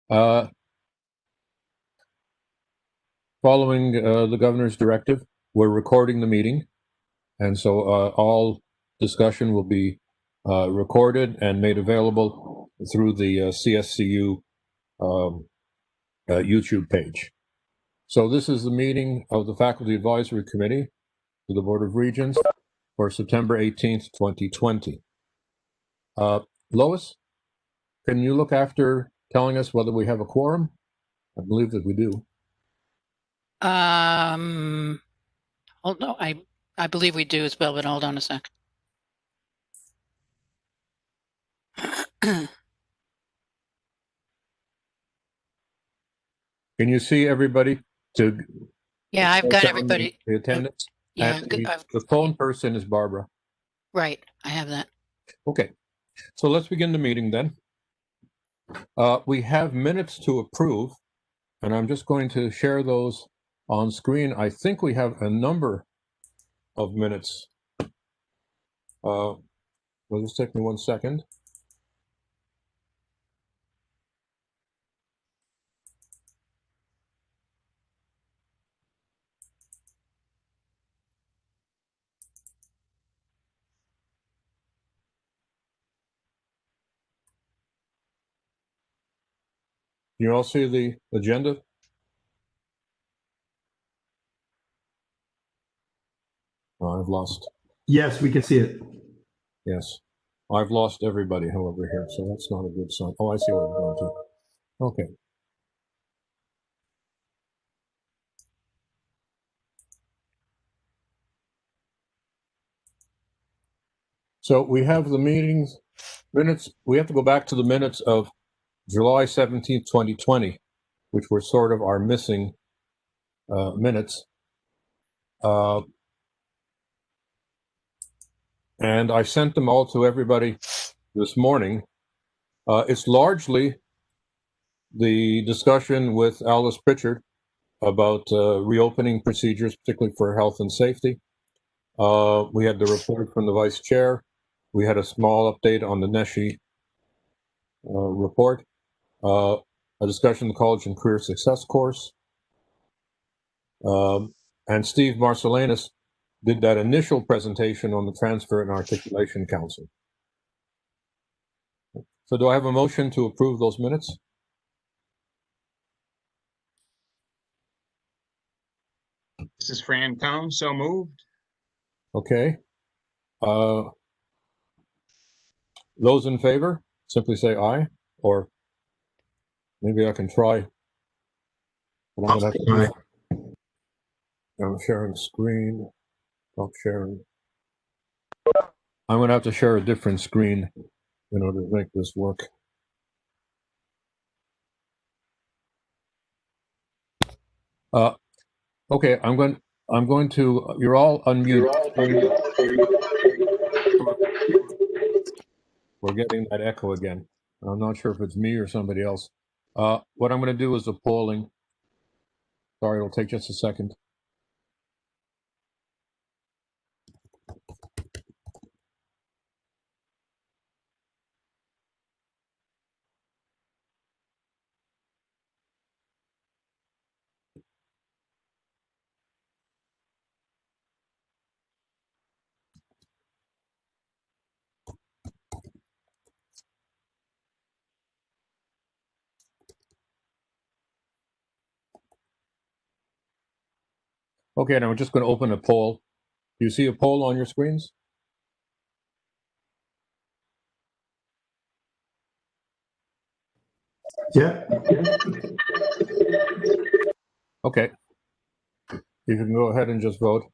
Following the governor's directive, we're recording the meeting, and so all discussion will be recorded and made available through the CSCU YouTube page. So this is the meeting of the Faculty Advisory Committee to the Board of Regents for September 18th, 2020. Lois, can you look after telling us whether we have a quorum? I believe that we do. Hold no, I believe we do as well, but hold on a sec. Can you see everybody? Yeah, I've got everybody. The attendance. Yeah, the phone person is Barbara. Right, I have that. Okay, so let's begin the meeting then. We have minutes to approve, and I'm just going to share those on screen. I think we have a number of minutes. Will just take me 1 second. You all see the agenda? Oh, I've lost. Yes, we can see it. Yes. I've lost everybody, however, here, so that's not a good sign. Oh, I see what I'm going to. Okay. So we have the meetings minutes. We have to go back to the minutes of July 17th, 2020, which were sort of our missing minutes. And I sent them all to everybody this morning. It's largely the discussion with Alice Pritchard about reopening procedures, particularly for health and safety. We had the report from the vice chair. We had a small update on the NESHE report, a discussion of the College and Career Success course. And Steve Marcelinus did that initial presentation on the Transfer and Articulation Council. So do I have a motion to approve those minutes? This is Fran Cone, so moved. Okay. Those in favor, simply say aye, or maybe I can try. But I'm, I'm sharing screen, stop sharing. I'm going to have to share a different screen in order to make this work. Okay, I'm going to, you're all unmuted. We're getting that echo again. I'm not sure if it's me or somebody else. What I'm going to do is a polling. Sorry, it'll take just a second. Okay, and I'm just going to open a poll. Do you see a poll on your screens? Yeah. Okay. You can go ahead and just vote.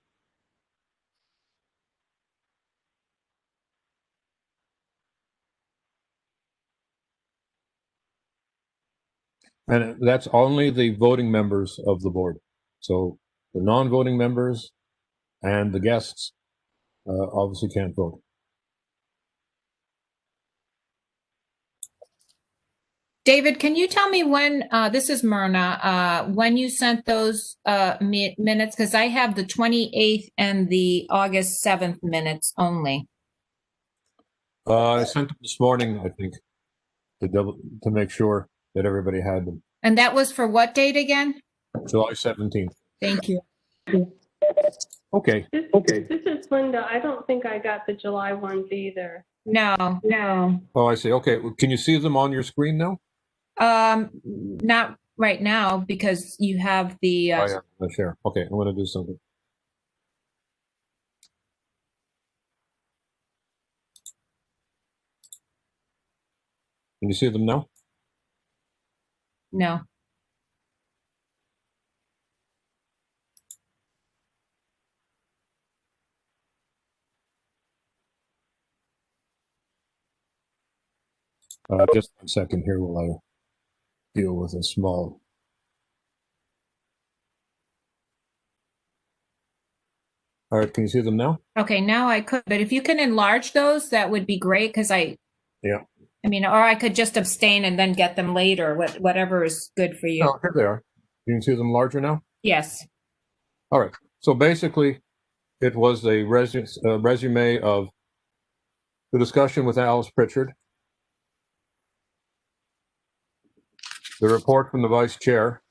And that's only the voting members of the board. So the non-voting members and the guests obviously can't vote. David, can you tell me when, this is Myrna, when you sent those minutes? Because I have the 28th and the August 7th minutes only. I sent them this morning, I think, to make sure. that everybody had them. And that was for what date again? July 17th. Thank you. Okay. This is Linda. I don't think I got the July ones either. No, Oh, I see. Okay. Well, can you see them on your screen now? not right now because you have the, Oh, yeah. Let's share. Okay. I'm going to do something. Can you see them now? no. Just 1 second here while I deal with a small. All right. Can you see them now? Okay, now I could, but if you can enlarge those, that would be great because Yeah. I mean, or I could just abstain and then get them later, whatever is good for you. Oh, here they are. You can see them larger now? Yes. All right. So basically, it was a resume of the discussion with Alice Pritchard, the report from the vice chair.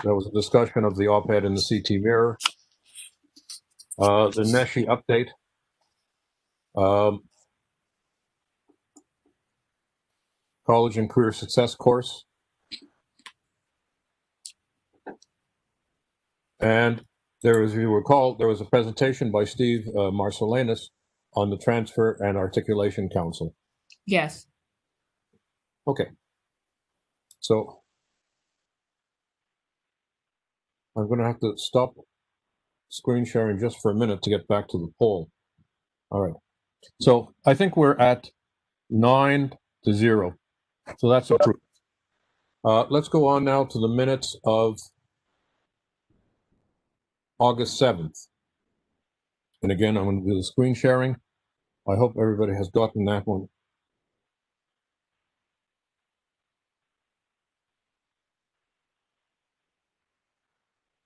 There was a discussion of the op-ed in the CT Mirror, the NESHI update, college and career success course, and there was, if you recall, there was a presentation by Steve Marcellinus on the Transfer and Articulation Council. Yes. Okay. So I'm going to have to stop screen sharing just for a minute to get back to the poll. All right. So I think we're at 9-0. So that's approved. Let's go on now to the minutes of August 7th. And again, I'm going to do the screen sharing. I hope everybody has gotten that one.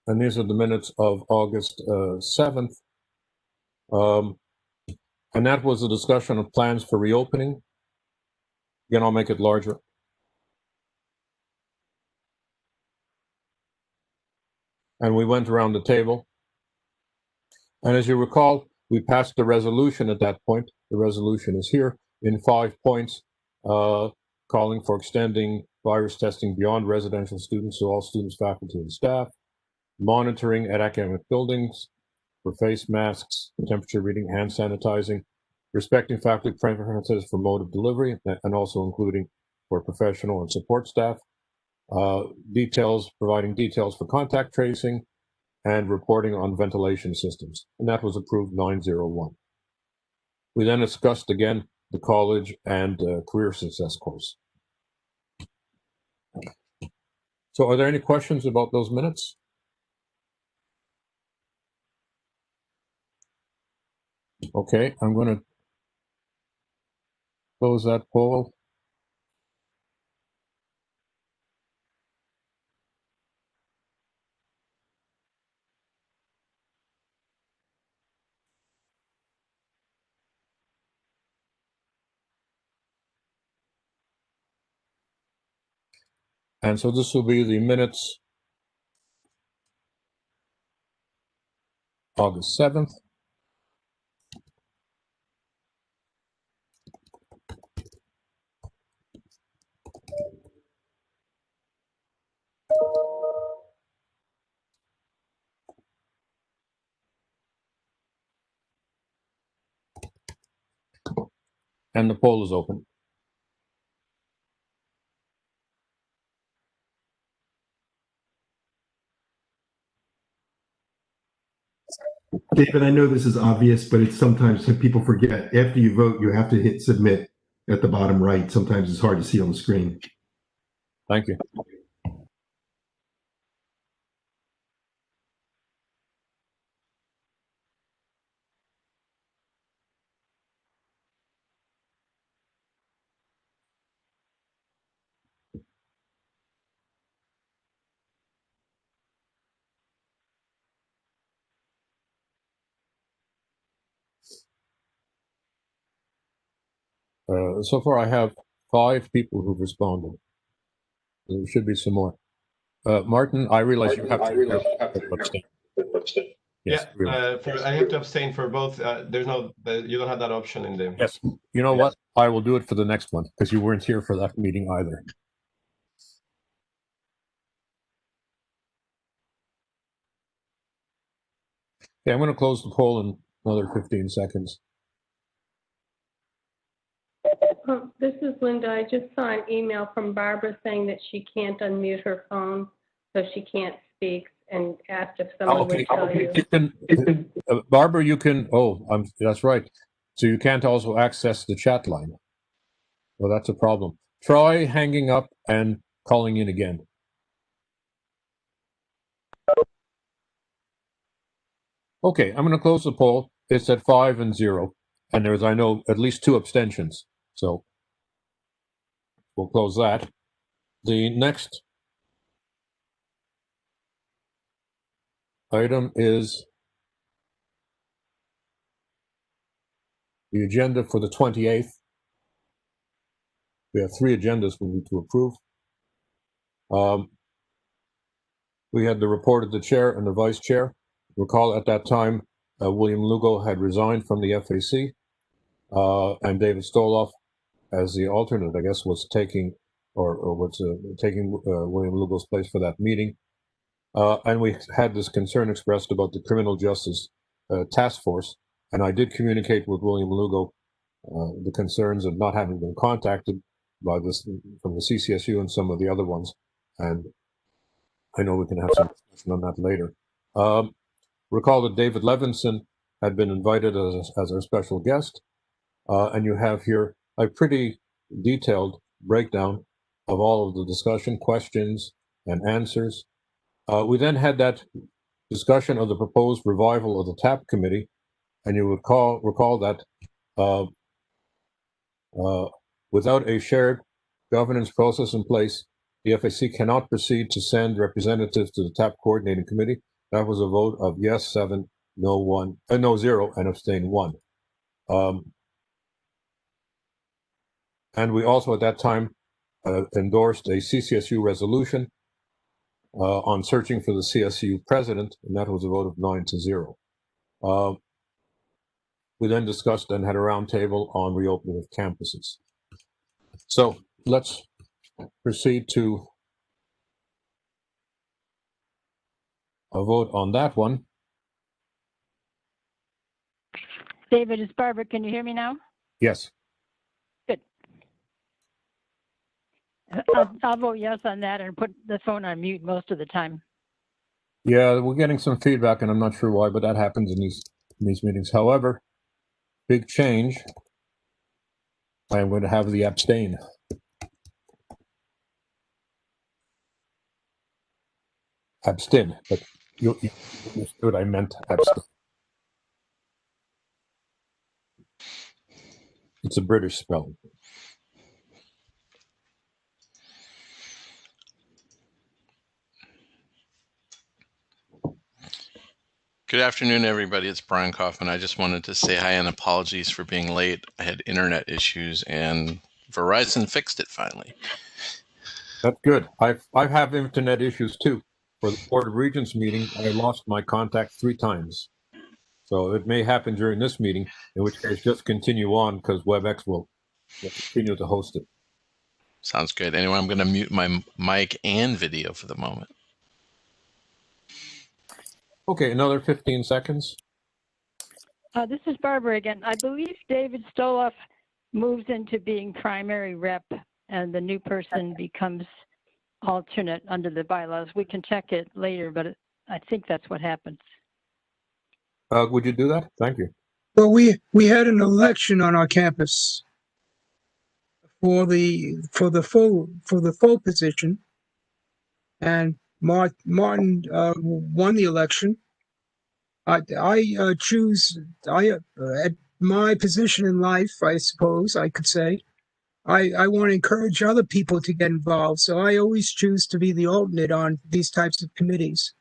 And these are the minutes of August 7th. And that was a discussion of plans for reopening. Again, I'll make it larger. And we went around the table. And as you recall, we passed the resolution at that point. The resolution is here in 5 points, calling for extending virus testing beyond residential students to all students, faculty, and staff, monitoring at academic buildings for face masks, temperature reading, hand sanitizing, respecting faculty preferences for mode of delivery, and also including for professional and support staff, providing details for contact tracing, and reporting on ventilation systems. And that was approved 901. We then discussed again the college and career success course. So are there any questions about those minutes? Okay, I'm going to close that poll. And so this will be the minutes August 7th. And the poll is open. David, I know this is obvious, but it's sometimes people forget. After you vote, you have to hit submit at the bottom right. Sometimes it's hard to see on the screen. Thank you. So far, I have 5 people who've responded. There should be some more. Martin, I realize you have to abstain. Yes, Yeah, I have to abstain for both. There's no, you don't have that option in the. yes. You know what? I will do it for the next one because you weren't here for that meeting either. Okay, I'm going to close the poll in another 15 seconds. This is Linda. I just saw an email from Barbara saying that she can't unmute her phone, so she can't speak, and asked if someone would tell you. You can, Barbara, you can, that's right. So you can't also access the chat line. Well, that's a problem. Try hanging up and calling in again. Okay, I'm going to close the poll. It's at 5 and 0. And there's, I know, at least 2 abstentions. So we'll close that. The next item is the agenda for the 28th. We have 3 agendas we need to approve. We had the report of the chair and the vice chair. Recall at that time, William Lugo had resigned from the FAC, and David Stoloff, as the alternate, I guess, was taking William Lugo's place for that meeting. And we had this concern expressed about the criminal justice task force, and I did communicate with William Lugo the concerns of not having been contacted by this from the CCSU and some of the other ones, and I know we can have some discussion on that later. Recall that David Levinson had been invited as our special guest, and you have here a pretty detailed breakdown of all of the discussion, questions, and answers. We then had that discussion of the proposed revival of the TAP committee, and you would recall that without a shared governance process in place, the FAC cannot proceed to send representatives to the TAP coordinating committee. That was a vote of yes 7, no 1, no 0, and abstain 1. And we also at that time endorsed a CCSU resolution on searching for the CSU president, and that was a vote of 9 to 0. We then discussed and had a roundtable on reopening of campuses. So let's proceed to a vote on that one. David, it's Barbara. Can you hear me now? Yes. Good. I'll vote yes on that and put the phone on mute most of the time. Yeah, we're getting some feedback, and I'm not sure why, but that happens in these meetings. However, big change. I am going to have the abstain. Abstain, but you understood I meant abstain. It's a British spelling. Good afternoon, everybody. It's Brian Kaufman. I just wanted to say hi and apologies for being late. I had internet issues and Verizon fixed it finally. That's good. I have internet issues too. For the Board of Regents meeting, I lost my contact 3 times. So it may happen during this meeting, in which case just continue on because WebEx will continue to host it. Sounds good. Anyway, I'm going to mute my mic and video for the moment. Okay, another 15 seconds. This is Barbara again. I believe David Stoloff moves into being primary rep and the new person becomes alternate under the bylaws. We can check it later, but I think that's what happens. Would you do that? Thank you. Well, we had an election on our campus for the full position, and Martin won the election. At my position in life, I suppose I could say, I want to encourage other people to get involved. So I always choose to be the alternate on these types of committees,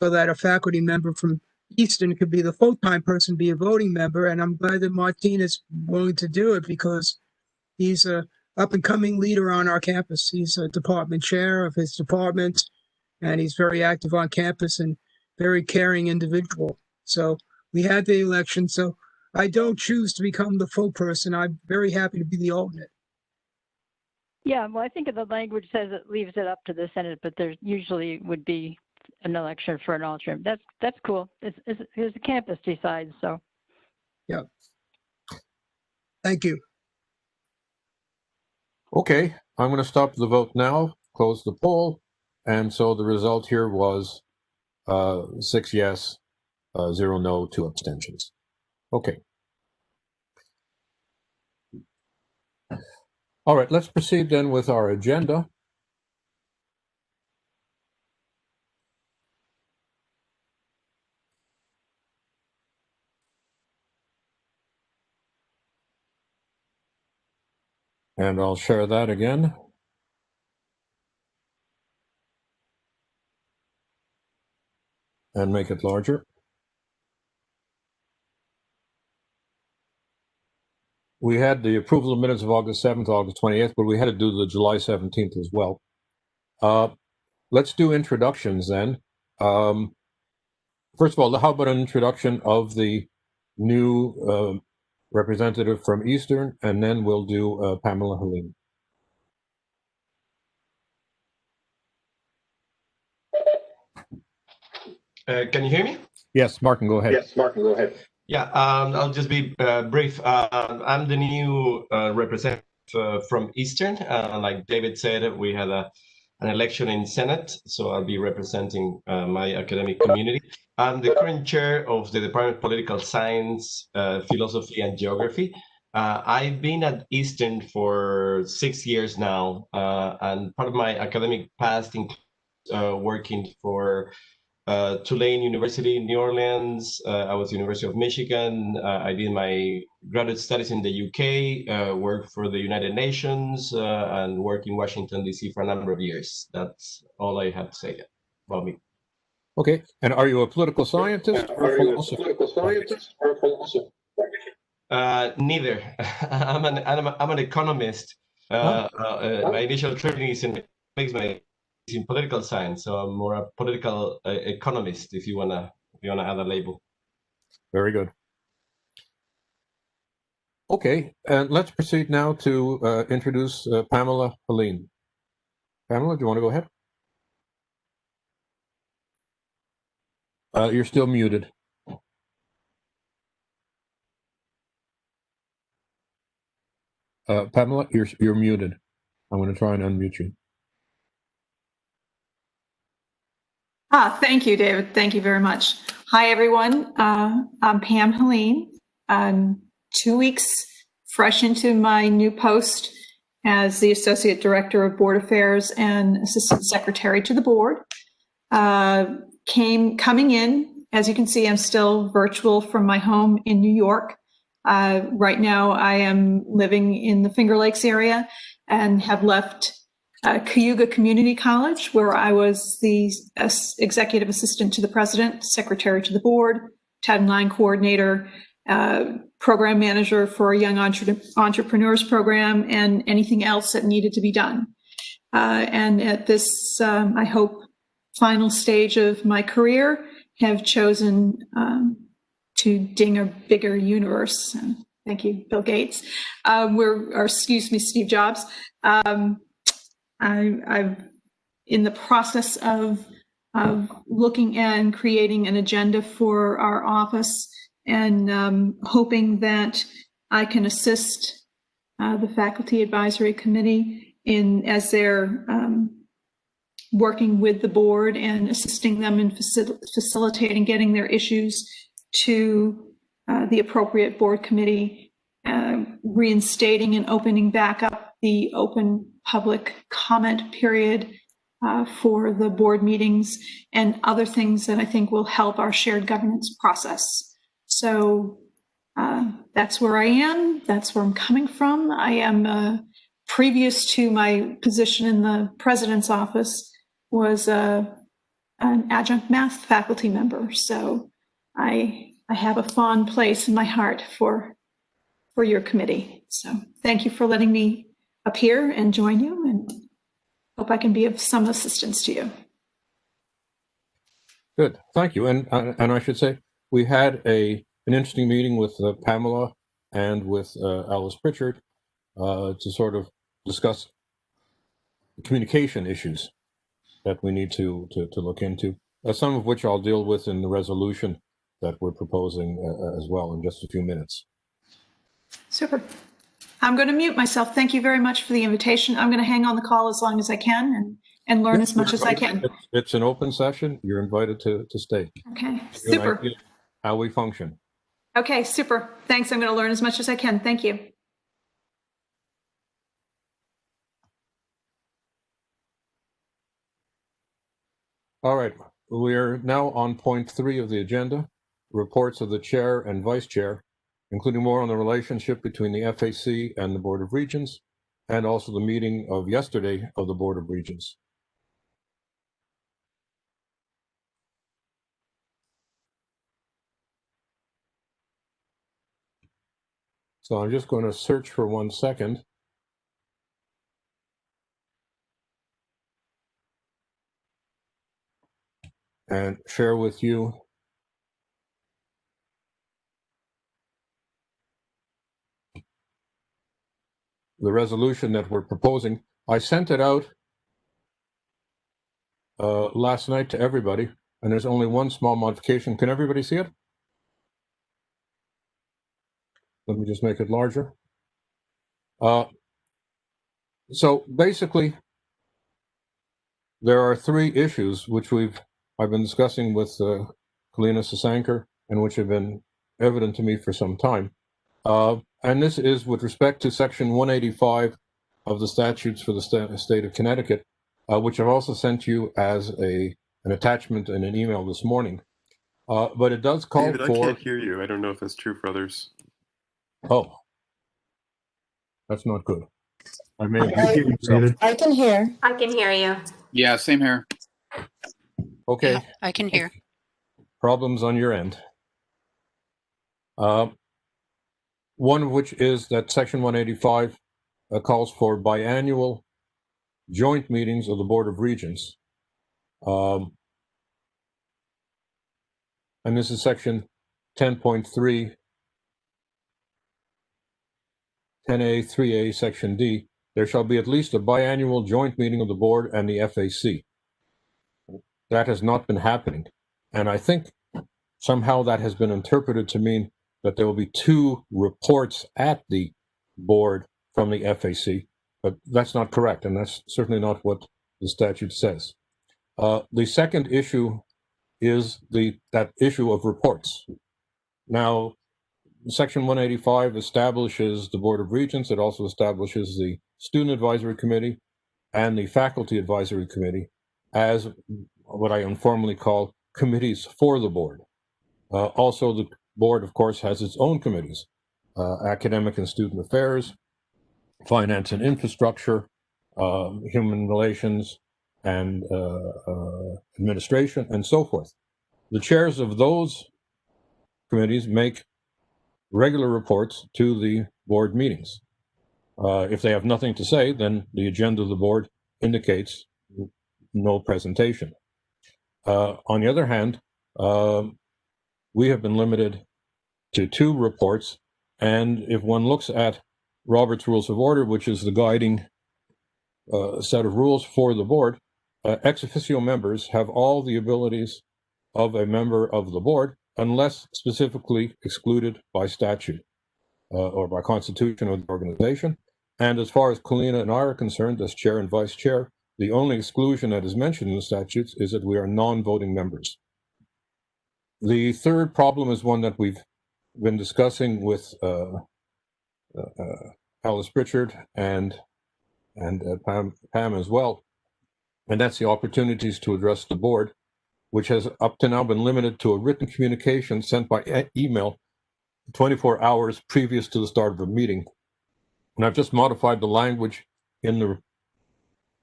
so that a faculty member from Easton could be the full-time person, be a voting member. And I'm glad that Martin is willing to do it because he's a up and coming leader on our campus. He's a department chair of his department, and he's very active on campus and very caring individual. So we had the election. So I don't choose to become the full person. I'm very happy to be the alternate. Yeah, well, I think the language says it leaves it up to the Senate, but there usually would be an election for an alternate. That's cool. It's the campus decides. So. Yeah. Thank you. Okay, I'm going to stop the vote now, close the poll, and so the result here was 6 yes, 0 no, 2 abstentions. Okay. All right, let's proceed then with our agenda. And I'll share that again. And make it larger. We had the approval of minutes of August 7th, August 28th, but we had to do the July 17th as well. Let's do introductions then. First of all, how about an introduction of the new representative from Eastern, and then we'll do Pamela Helene. Can you hear me? Yes, Martin, go ahead. Yes, Martin, go ahead. Yeah, I'll just be brief. I'm the new representative from Eastern. Like David said, we had an election in Senate, so I'll be representing my academic community. I'm the current chair of the Department of Political Science, Philosophy, and Geography. I've been at Eastern for 6 years now, and part of my academic past includes working for Tulane University in New Orleans. I was University of Michigan. I did my graduate studies in the UK, worked for the United Nations, and worked in Washington, D.C. for a number of years. That's all I have to say about me. Okay, and are you a political scientist or a philosopher? Neither. I'm an economist. My initial training is in political science, so I'm more a political economist, if you wanna add a label. Very good. Okay, and let's proceed now to introduce Pamela Helene. Pamela, do you want to go ahead? You're still muted. Pamela, you're muted. I'm going to try and unmute you. Thank you, David. Thank you very much. Hi, everyone. I'm Pam Helene. I'm 2 weeks fresh into my new post as the Associate Director of Board Affairs and Assistant Secretary to the Board. Coming in, as you can see, I'm still virtual from my home in New York. Right now, I am living in the Finger Lakes area and have left Cayuga Community College, where I was the executive assistant to the president, secretary to the board, Title IX coordinator, program manager for a young entrepreneurs program, and anything else that needed to be done. And at this, I hope, final stage of my career, have chosen to ding a bigger universe. Thank you, Bill Gates. Steve Jobs. I'm in the process of looking and creating an agenda for our office, and hoping that I can assist the Faculty Advisory Committee as they're working with the board and assisting them in facilitating getting their issues to the appropriate board committee, reinstating and opening back up the open public comment period for the board meetings, and other things that I think will help our shared governance process. So that's where I am. That's where I'm coming from. I am, previous to my position in the president's office, was an adjunct math faculty member. So I have a fond place in my heart for your committee. So thank you for letting me appear and join you, and hope I can be of some assistance to you. Good, thank you. And I should say, we had an interesting meeting with Pamela and with Alice Pritchard to sort of discuss communication issues that we need to look into, some of which I'll deal with in the resolution that we're proposing as well in just a few minutes. Super. I'm going to mute myself. Thank you very much for the invitation. I'm going to hang on the call as long as I can and learn as much as I can. It's an open session. You're invited to stay. Okay, super. How we function. Okay, super. Thanks. I'm going to learn as much as I can. Thank you. All right, we're now on point 3 of the agenda, reports of the chair and vice chair, including more on the relationship between the FAC and the Board of Regents, and also the meeting of yesterday of the Board of Regents. So I'm just going to search for 1 second. And share with you the resolution that we're proposing. I sent it out last night to everybody, and there's only one small modification. Can everybody see it? Let me just make it larger. So basically, there are 3 issues which I've been discussing with Kalina Sasankar, and which have been evident to me for some time. And this is with respect to Section 185 of the statutes for the state of Connecticut, which I've also sent you as an attachment in an email this morning. But it does call David, for... I can't hear you. I don't know if that's true for others. Oh, that's not good. I may I hear you, David. I can hear. I can hear you. Yeah, same here. Okay. Yeah, I can hear. Problems on your end. One of which is that Section 185 calls for biannual joint meetings of the Board of Regents. And this is Section 10.3, 10A, 3A, Section D. There shall be at least a biannual joint meeting of the Board and the FAC. That has not been happening. And I think somehow that has been interpreted to mean that there will be 2 reports at the Board from the FAC, but that's not correct, and that's certainly not what the statute says. The second issue is that issue of reports. Now, Section 185 establishes the Board of Regents. It also establishes the Student Advisory Committee and the Faculty Advisory Committee as what I informally call committees for the Board. Also, the Board, of course, has its own committees, Academic and Student Affairs, Finance and Infrastructure, Human Relations, and Administration, and so forth. The chairs of those committees make regular reports to the Board meetings. If they have nothing to say, then the agenda of the Board indicates no presentation. On the other hand, we have been limited to 2 reports, and if one looks at Robert's Rules of Order, which is the guiding set of rules for the Board, ex officio members have all the abilities of a member of the Board, unless specifically excluded by statute or by constitution of the organization. And as far as Kalina and I are concerned, as chair and vice chair, the only exclusion that is mentioned in the statutes is that we are non-voting members. The third problem is one that we've been discussing with Alice Pritchard and Pam as well, and that's the opportunities to address the Board, which has up to now been limited to a written communication sent by email 24 hours previous to the start of a meeting. And I've just modified the language in the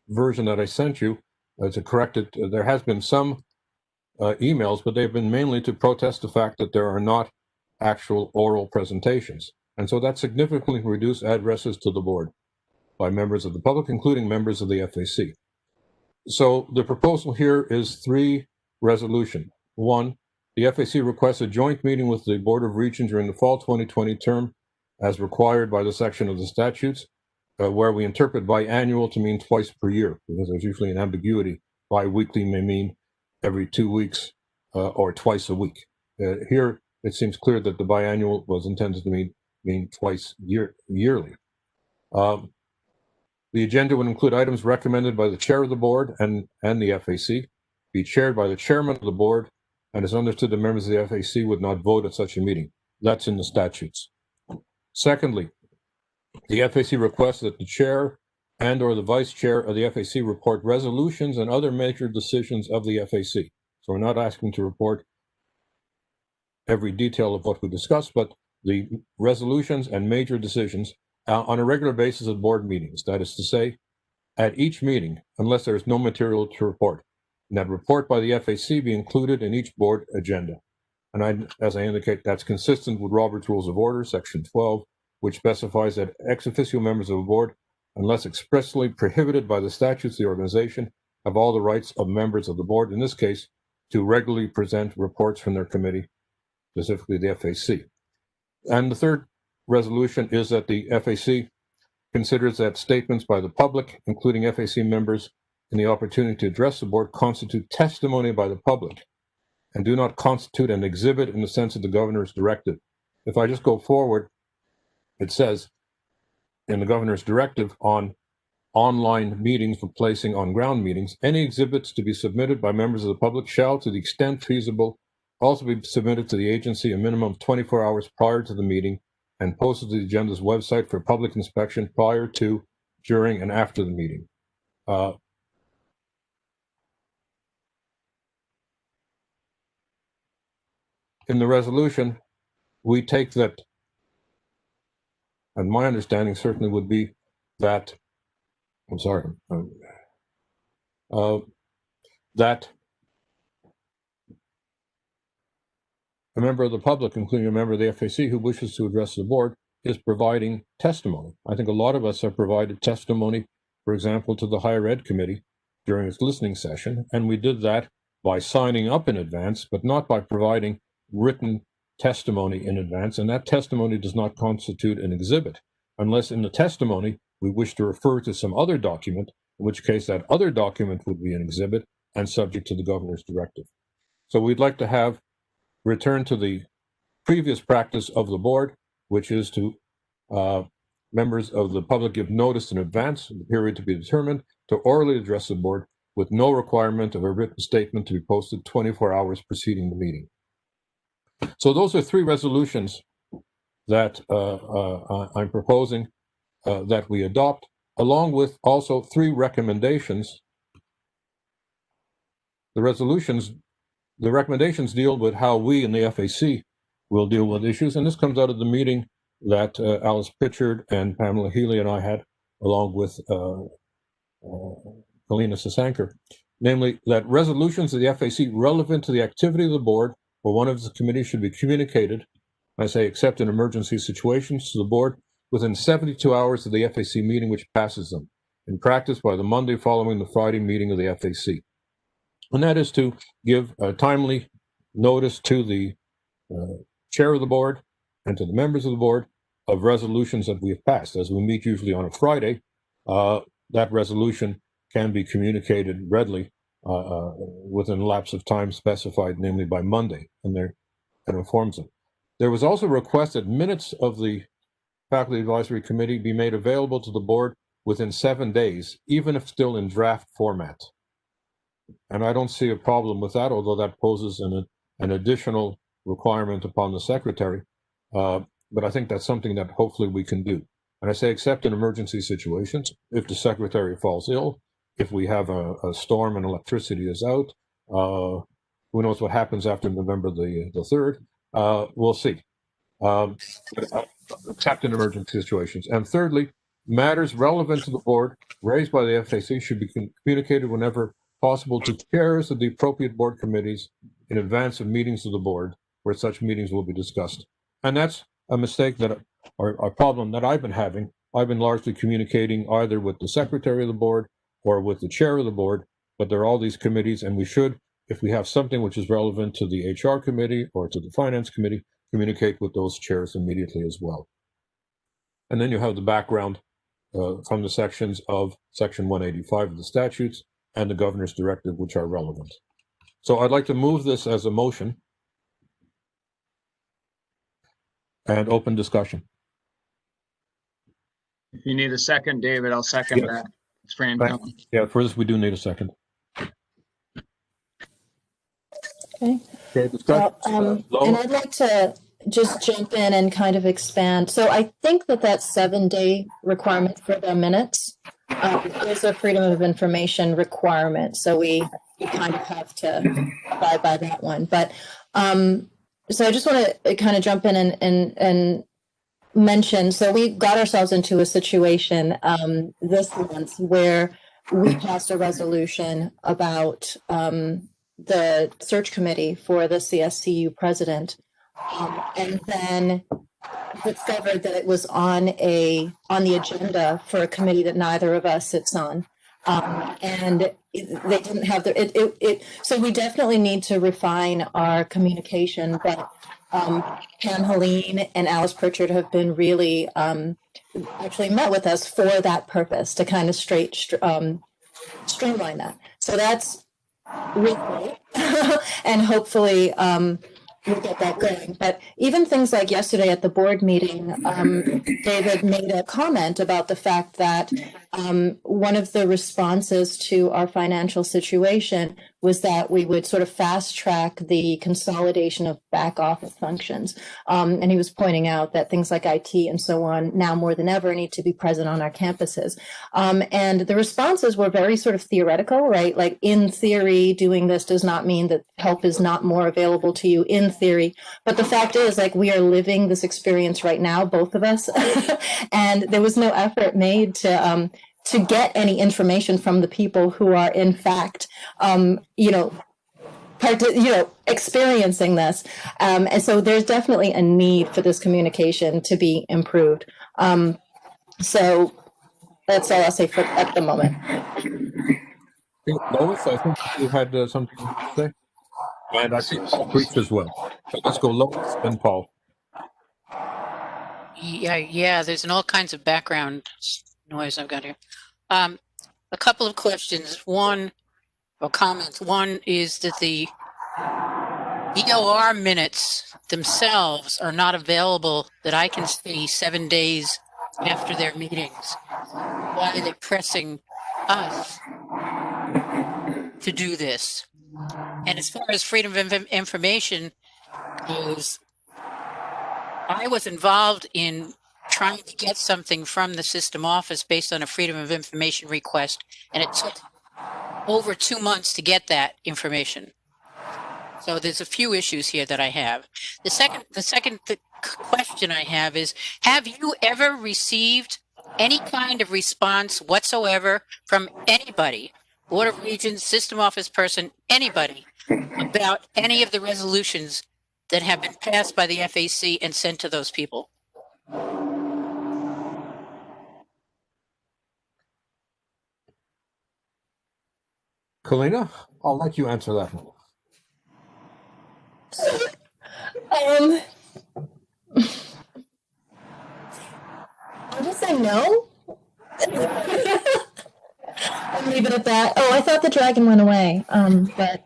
version that I sent you to correct it. There has been some emails, but they've been mainly to protest the fact that there are not actual oral presentations. And so that significantly reduced addresses to the Board. by members of the public, including members of the FAC. So the proposal here is 3 resolutions. 1, the FAC requests a joint meeting with the Board of Regents during the fall 2020 term as required by the section of the statutes, where we interpret biannual to mean twice per year, because there's usually an ambiguity. Bi-weekly may mean every 2 weeks or twice a week. Here, it seems clear that the biannual was intended to mean twice yearly. The agenda would include items recommended by the chair of the board and the FAC, be chaired by the chairman of the board, and is understood that members of the FAC would not vote at such a meeting. That's in the statutes. Secondly, the FAC requests that the chair and or the vice chair of the FAC report resolutions and other major decisions of the FAC. So we're not asking to report every detail of what we discussed, but the resolutions and major decisions on a regular basis at board meetings. That is to say, at each meeting, unless there is no material to report. And that report by the FAC be included in each board agenda. And as I indicate, that's consistent with Robert's Rules of Order, Section 12, which specifies that ex officio members of a board, unless expressly prohibited by the statutes of the organization, have all the rights of members of the board, in this case, to regularly present reports from their committee, specifically the FAC. And the third resolution is that the FAC considers that statements by the public, including FAC members, in the opportunity to address the board constitute testimony by the public and do not constitute an exhibit in the sense of the governor's directive. If I just go forward, it says in the governor's directive on online meetings replacing on-ground meetings, any exhibits to be submitted by members of the public shall, to the extent feasible, also be submitted to the agency a minimum of 24 hours prior to the meeting and posted to the agenda's website for public inspection prior to, during, and after the meeting. In the resolution, we take that, and my understanding certainly would be that, I'm sorry, that a member of the public, including a member of the FAC who wishes to address the board, is providing testimony. I think a lot of us have provided testimony, for example, to the Higher Ed Committee during its listening session, and we did that by signing up in advance, but not by providing written testimony in advance, and that testimony does not constitute an exhibit, unless in the testimony we wish to refer to some other document, in which case that other document would be an exhibit and subject to the governor's directive. So we'd like to have return to the previous practice of the board, which is to members of the public give notice in advance of the period to be determined to orally address the board with no requirement of a written statement to be posted 24 hours preceding the meeting. So those are 3 resolutions that I'm proposing that we adopt, along with also 3 recommendations. The recommendations deal with how we in the FAC will deal with issues, and this comes out of the meeting that Alice Pritchard and Pamela Healy and I had, along with Galina Sasanker, namely that resolutions of the FAC relevant to the activity of the board or one of the committees should be communicated, I say except in emergency situations, to the board within 72 hours of the FAC meeting which passes them, in practice by the Monday following the Friday meeting of the FAC. And that is to give a timely notice to the chair of the board and to the members of the board of resolutions that we have passed. As we meet usually on a Friday, that resolution can be communicated readily within a lapse of time specified, namely by Monday, and that informs them. There was also a request that minutes of the Faculty Advisory Committee be made available to the board within 7 days, even if still in draft format. And I don't see a problem with that, although that poses an additional requirement upon the secretary. But I think that's something that hopefully we can do. And I say except in emergency situations, if the secretary falls ill, if we have a storm and electricity is out, who knows what happens after November the 3rd, we'll see. Except in emergency situations. And thirdly, matters relevant to the board raised by the FAC should be communicated whenever possible to chairs of the appropriate board committees in advance of meetings of the board where such meetings will be discussed. And that's a mistake that, or a problem that I've been having I've been largely communicating either with the secretary of the board or with the chair of the board, but there are all these committees, and we should, if we have something which is relevant to the HR committee or to the finance committee, communicate with those chairs immediately as well. And then you have the background from the sections of Section 185 of the statutes and the governor's directive, which are relevant. So I'd like to move this as a motion and open discussion. If you need a second, David, I'll second Yes. that. It's Fran Thank- Cohen. Yeah, for this, we do need a second. Okay. Okay, discussion. And Lois? I'd like to just jump in and kind of expand. So I think that 7-day requirement for the minutes is a freedom of information requirement. So we kind of have to abide by that one. But so I just want to kind of jump in and mention, so we got ourselves into a situation this month where we passed a resolution about the search committee for the CSCU president, and then discovered that it was on the agenda for a committee that neither of us sits on, and they didn't have so we definitely need to refine our communication. But Pam Helene and Alice Pritchard have been really actually met with us for that purpose, to kind of streamline that. So that's really great. And hopefully we'll get that going. But even things like yesterday at the board meeting, David made a comment about the fact that one of the responses to our financial situation was that we would sort of fast track the consolidation of back office functions. And he was pointing out that things like IT and so on now more than ever need to be present on our campuses. And the responses were very sort of theoretical, right? Like, in theory, doing this does not mean that help is not more available to you in theory. But the fact is, like, we are living this experience right now, both of us. And there was no effort made to get any information from the people who are in fact, experiencing this. And so there's definitely a need for this communication to be improved. So that's all I'll say at the moment. Lois, I think you had something to say. And I think Breach as well. So let's go Lois and Paul. Yeah, there's all kinds of background noise I've got here. A couple of questions. Comments. One is that the BOR minutes themselves are not available that I can see 7 days after their meetings. Why are they pressing us to do this? And as far as freedom of information goes, I was involved in trying to get something from the system office based on a freedom of information request, and it took over 2 months to get that information. So there's a few issues here that I have. The second question I have is, have you ever received any kind of response whatsoever from anybody, Board of Regents, system office person, anybody, about any of the resolutions that have been passed by the FAC and sent to those people? Kalina, I'll let you answer that one. I'll just say no. I'll leave it at that. Oh, I thought the dragon went away. But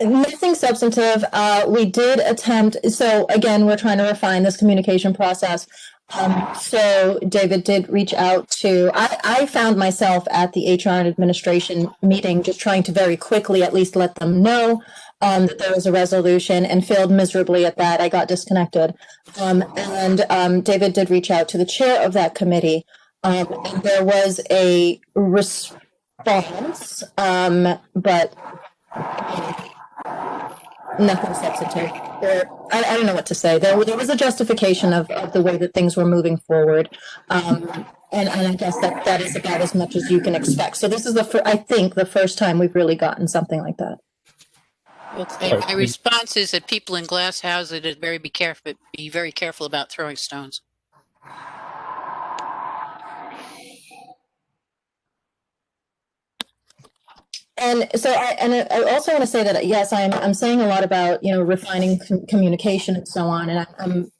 nothing substantive. We did attempt. So again, we're trying to refine this communication process. So David did reach out to, I found myself at the HR and administration meeting, just trying to very quickly at least let them know that there was a resolution, and failed miserably at that. I got disconnected. And David did reach out to the chair of that committee. And there was a response, but nothing substantive. I don't know what to say. There was a justification of the way that things were moving forward. And I guess that is about as much as you can expect. So this is I think the first time we've really gotten something like that. Okay. My response is that people in glass houses be very careful about throwing stones. And so, I also want to say that yes, I'm saying a lot about refining communication and so on, and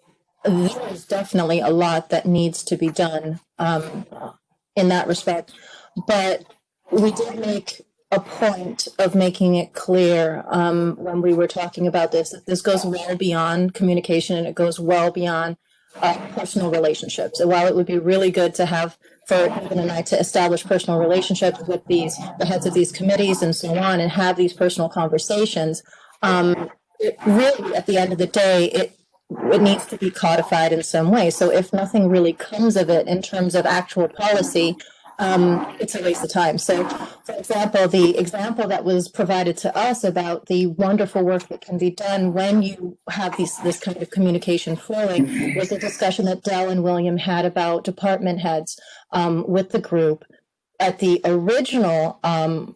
there is definitely a lot that needs to be done in that respect. But we did make a point of making it clear when we were talking about this that this goes well beyond communication and it goes well beyond personal relationships. And while it would be really good to have for Evan and I to establish personal relationships with the heads of these committees and so on, and have these personal conversations, it really, at the end of the day, it needs to be codified in some way. So if nothing really comes of it in terms of actual policy, it's a waste of time. So, for example, the example that was provided to us about the wonderful work that can be done when you have this kind of communication flowing was a discussion that Dell and William had about department heads with the group at the original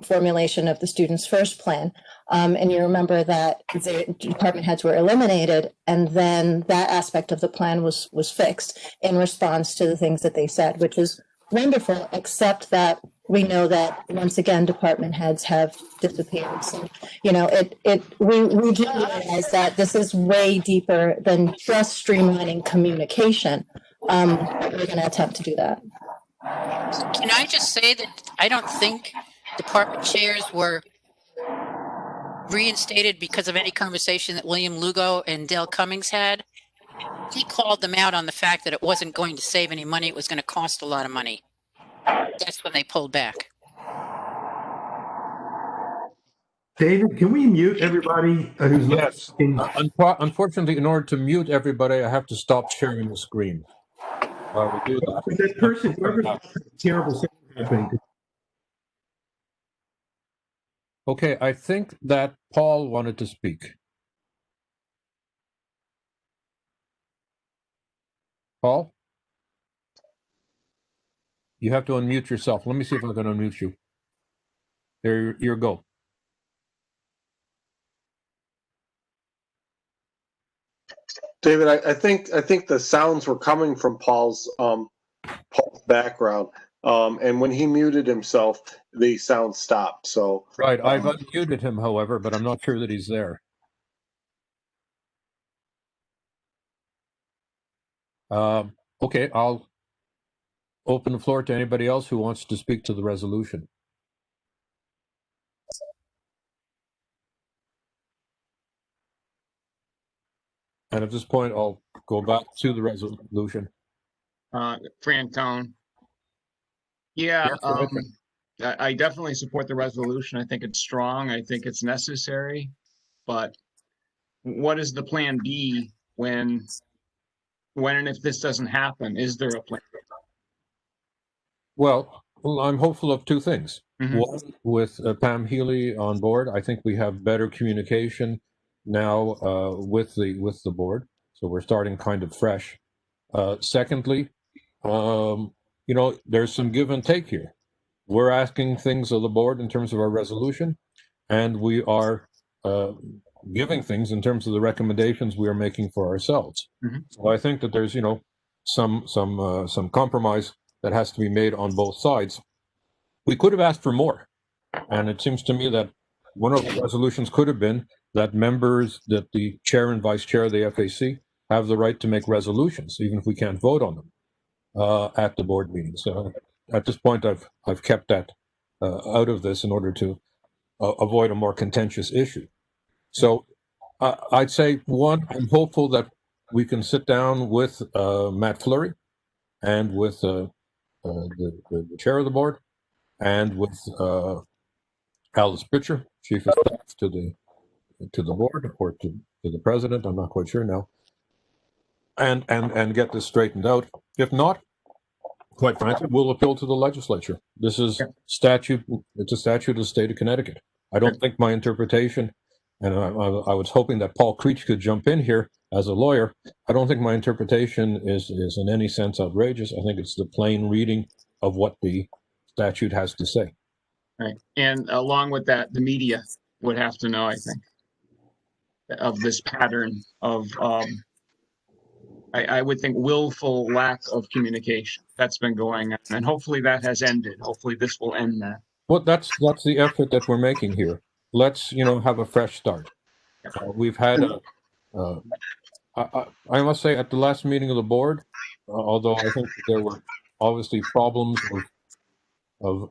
formulation of the Students First plan. And you remember that the department heads were eliminated, and then that aspect of the plan was fixed in response to the things that they said, which is wonderful, except that we know that once again department heads have disappeared. So we do realize that this is way deeper than just streamlining communication. We're going to attempt to do that. Can I just say that I don't think department chairs were reinstated because of any conversation that William Lugo and Dale Cummings had. He called them out on the fact that it wasn't going to save any money. It was going to cost a lot of money. That's when they pulled back. David, can we mute everybody who's not Yes. speaking? Unfortunately, in order to mute everybody, I have to stop sharing the screen. While we do that. But that person, whoever's terrible thing happening. Okay, I think that Paul wanted to speak. Paul? You have to unmute yourself. Let me see if I can unmute you. There you go. David, I think the sounds were coming from Paul's background, and when he muted himself, the sound stopped. So Right, I've unmuted him, however, but I'm not sure that he's there. Okay, I'll open the floor to anybody else who wants to speak to the resolution. And at this point, I'll go back to the resolution. Fran Cone. Yeah, I definitely support the resolution. I think it's strong. I think it's necessary. But what is the plan B when and if this doesn't happen? Is there a plan? Well, I'm hopeful of two things. Mm-hmm. One, with Pam Healy on board, I think we have better communication now with the board, so we're starting kind of fresh. Secondly, there's some give and take here. We're asking things of the board in terms of our resolution, and we are giving things in terms of the recommendations we are making for ourselves. Mm-hmm. So I think that there's some compromise that has to be made on both sides. We could have asked for more, and it seems to me that one of the resolutions could have been that the chair and vice chair of the FAC have the right to make resolutions, even if we can't vote on them at the board meeting. So at this point, I've kept that out of this in order to avoid a more contentious issue. So I'd say, one, I'm hopeful that we can sit down with Matt Fleury and with the chair of the board, and with Alice Pitcher, chief of staff to the board, or to the president. I'm not quite sure now. And get this straightened out. If not, quite frankly, we'll appeal to the legislature. This is statute. It's a statute of the state of Connecticut. I don't think my interpretation, and I was hoping that Paul Creech could jump in here as a lawyer. I don't think my interpretation is in any sense outrageous. I think it's the plain reading of what the statute has to say. Right. And along with that, the media would have to know, I think, of this pattern of, I would think, willful lack of communication that's been going on. And hopefully that has ended. Hopefully this will end that. Well, that's the effort that we're making here. Let's, have a fresh start. We've had I must say, at the last meeting of the board, although I think there were obviously problems of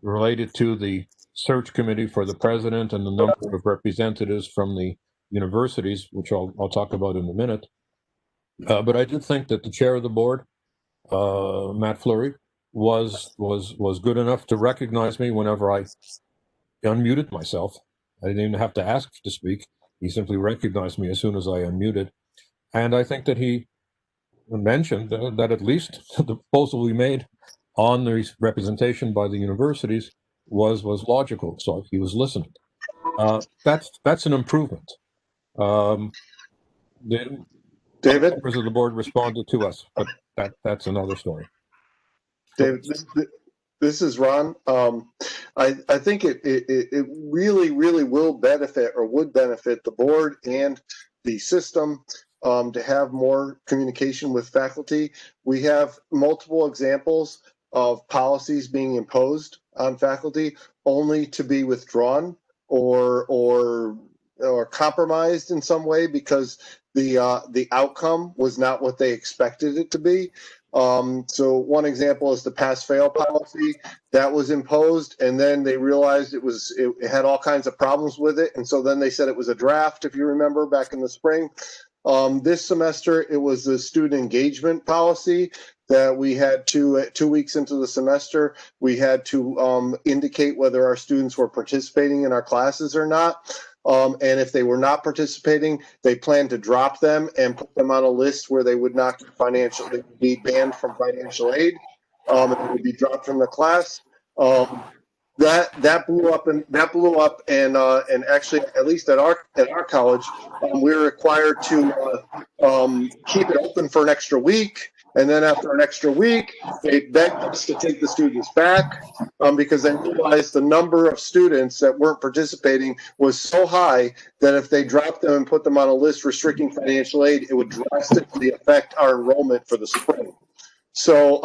related to the search committee for the president and the number of representatives from the universities, which I'll talk about in a minute. But I did think that the chair of the board, Matt Fleury, was good enough to recognize me whenever I unmuted myself. I didn't even have to ask to speak. He simply recognized me as soon as I unmuted. And I think that he mentioned that at least the proposal we made on the representation by the universities was logical. So he was listening. That's an improvement. The David? members of the board responded to us, but that's another story. David, this is Ron. I think it really, really will benefit, or would benefit, the board and the system to have more communication with faculty. We have multiple examples of policies being imposed on faculty only to be withdrawn or compromised in some way because the outcome was not what they expected it to be. So one example is the pass-fail policy that was imposed, and then they realized it had all kinds of problems with it, and so then they said it was a draft, if you remember, back in the spring. This semester, it was the student engagement policy that we had to, 2 weeks into the semester, we had to indicate whether our students were participating in our classes or not. And if they were not participating, they planned to drop them and put them on a list where they would not get financial, they would be banned from financial aid, and they would be dropped from the class. That blew up and actually, at least at our college, we were required to keep it open for an extra week. And then after an extra week, they begged us to take the students back because they realized the number of students that weren't participating was so high that if they dropped them and put them on a list restricting financial aid, it would drastically affect our enrollment for the spring. So,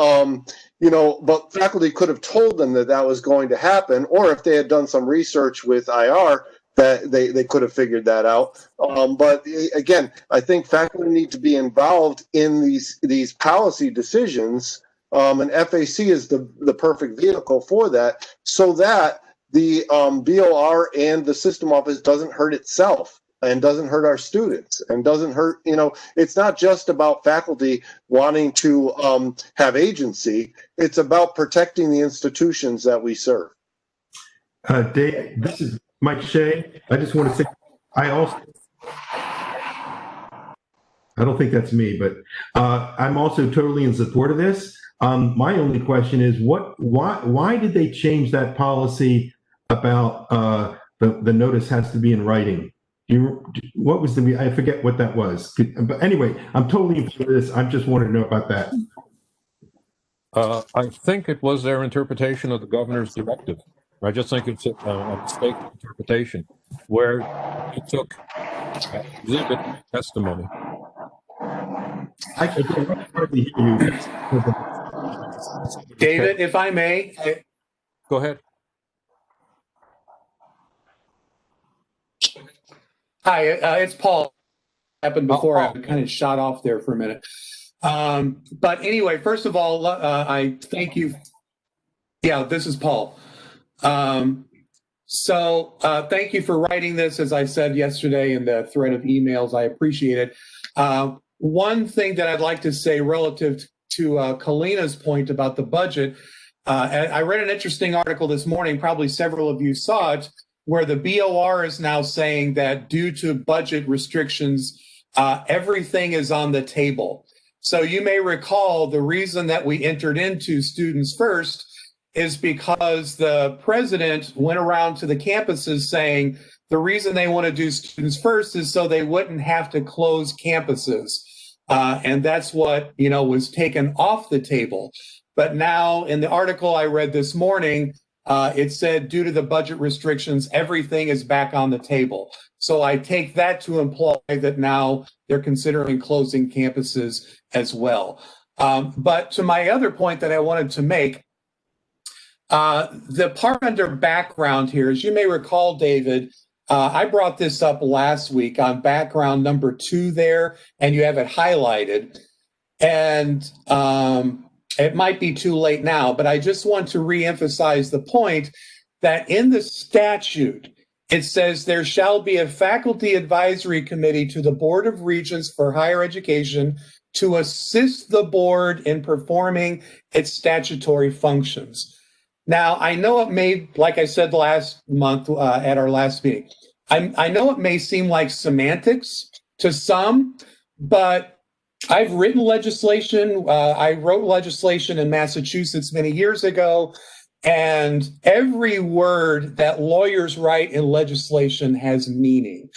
but faculty could have told them that was going to happen, or if they had done some research with IR, that they could have figured that out. But again, I think faculty need to be involved in these policy decisions, and FAC is the perfect vehicle for that, so that the BOR and the system office doesn't hurt itself and doesn't hurt our students and doesn't hurt, it's not just about faculty wanting to have agency. It's about protecting the institutions that we serve. Dave, this is Mike Shea. I just want to say, I don't think that's me, but I'm also totally in support of this. My only question is, why did they change that policy about the notice has to be in writing? What was I forget what that was. But anyway, I'm totally in favor of this. I just wanted to know about that. I think it was their interpretation of the governor's directive. I just think it's a mistaken interpretation where he took exhibit testimony. I can hardly hear you. David, if I may. Go ahead. Hi, it's Paul. Happened before. I kind of shot off there for a minute. But anyway, first of all, I thank you. Yeah, this is Paul. So thank you for writing this, as I said yesterday in the thread of emails. I appreciate it. One thing that I'd like to say relative to Kalina's point about the budget, I read an interesting article this morning, probably several of you saw it, where the BOR is now saying that due to budget restrictions, everything is on the table. So you may recall the reason that we entered into Students First is because the president went around to the campuses saying the reason they want to do Students First is so they wouldn't have to close campuses. And that's what, was taken off the table. But now in the article I read this morning, it said due to the budget restrictions, everything is back on the table. So I take that to imply that now they're considering closing campuses as well. But to my other point that I wanted to make, the part under background here, as you may recall, David, I brought this up last week on background number 2 there, and you have it highlighted. And it might be too late now, but I just want to reemphasize the point that in the statute, it says there shall be a faculty advisory committee to the Board of Regents for Higher Education to assist the board in performing its statutory functions. Now, I know it may, like I said last month at our last meeting, I know it may seem like semantics to some, but I've written legislation. I wrote legislation in Massachusetts many years ago, and every word that lawyers write in legislation has meaning.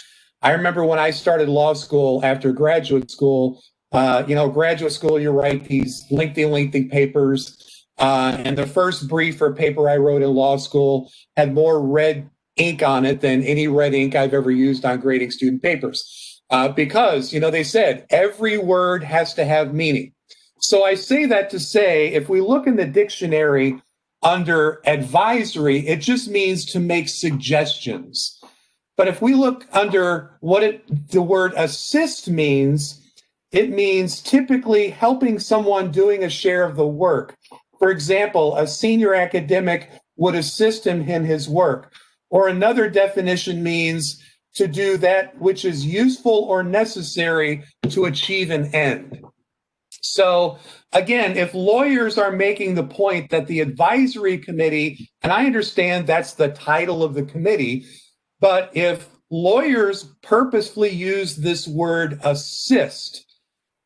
I remember when I started law school after graduate school, graduate school, you write these lengthy papers. And the first brief or paper I wrote in law school had more red ink on it than any red ink I've ever used on grading student papers. Because, they said every word has to have meaning. So I say that to say, if we look in the dictionary under advisory, it just means to make suggestions. But if we look under what the word assist means, it means typically helping someone doing a share of the work. For example, a senior academic would assist him in his work. Or another definition means to do that which is useful or necessary to achieve an end. So again, if lawyers are making the point that the advisory committee, and I understand that's the title of the committee, but if lawyers purposefully use this word assist,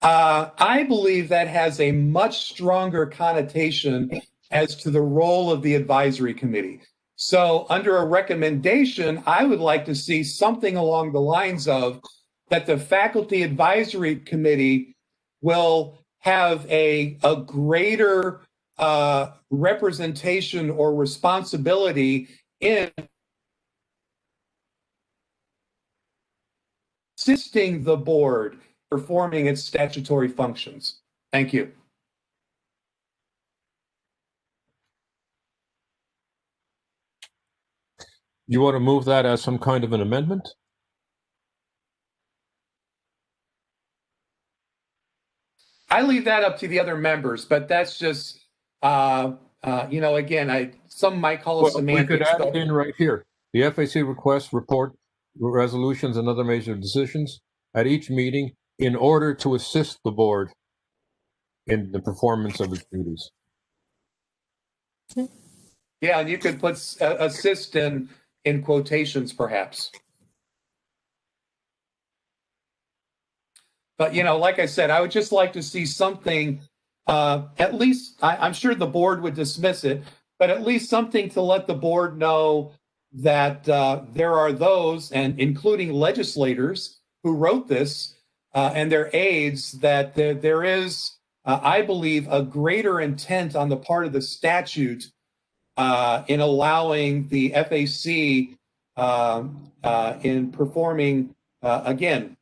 I believe that has a much stronger connotation as to the role of the advisory committee. So under a recommendation, I would like to see something along the lines of that the faculty advisory committee will have a greater representation or responsibility in assisting the board performing its statutory functions. Thank you. You want to move that as some kind of an amendment? I leave that up to the other members, but that's just, again, some might call it semantics. We could add it in right here. The FAC requests report resolutions and other major decisions at each meeting in order to assist the board in the performance of its duties. Yeah, and you could put assist in quotations, perhaps. But, like I said, I would just like to see something, at least, I'm sure the board would dismiss it, but at least something to let the board know that there are those, and including legislators who wrote this and their aides, that there is, I believe, a greater intent on the part of the statute in allowing the FAC in performing, again,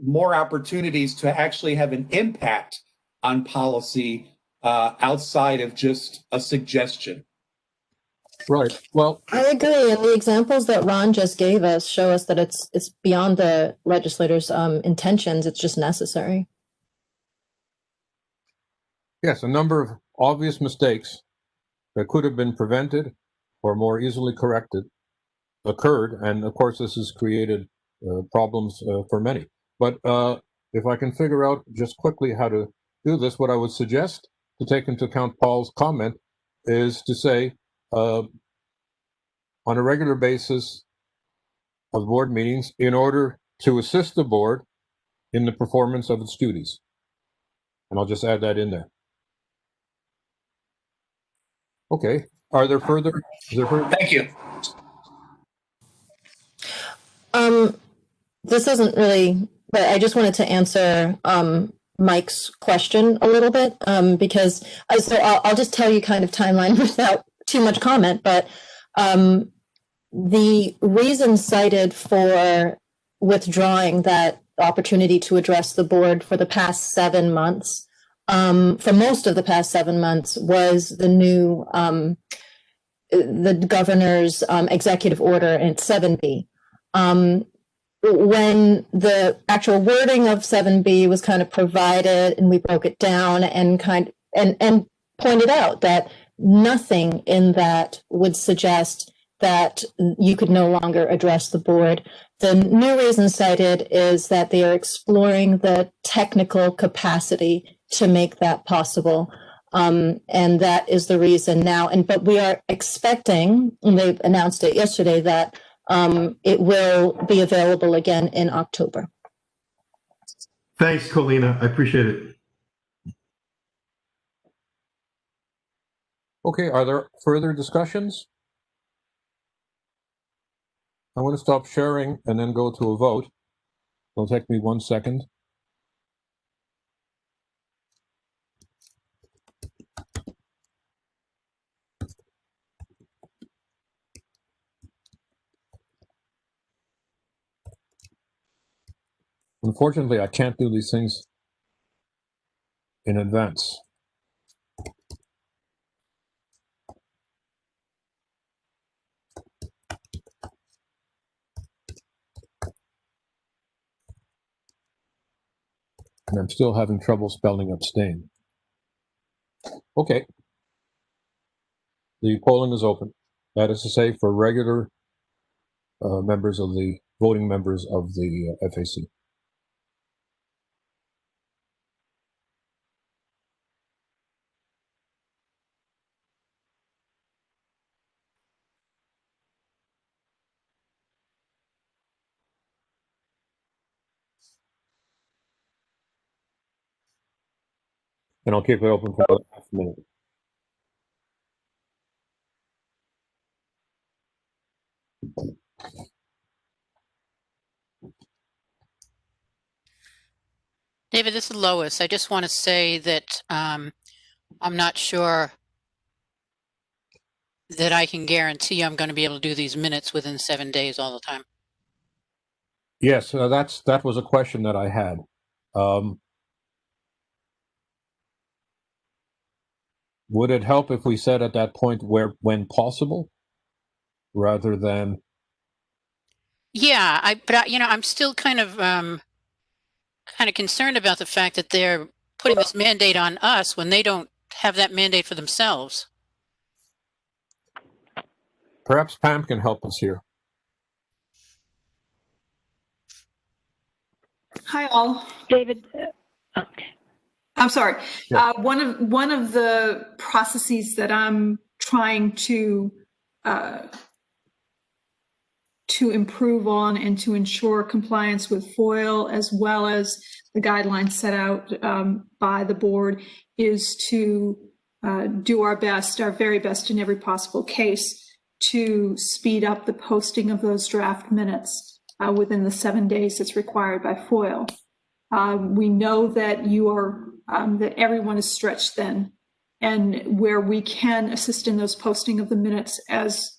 more opportunities to actually have an impact on policy outside of just a suggestion. Right. Well, I agree, and the examples that Ron just gave us show us that it's beyond the legislators' intentions. It's just necessary. Yes, a number of obvious mistakes that could have been prevented or more easily corrected occurred, and of course this has created problems for many. But if I can figure out just quickly how to do this, what I would suggest to take into account Paul's comment is to say on a regular basis of board meetings in order to assist the board in the performance of its duties. And I'll just add that in there. Okay. Are there further? Thank you. This isn't really, but I just wanted to answer Mike's question a little bit because so I'll just tell you kind of timeline without too much comment, but the reason cited for withdrawing that opportunity to address the board for the past 7 months, for most of the past 7 months, was the governor's executive order in 7B. When the actual wording of 7B was kind of provided, and we broke it down and pointed out that nothing in that would suggest that you could no longer address the board. The new reason cited is that they are exploring the technical capacity to make that possible. And that is the reason now. But we are expecting, and they announced it yesterday, that it will be available again in October. Thanks, Colina. I appreciate it. Okay, are there further discussions? I want to stop sharing and then go to a vote. It'll take me 1 second. Unfortunately, I can't do these things in advance. And I'm still having trouble spelling abstain. Okay. The polling is open. That is to say, for regular voting members of the FAC. And I'll keep it open for about half a minute. David, this is Lois. I just want to say that I'm not sure that I can guarantee I'm going to be able to do these minutes within 7 days all the time. Yes, that was a question that I had. Would it help if we said at that point when possible, rather than? Yeah, I'm still kind of concerned about the fact that they're putting this mandate on us when they don't have that mandate for themselves. Perhaps Pam can help us here. Hi, all. David, okay. I'm sorry. Yeah. One of the processes that I'm trying to improve on and to ensure compliance with FOIL, as well as the guidelines set out by the board, is to do our very best in every possible case to speed up the posting of those draft minutes within the 7 days that's required by FOIL. We know that that everyone is stretched thin, and where we can assist in those posting of the minutes as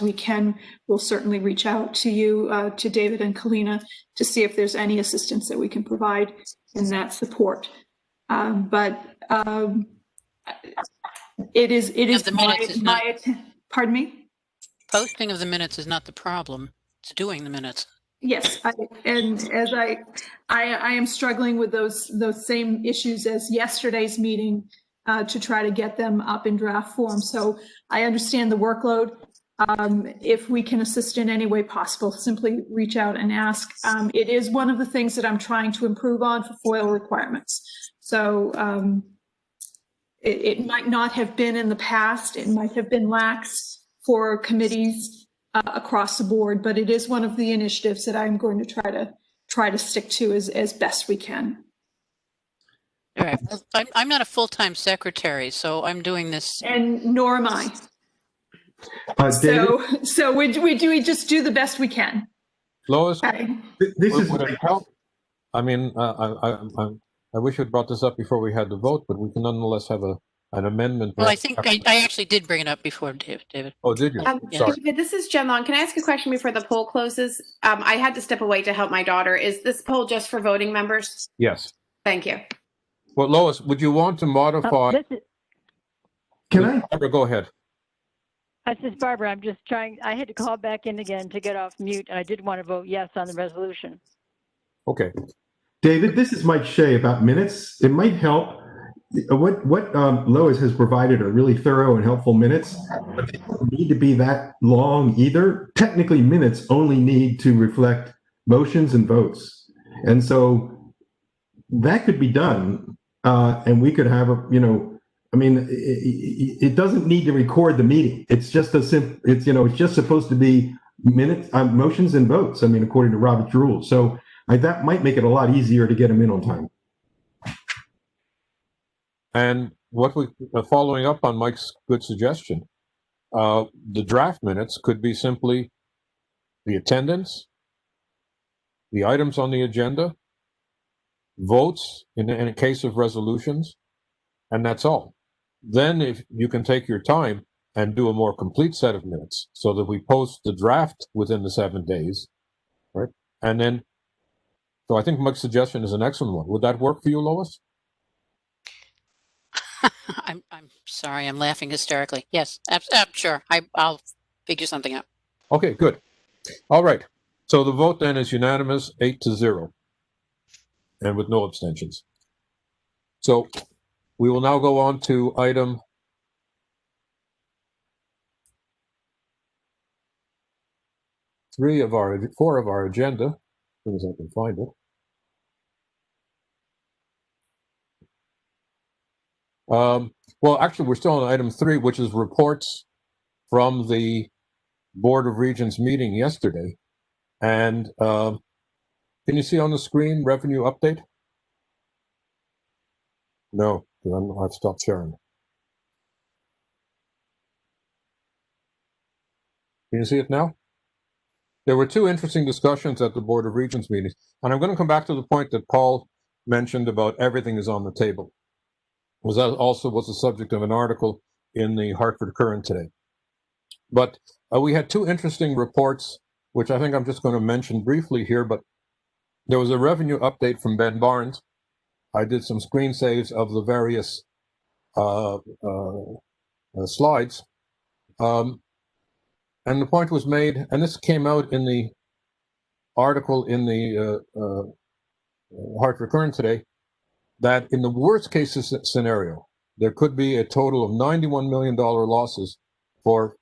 we can, we'll certainly reach out to you, to David and Kalina, to see if there's any assistance that we can provide in that support. But it is pardon me? Posting of the minutes is not the problem. It's doing the minutes. Yes, and as I am struggling with those same issues as yesterday's meeting to try to get them up in draft form. So I understand the workload. If we can assist in any way possible, simply reach out and ask. It is one of the things that I'm trying to improve on for FOIL requirements. So it might not have been in the past. It might have been lax for committees across the board, but it is one of the initiatives that I'm going to try to stick to as best we can. All right. I'm not a full-time secretary, so I'm doing this. And nor am I. So we just do the best we can. Lois, okay. Would it help? I mean, I wish you had brought this up before we had the vote, but we can nonetheless have a an amendment. Well, I think I actually did bring it up before, David. Oh, did you? Yes. Sorry. David, this is Jen Long. Can I ask a question before the poll closes? I had to step away to help my daughter. Is this poll just for voting members? Yes. Thank you. Well, Lois, would you want to modify? Can I? Barbara, go ahead. This is Barbara. I'm just trying. I had to call back in again to get off mute, and I did want to vote yes on the resolution. Okay. David, this is Mike Shea about minutes. It might help. What Lois has provided are really thorough and helpful minutes, but they don't need to be that long either. Technically, minutes only need to reflect motions and votes. And so that could be done, and we could have it doesn't need to record the meeting. It's just it's just supposed to be minutes, motions and votes. I mean, according to Robert's rules. So that might make it a lot easier to get them in on time. And following up on Mike's good suggestion, the draft minutes could be simply the attendance, the items on the agenda, votes in a case of resolutions, and that's all. Then if you can take your time and do a more complete set of minutes so that we post the draft within the 7 days, right? And then, so I think Mike's suggestion is an excellent one. Would that work for you, Lois? I'm sorry. I'm laughing hysterically. Yes, sure. I'll figure something out. Okay, good. All right. So the vote then is unanimous, 8-0, and with no abstentions. So we will now go on to item 4 of our agenda, as soon as I can find it. Well, actually, we're still on item 3, which is reports from the Board of Regents meeting yesterday. And can you see on the screen revenue update? No, I've stopped sharing. Can you see it now? There were 2 interesting discussions at the Board of Regents meeting, and I'm going to come back to the point that Paul mentioned about everything is on the table. That also was the subject of an article in the Hartford Courant today. But we had 2 interesting reports, which I think I'm just going to mention briefly here, but there was a revenue update from Ben Barnes. I did some screen saves of the various slides. And the point was made, and this came out in the article in the Hartford Courant today, that in the worst case scenario, there could be a total of $91 million losses for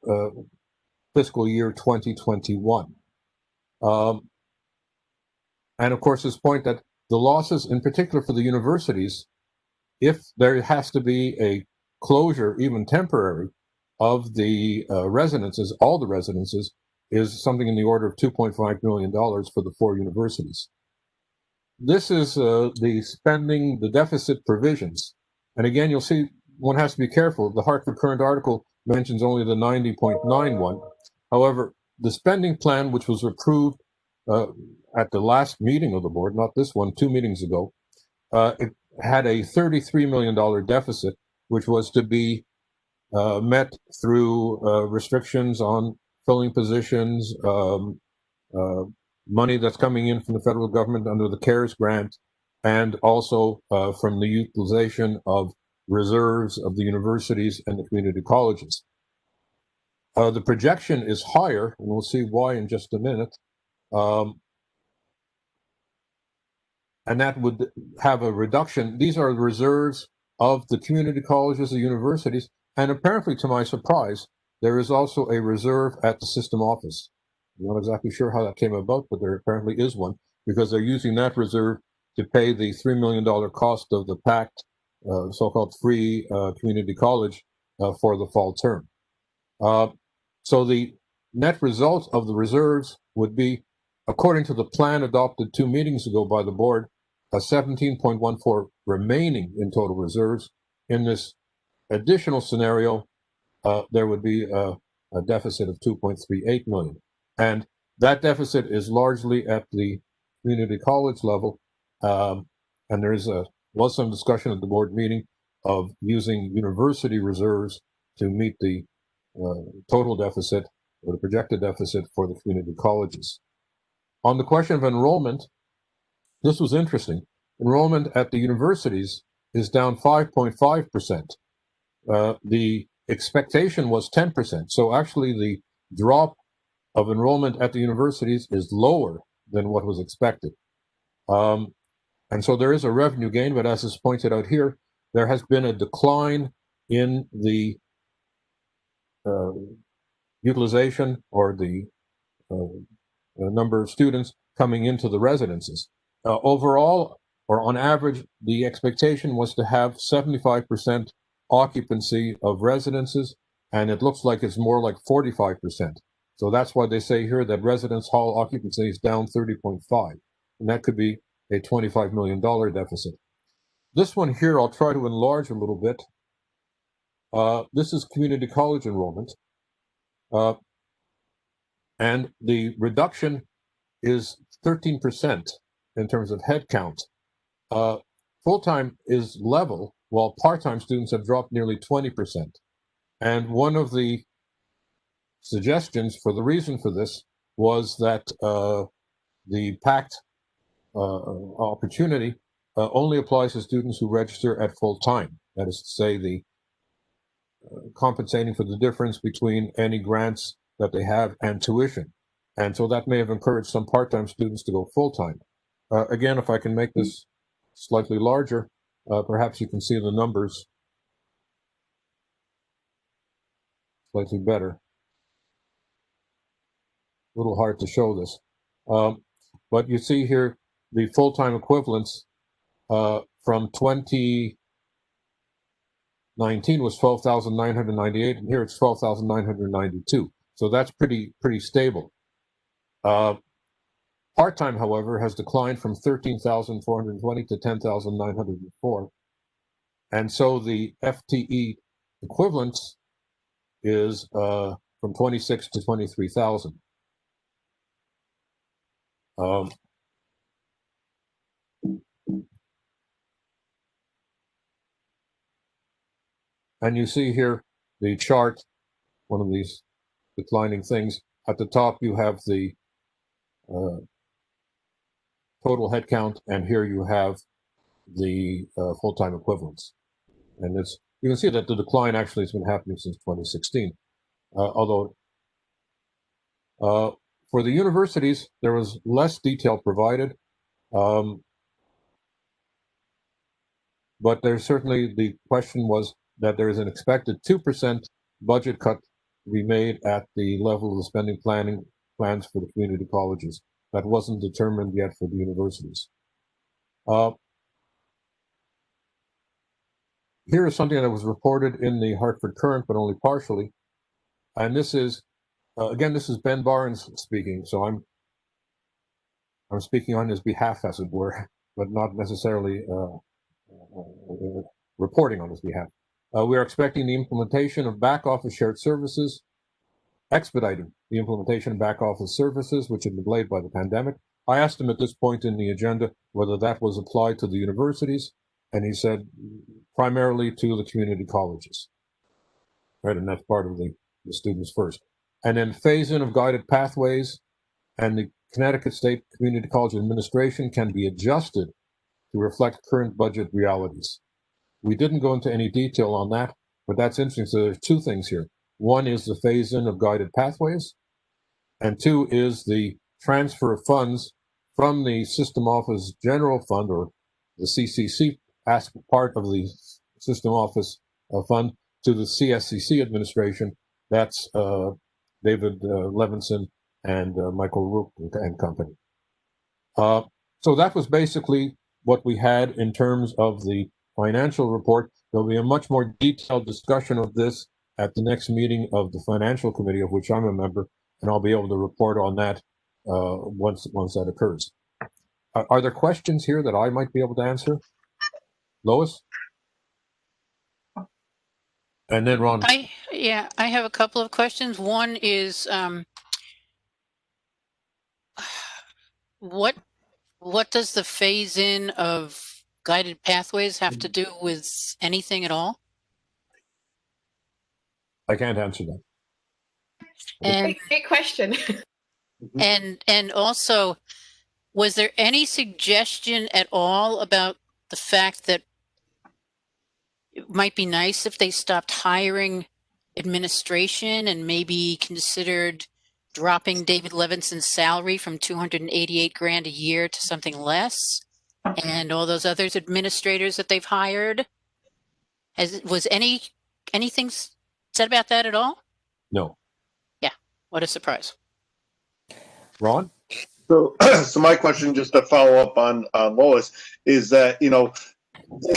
fiscal year 2021. And of course, this point that the losses, in particular for the universities, if there has to be a closure, even temporary, of the residences, all the residences, is something in the order of $2.5 million for the 4 universities. This is the spending, the deficit provisions. And again, you'll see one has to be careful. The Hartford Courant article mentions only the 90.91. However, the spending plan, which was approved at the last meeting of the board, not this one, 2 meetings ago, it had a $33 million deficit, which was to be met through restrictions on filling positions, money that's coming in from the federal government under the CARES grant, and also from the utilization of reserves of the universities and the community colleges. The projection is higher, and we'll see why in just a minute. And that would have a reduction. These are the reserves of the community colleges, the universities, and apparently, to my surprise, there is also a reserve at the system office. I'm not exactly sure how that came about, but there apparently is one, because they're using that reserve to pay the $3 million cost of the PACT, so-called free community college for the fall term. So the net result of the reserves would be, according to the plan adopted 2 meetings ago by the board, a 17.14 remaining in total reserves. In this additional scenario, there would be a deficit of 2.38 million. And that deficit is largely at the community college level. And there was some discussion at the board meeting of using university reserves to meet the total deficit or the projected deficit for the community colleges. On the question of enrollment, this was interesting. Enrollment at the universities is down 5.5%. The expectation was 10%. So actually the drop of enrollment at the universities is lower than what was expected. And so there is a revenue gain, but as is pointed out here, there has been a decline in the utilization or the number of students coming into the residences. Overall, or on average, the expectation was to have 75% occupancy of residences, and it looks like it's more like 45%. So that's why they say here that residence hall occupancy is down 30.5, and that could be a $25 million deficit. This one here, I'll try to enlarge a little bit. This is community college enrollment. And the reduction is 13% in terms of head count. Full-time is level, while part-time students have dropped nearly 20%. And one of the suggestions for the reason for this was that the PACT opportunity only applies to students who register at full-time. That is to say, the compensating for the difference between any grants that they have and tuition. And so that may have encouraged some part-time students to go full-time. Again, if I can make this slightly larger, perhaps you can see the numbers slightly better. A little hard to show this. But you see here the full-time equivalents from 2019 was 12,998, and here it's 12,992. So that's pretty stable. Part-time, however, has declined from 13,420 to 10,904. And so the FTE equivalence is from 26 to 23,000. And you see here the chart, one of these declining things. At the top, you have the total headcount, and here you have the full-time equivalents. And it's, you can see that the decline actually has been happening since 2016. Although for the universities, there was less detail provided. But there's certainly, the question was that there is an expected 2% budget cut to be made at the level of the spending plans for the community colleges. That wasn't determined yet for the universities. Here is something that was reported in the Hartford Courant, but only partially. And this is, again, this is Ben Barnes speaking, so I'm speaking on his behalf, as it were, but not necessarily reporting on his behalf. We are expecting the implementation of back office shared services, expediting the implementation of back office services, which had been delayed by the pandemic. I asked him at this point in the agenda whether that was applied to the universities, and he said primarily to the community colleges, right? And that's part of the students first. And then phase in of guided pathways, and the Connecticut State Community College Administration can be adjusted to reflect current budget realities. We didn't go into any detail on that, but that's interesting. So there's two things here. One is the phase-in of guided pathways, and two is the transfer of funds from the System Office General Fund, or the CCC part of the System Office Fund, to the CSCC administration. That's David Levinson and Michael Rook and company. So that was basically what we had in terms of the financial report. There'll be a much more detailed discussion of this at the next meeting of the Financial Committee, of which I'm a member, and I'll be able to report on that once that occurs. Are there questions here that I might be able to answer? Lois? And then Ron. I have a couple of questions. One is what does the phase in of guided pathways have to do with anything at all? I can't answer that. And Great question. and also, was there any suggestion at all about the fact that it might be nice if they stopped hiring administration and maybe considered dropping David Levinson's salary from 288 grand a year to something less, and all those other administrators that they've hired? Was anything said about that at all? No. Yeah, what a surprise. Ron? So, so my question, just to follow up on Lois, is that, you know,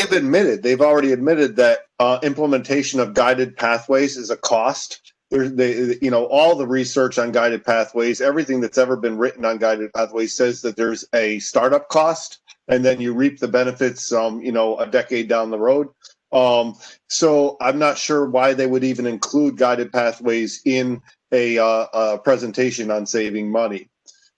they've already admitted that implementation of guided pathways is a cost. You know, all the research on guided pathways, everything that's ever been written on guided pathways says that there's a startup cost, and then you reap the benefits, you know, a decade down the road. So I'm not sure why they would even include guided pathways in a presentation on saving money.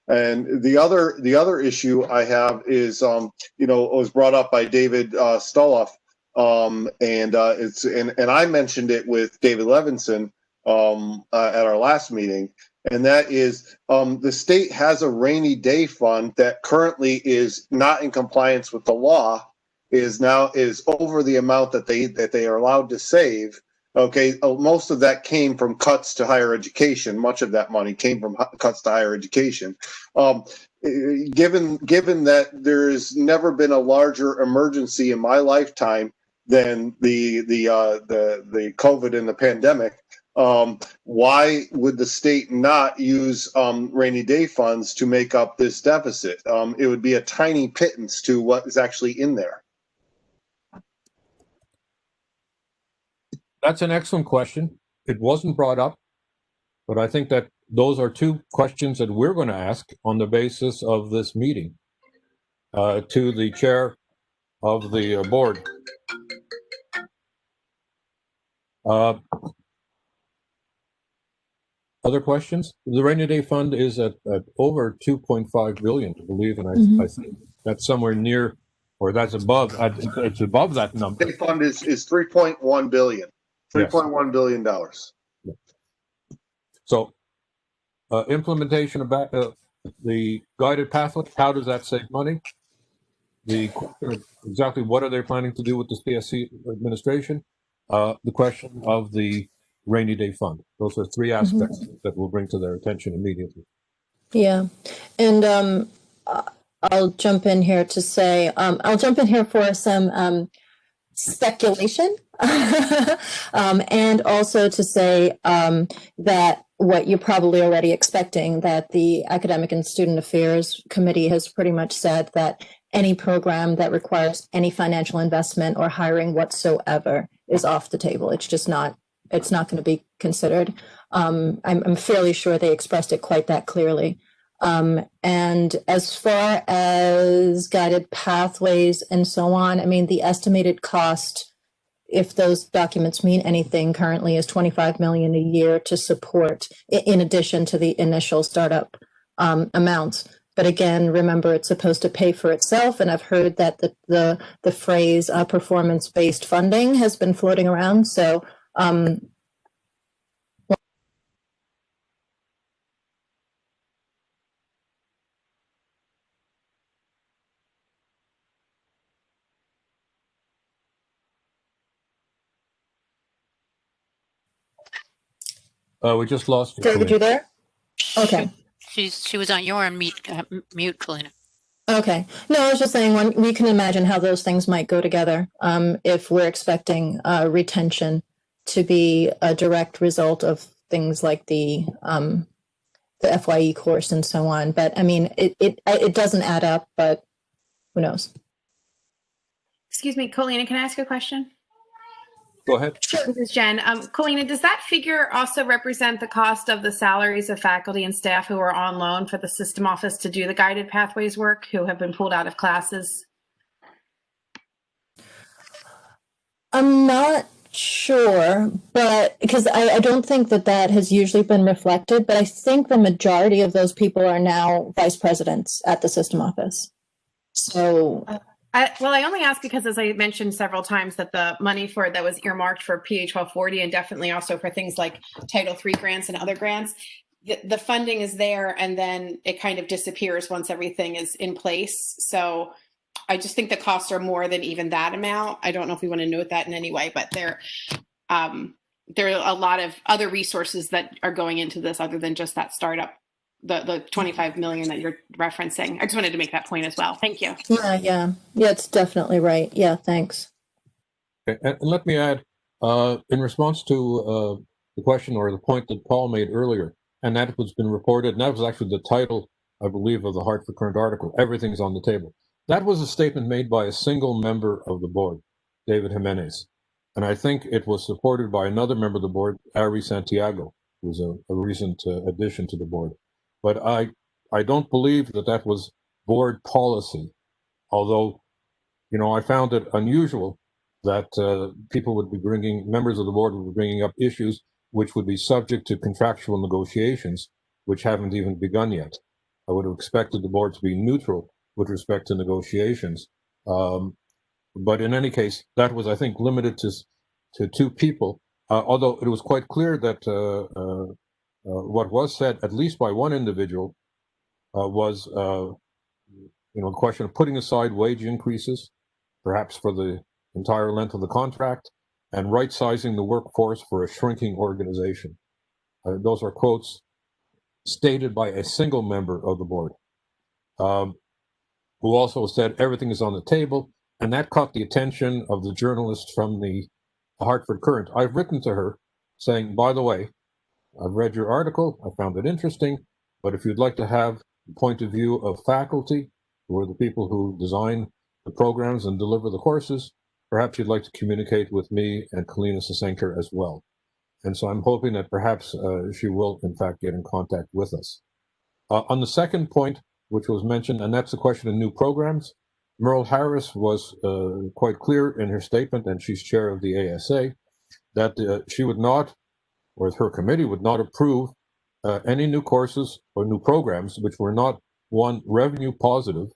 And the other issue I have is, you know, it was brought up by David Stoloff, and I mentioned it with David Levinson at our last meeting, and that is the state has a rainy day fund that currently is not in compliance with the law, is over the amount that they are allowed to save. Okay, most of that came from cuts to higher education. Much of that money came from cuts to higher education. Given that there has never been a larger emergency in my lifetime than the COVID and the pandemic, why would the state not use rainy day funds to make up this deficit? It would be a tiny pittance to what is actually in there. That's an excellent question. It wasn't brought up, but I think that those are two questions that we're going to ask on the basis of this meeting to the chair of the board. Other questions? The rainy day fund is at over 2.5 billion, I believe, and I think that's somewhere near, or that's above. It's above that number. The fund is 3.1 billion. $3.1 billion. Yeah. So, implementation of the guided pathway, how does that save money? The question of exactly what are they planning to do with the CSC administration? The question of the rainy day fund. Those are three aspects that we'll bring to their attention immediately. Yeah, and I'll jump in here to say, I'll jump in here for some speculation and also to say that what you're probably already expecting, that the Academic and Student Affairs Committee has pretty much said that any program that requires any financial investment or hiring whatsoever is off the table. It's just not, it's not going to be considered. I'm fairly sure they expressed it quite that clearly. And as far as guided pathways and so on, I mean, the estimated cost, if those documents mean anything, currently is $25 million a year to support, in addition to the initial startup amounts. But again, remember, it's supposed to pay for itself. And I've heard that the phrase performance-based funding has been floating around. So we just lost you. David, you there? Okay. She was on your mute, Kalina. Okay. No, I was just saying, we can imagine how those things might go together if we're expecting retention to be a direct result of things like the FYE course and so on. But I mean, it doesn't add up, but who knows? Excuse me, Colina, can I ask a question? Go ahead. Sure. This is Jen. Colina, does that figure also represent the cost of the salaries of faculty and staff who are on loan for the system office to do the guided pathways work, who have been pulled out of classes? I'm not sure, but because I don't think that has usually been reflected, but I think the majority of those people are now vice presidents at the system office. So I only ask because, as I mentioned several times, that the money that was earmarked for PH 1240 and definitely also for things like Title III grants and other grants, the funding is there and then it kind of disappears once everything is in place. So I just think the costs are more than even that amount. I don't know if we want to note that in any way, but there are a lot of other resources that are going into this other than just that startup. The 25 million that you're referencing. I just wanted to make that point as well. Thank you. Yeah, it's definitely right. Yeah, thanks. Okay. And let me add, in response to the question or the point that Paul made earlier, and that was been reported, and that was actually the title, I believe, of the Hartford Current article, Everything's on the Table. That was a statement made by a single member of the board, David Jimenez. And I think it was supported by another member of the board, Ari Santiago, who's a recent addition to the board. But I don't believe that was board policy, although, I found it unusual that members of the board would be bringing up issues which would be subject to contractual negotiations, which haven't even begun yet. I would have expected the board to be neutral with respect to negotiations. But in any case, that was, I think, limited to two people, although it was quite clear that what was said, at least by one individual, was the question of putting aside wage increases, perhaps for the entire length of the contract, and right-sizing the workforce for a shrinking organization. Those are quotes stated by a single member of the board, who also said everything is on the table, and that caught the attention of the journalist from the Hartford Current. I've written to her saying, by the way, I've read your article, I found it interesting, but if you'd like to have the point of view of faculty, who are the people who design the programs and deliver the courses, perhaps you'd like to communicate with me and Kalina Sasenker as well. And so I'm hoping that perhaps she will, in fact, get in contact with us. On the second point, which was mentioned, and that's the question of new programs, Merle Harris was quite clear in her statement, and she's chair of the ASA, that she would not, or her committee would not approve any new courses or new programs which were not, one, revenue positive,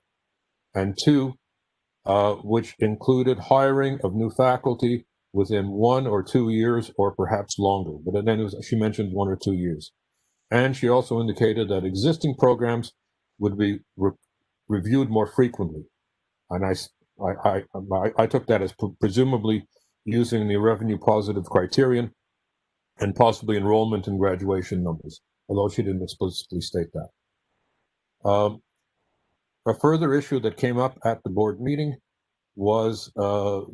and two, which included hiring of new faculty within 1 or 2 years or perhaps longer. But then she mentioned 1 or 2 years. And she also indicated that existing programs would be reviewed more frequently. And I took that as presumably using the revenue positive criterion and possibly enrollment and graduation numbers, although she didn't explicitly state that. A further issue that came up at the board meeting was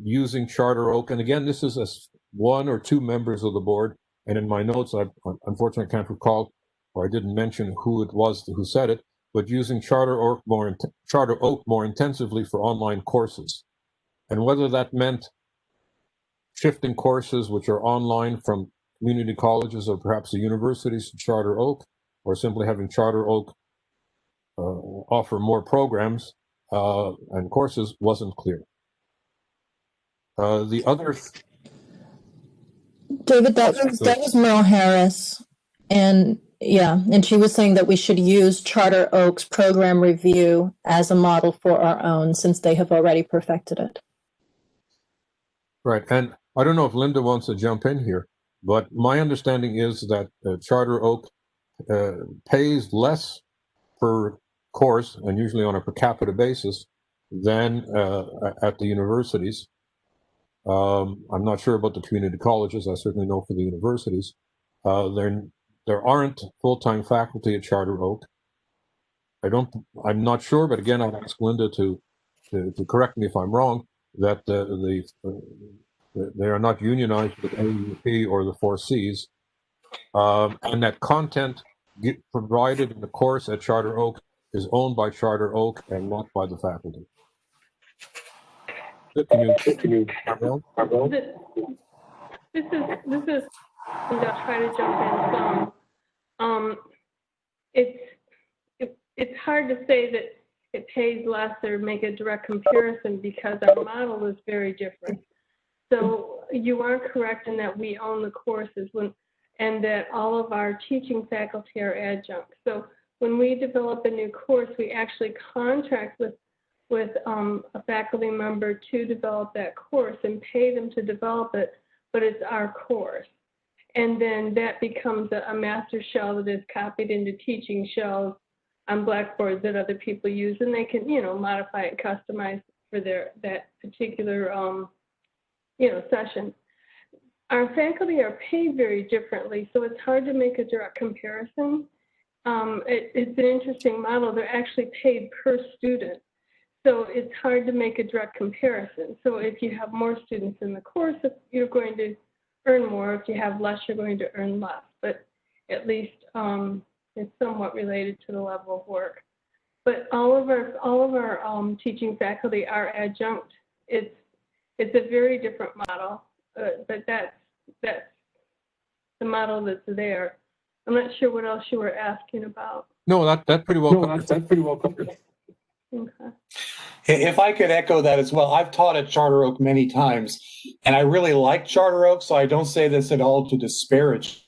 using Charter Oak. And again, this is one or two members of the board. And in my notes, I unfortunately can't recall, or I didn't mention who it was who said it, but using Charter Oak more intensively for online courses. And whether that meant shifting courses which are online from community colleges or perhaps the universities to Charter Oak, or simply having Charter Oak offer more programs and courses, wasn't clear. The other, David, that was Merle Harris, and she was saying that we should use Charter Oak's program review as a model for our own, since they have already perfected it. Right, and I don't know if Linda wants to jump in here, but my understanding is that Charter Oak pays less per course, and usually on a per capita basis, than at the universities. I'm not sure about the community colleges. I certainly know for the universities. There aren't full-time faculty at Charter Oak. I'm not sure, but again, I'd ask Linda to correct me if I'm wrong, that they are not unionized with AUP or the 4Cs, and that content provided in the course at Charter Oak is owned by Charter Oak and not by the faculty. Can you This is, I'll try to jump in some. It's hard to say that it pays less or make a direct comparison because our model is very different. So you are correct in that we own the courses and that all of our teaching faculty are adjunct. So when we develop a new course, we actually contract with with a faculty member to develop that course and pay them to develop it, but it's our course. And then that becomes a master shell that is copied into teaching shells on blackboards that other people use, and they can, modify and customize for that particular, session. Our faculty are paid very differently, so it's hard to make a direct comparison. It's an interesting model. They're actually paid per student, so it's hard to make a direct comparison. So if you have more students in the course, you're going to earn more. If you have less, you're going to earn less. But at least it's somewhat related to the level of work. But all of our teaching faculty are adjunct. It's a very different model, but that's the model that's there. I'm not sure what else you were asking about. No, that pretty well. That's pretty well covered. Okay. If I could echo that as well, I've taught at Charter Oak many times, and I really like Charter Oak, so I don't say this at all to disparage.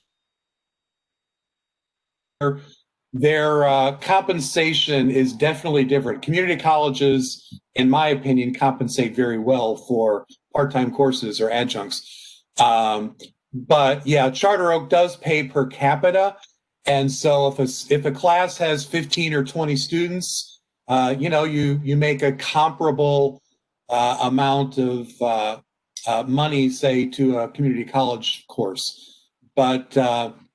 Their compensation is definitely different. Community colleges, in my opinion, compensate very well for part-time courses or adjuncts. But yeah, Charter Oak does pay per capita. And so if a class has 15 or 20 students, you make a comparable amount of money, say, to a community college course. But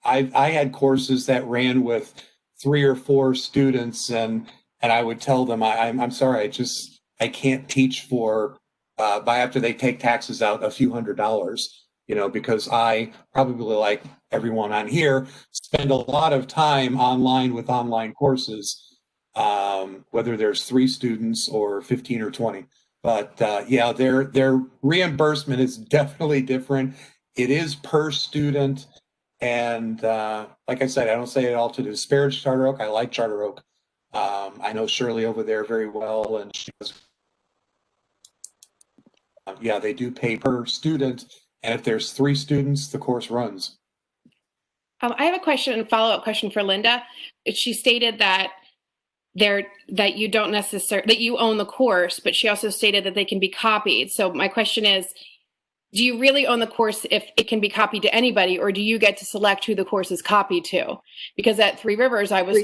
I had courses that ran with 3 or 4 students, and I would tell them, I'm sorry, I can't teach for by after they take taxes out a few $100s, because I probably, like everyone on here, spend a lot of time online with online courses, whether there's 3 students or 15 or 20. But yeah, their reimbursement is definitely different. It is per student. And like I said, I don't say it all to disparage Charter Oak. I like Charter Oak. I know Shirley over there very well, and she was, yeah, they do pay per student. And if there's 3 students, the course runs. I have a follow-up question for Linda. She stated that that you don't necessarily, that you own the course, but she also stated that they can be copied. So my question is, do you really own the course if it can be copied to anybody, or do you get to select who the course is copied to? Because at Three Rivers, I was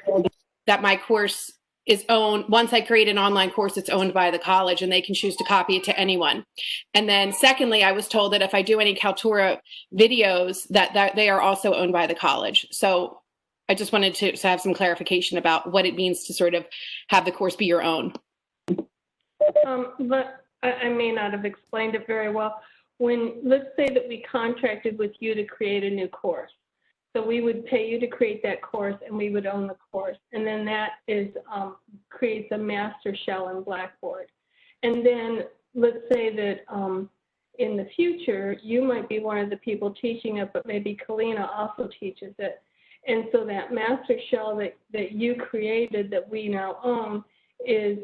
told that my course is owned. Once I create an online course, it's owned by the college and they can choose to copy it to anyone. And then secondly, I was told that if I do any Kaltura videos, that they are also owned by the college. So I just wanted to have some clarification about what it means to sort of have the course be your own. But I may not have explained it very well. Let's say that we contracted with you to create a new course. So we would pay you to create that course and we would own the course. And then that creates a master shell in Blackboard. And then let's say that in the future, you might be one of the people teaching it, but maybe Kalina also teaches it. And so that master shell that you created that we now own is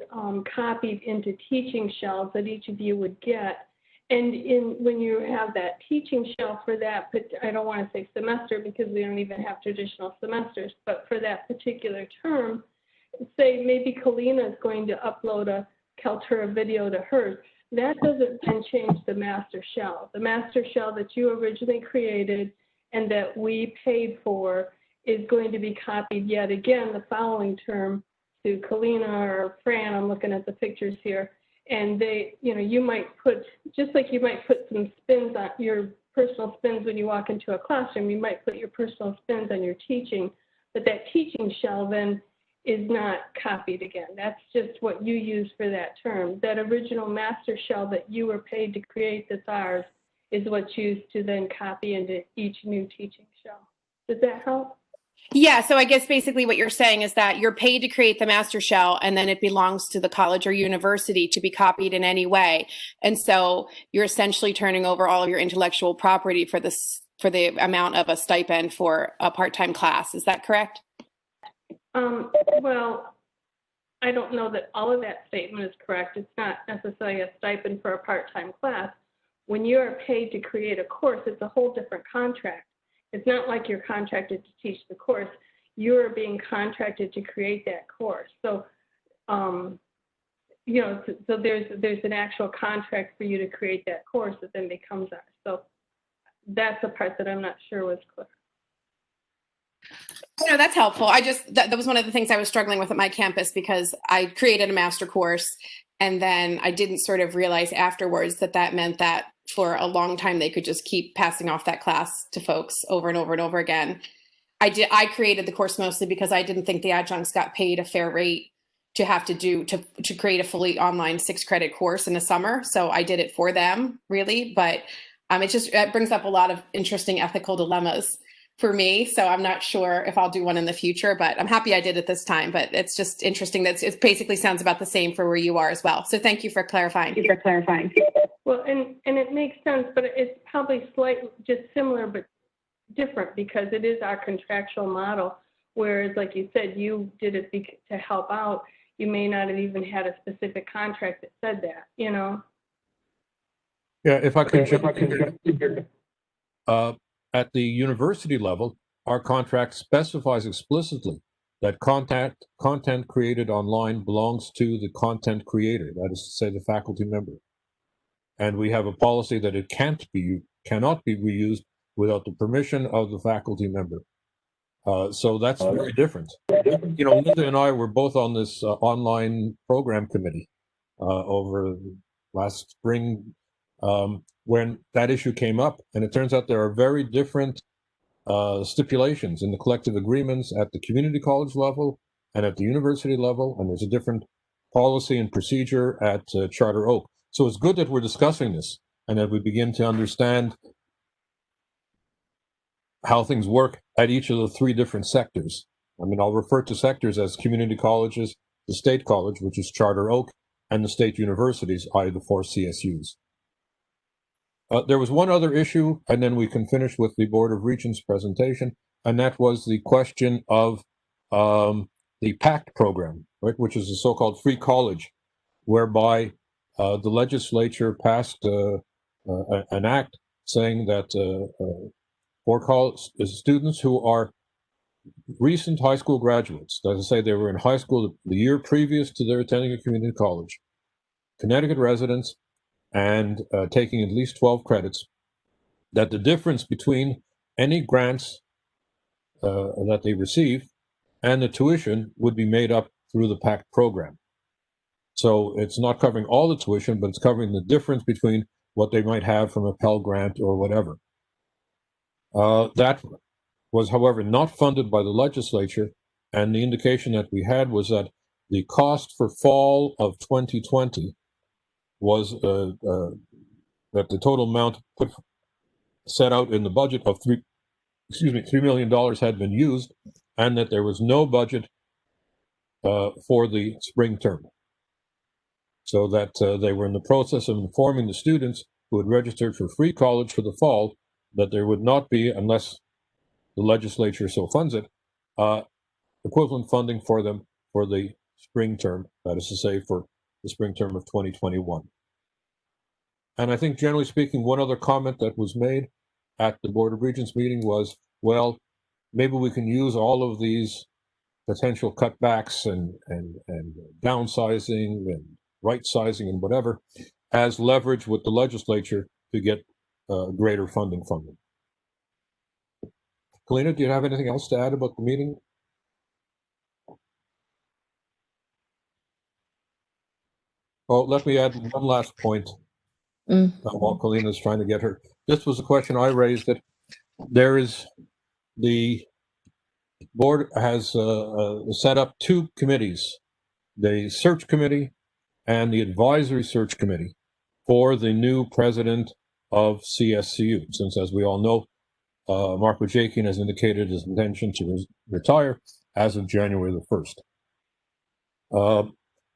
copied into teaching shells that each of you would get. And when you have that teaching shell for that, I don't want to say semester because we don't even have traditional semesters, but for that particular term, say maybe Kalina is going to upload a Kaltura video to hers. That doesn't then change the master shell. The master shell that you originally created and that we paid for is going to be copied yet again the following term to Kalina or Fran. I'm looking at the pictures here. And they, you might put, just like you might put some spins on your personal spins when you walk into a classroom, you might put your personal spins on your teaching, but that teaching shell then is not copied again. That's just what you use for that term. That original master shell that you were paid to create that's ours is what's used to then copy into each new teaching shell. Does that help? Yeah, so I guess basically what you're saying is that you're paid to create the master shell and then it belongs to the college or university to be copied in any way. And so you're essentially turning over all of your intellectual property for the amount of a stipend for a part-time class. Is that correct? Well, I don't know that all of that statement is correct. It's not necessarily a stipend for a part-time class. When you are paid to create a course, it's a whole different contract. It's not like you're contracted to teach the course. You are being contracted to create that course. So you know, so there's an actual contract for you to create that course that then becomes ours. So that's the part that I'm not sure was clear. No, that's helpful. That was one of the things I was struggling with at my campus, because I created a master course and then I didn't sort of realize afterwards that meant that for a long time they could just keep passing off that class to folks over and over and over again. I created the course mostly because I didn't think the adjuncts got paid a fair rate to have to create a fully online 6-credit course in the summer. So I did it for them, really. But it brings up a lot of interesting ethical dilemmas for me. So I'm not sure if I'll do one in the future, but I'm happy I did it this time. But it's just interesting that it basically sounds about the same for where you are as well. So thank you for clarifying. Well, and it makes sense, but it's probably slightly just similar, but different, because it is our contractual model. Whereas, like you said, you did it to help out. You may not have even had a specific contract that said that, you know? Yeah, if I could jump in. At the university level, our contract specifies explicitly that content created online belongs to the content creator, that is to say, the faculty member. And we have a policy that it cannot be reused without the permission of the faculty member. So that's very different. You know, Linda and I were both on this online program committee over last spring when that issue came up, and it turns out there are very different stipulations in the collective agreements at the community college level and at the university level, and there's a different policy and procedure at Charter Oak. So it's good that we're discussing this and that we begin to understand how things work at each of the 3 different sectors. I mean, I'll refer to sectors as community colleges, the state college, which is Charter Oak, and the state universities, i.e. the 4 CSUs. There was one other issue, and then we can finish with the Board of Regents presentation, and that was the question of the PACT program, right, which is a so-called free college, whereby the legislature passed an act saying that for college students who are recent high school graduates, that is to say they were in high school the year previous to their attending a community college, Connecticut residents, and taking at least 12 credits, that the difference between any grants that they receive and the tuition would be made up through the PACT program. So it's not covering all the tuition, but it's covering the difference between what they might have from a Pell Grant or whatever. That was, however, not funded by the legislature, and the indication that we had was that the cost for fall of 2020 was that the total amount set out in the budget of $3 million had been used, and that there was no budget for the spring term. So that they were in the process of informing the students who had registered for free college for the fall that there would not be, unless the legislature so funds it, equivalent funding for them for the spring term, that is to say, for the spring term of 2021. And I think, generally speaking, one other comment that was made at the Board of Regents meeting was, well, maybe we can use all of these potential cutbacks and downsizing and right sizing and whatever as leverage with the legislature to get greater funding from them. Kalina, do you have anything else to add about the meeting? Oh, let me add one last point while Kalina is trying to get her. This was a question I raised, that there is the board has set up 2 committees, the search committee and the advisory search committee for the new president of CSCU, since, as we all know, Mark Wajakian has indicated his intention to retire as of January the 1st.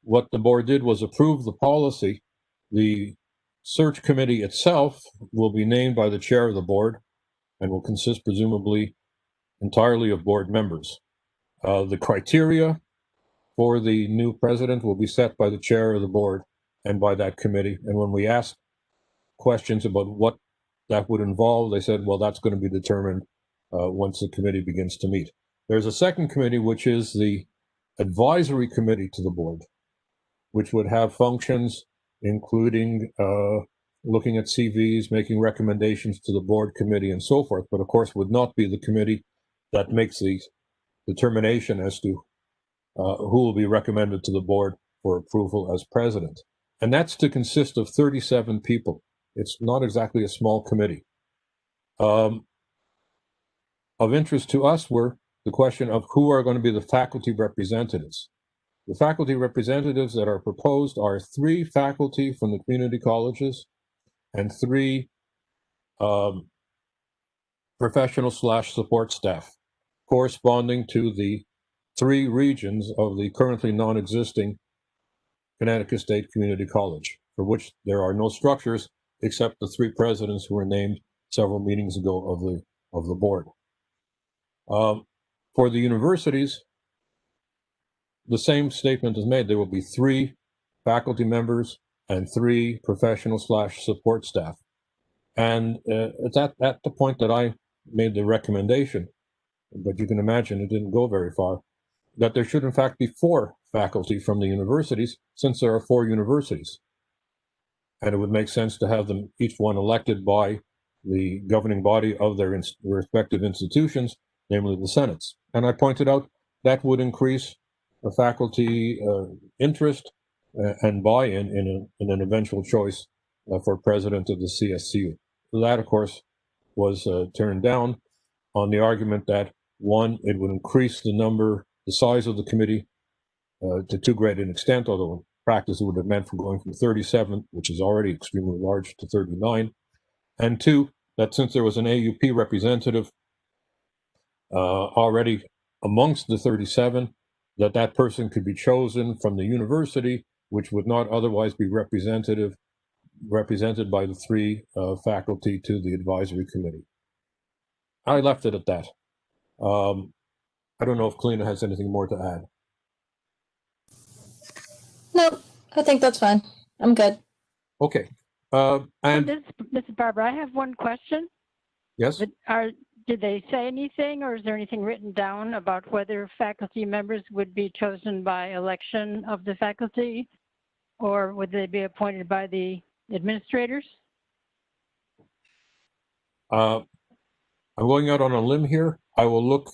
What the board did was approve the policy. The search committee itself will be named by the chair of the board and will consist presumably entirely of board members. The criteria for the new president will be set by the chair of the board and by that committee. And when we asked questions about what that would involve, they said, well, that's going to be determined once the committee begins to meet. There's a second committee, which is the advisory committee to the board. which would have functions including looking at CVs, making recommendations to the board committee and so forth, but of course would not be the committee that makes the determination as to who will be recommended to the board for approval as president. And that's to consist of 37 people. It's not exactly a small committee. Of interest to us were the question of who are going to be the faculty representatives. The faculty representatives that are proposed are 3 faculty from the community colleges and 3 professional/support staff, corresponding to the 3 regions of the currently non-existing Connecticut State Community College, for which there are no structures except the 3 presidents who were named several meetings ago of the board. For the universities, the same statement is made. There will be 3 faculty members and 3 professional/support staff. And it's at the point that I made the recommendation, but you can imagine it didn't go very far, that there should in fact be 4 faculty from the universities, since there are 4 universities. And it would make sense to have them, each one elected by the governing body of their respective institutions, namely the senates. And I pointed out that would increase the faculty interest and buy-in in an eventual choice for president of the CSCU. That, of course, was turned down on the argument that, 1, it would increase the size of the committee to too great an extent, although in practice it would have meant from going from 37, which is already extremely large, to 39. And 2, that since there was an AUP representative already amongst the 37, that person could be chosen from the university, which would not otherwise be represented by the 3 faculty to the advisory committee. I left it at that. I don't know if Kalina has anything more to add. No, I think that's fine. I'm good. Okay. And this is Barbara. I have one question. Yes. Did they say anything, or is there anything written down about whether faculty members would be chosen by election of the faculty, or would they be appointed by the administrators? I'm going out on a limb here. I will look,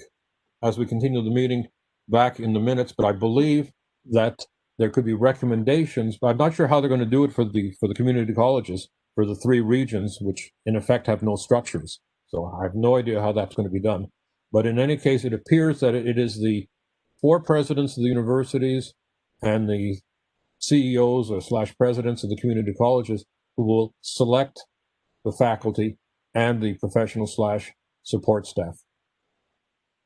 as we continue the meeting, back in the minutes, but I believe that there could be recommendations, but I'm not sure how they're going to do it for the community colleges, for the 3 regions, which in effect have no structures. So I have no idea how that's going to be done. But in any case, it appears that it is the 4 presidents of the universities and the CEOs or /presidents of the community colleges who will select the faculty and the professional/support staff.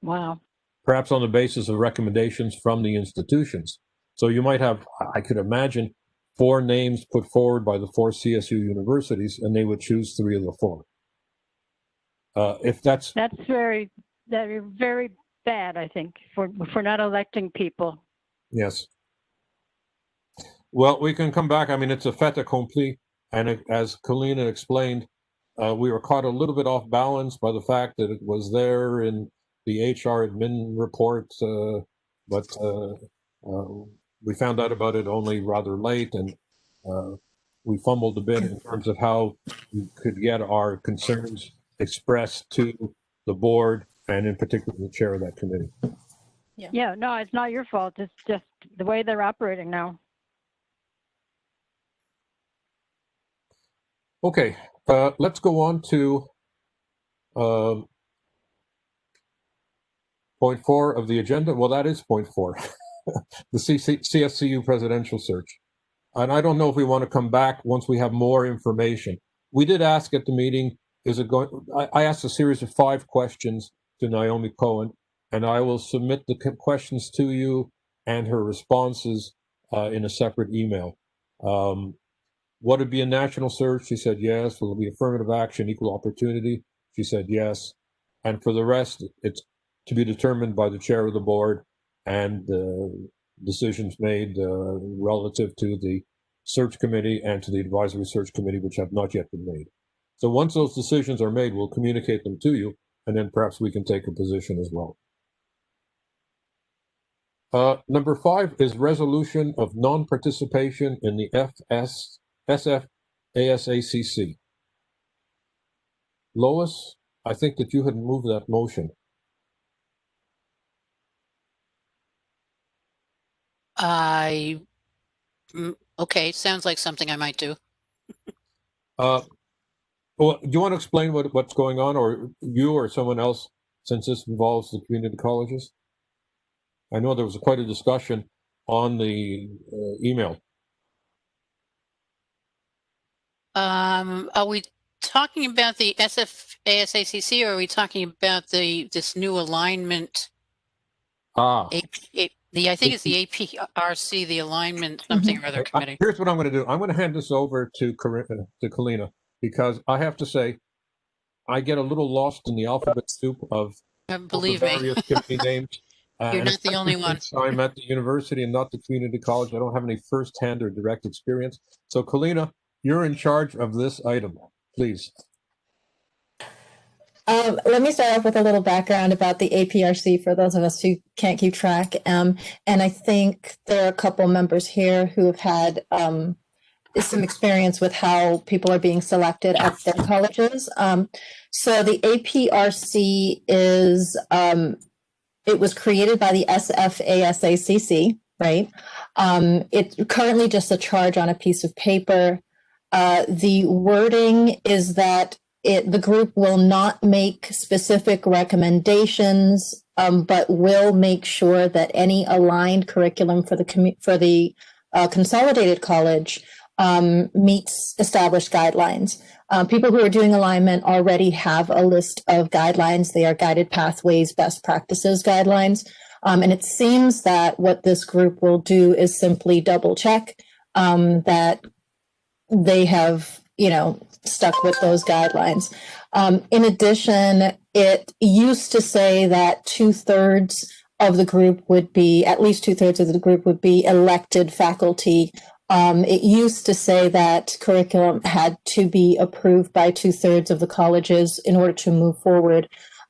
Wow. Perhaps on the basis of recommendations from the institutions. So you might have, I could imagine, 4 names put forward by the 4 CSU universities, and they would choose 3 of the 4. If that's very bad, I think, for not electing people. Yes. Well, we can come back. I mean, it's a fait accompli, and as Kalina explained, we were caught a little bit off balance by the fact that it was there in the HR admin report, but we found out about it only rather late, and we fumbled a bit in terms of how we could get our concerns expressed to the board, and in particular the chair of that committee. Yeah, no, it's not your fault. It's just the way they're operating now. Okay, let's go on to point 4 of the agenda. Well, that is point 4, the CSCU presidential search. And I don't know if we want to come back once we have more information. We did ask at the meeting, is it going, I asked a series of 5 questions to Naomi Cohen, and I will submit the questions to you and her responses in a separate email. Would it be a national search? She said yes. Will it be affirmative action, equal opportunity? She said yes. And for the rest, it's to be determined by the chair of the board and decisions made relative to the search committee and to the advisory search committee, which have not yet been made. So once those decisions are made, we'll communicate them to you, and then perhaps we can take a position as well. Number 5 is resolution of non-participation in the SFASACC. Lois, I think that you had moved that motion. Okay, sounds like something I might do. Well, do you want to explain what's going on, or you or someone else, since this involves the community colleges? I know there was quite a discussion on the email. Are we talking about the SFASACC, or are we talking about this new alignment? I think it's the APRC, the alignment something or other committee. Here's what I'm going to do. I'm going to hand this over to Kalina, because I have to say, I get a little lost in the alphabet soup of Believe the me. various committee names. You're not the only one. I'm at the university and not the community college. I don't have any first-hand or direct experience. So, Kalina, you're in charge of this item, please. Let me start off with a little background about the APRC for those of us who can't keep track. And I think there are a couple members here who have had some experience with how people are being selected at their colleges. So the APRC is, it was created by the SFASACC, right? It's currently just a charge on a piece of paper. The wording is that the group will not make specific recommendations, but will make sure that any aligned curriculum for the consolidated college meets established guidelines. People who are doing alignment already have a list of guidelines. They are guided pathways, best practices guidelines. And it seems that what this group will do is simply double check that they have, stuck with those guidelines. In addition, it used to say that 2/3 of the group would be, at least 2/3 of the group would be elected faculty. It used to say that curriculum had to be approved by 2/3 of the colleges in order to move forward.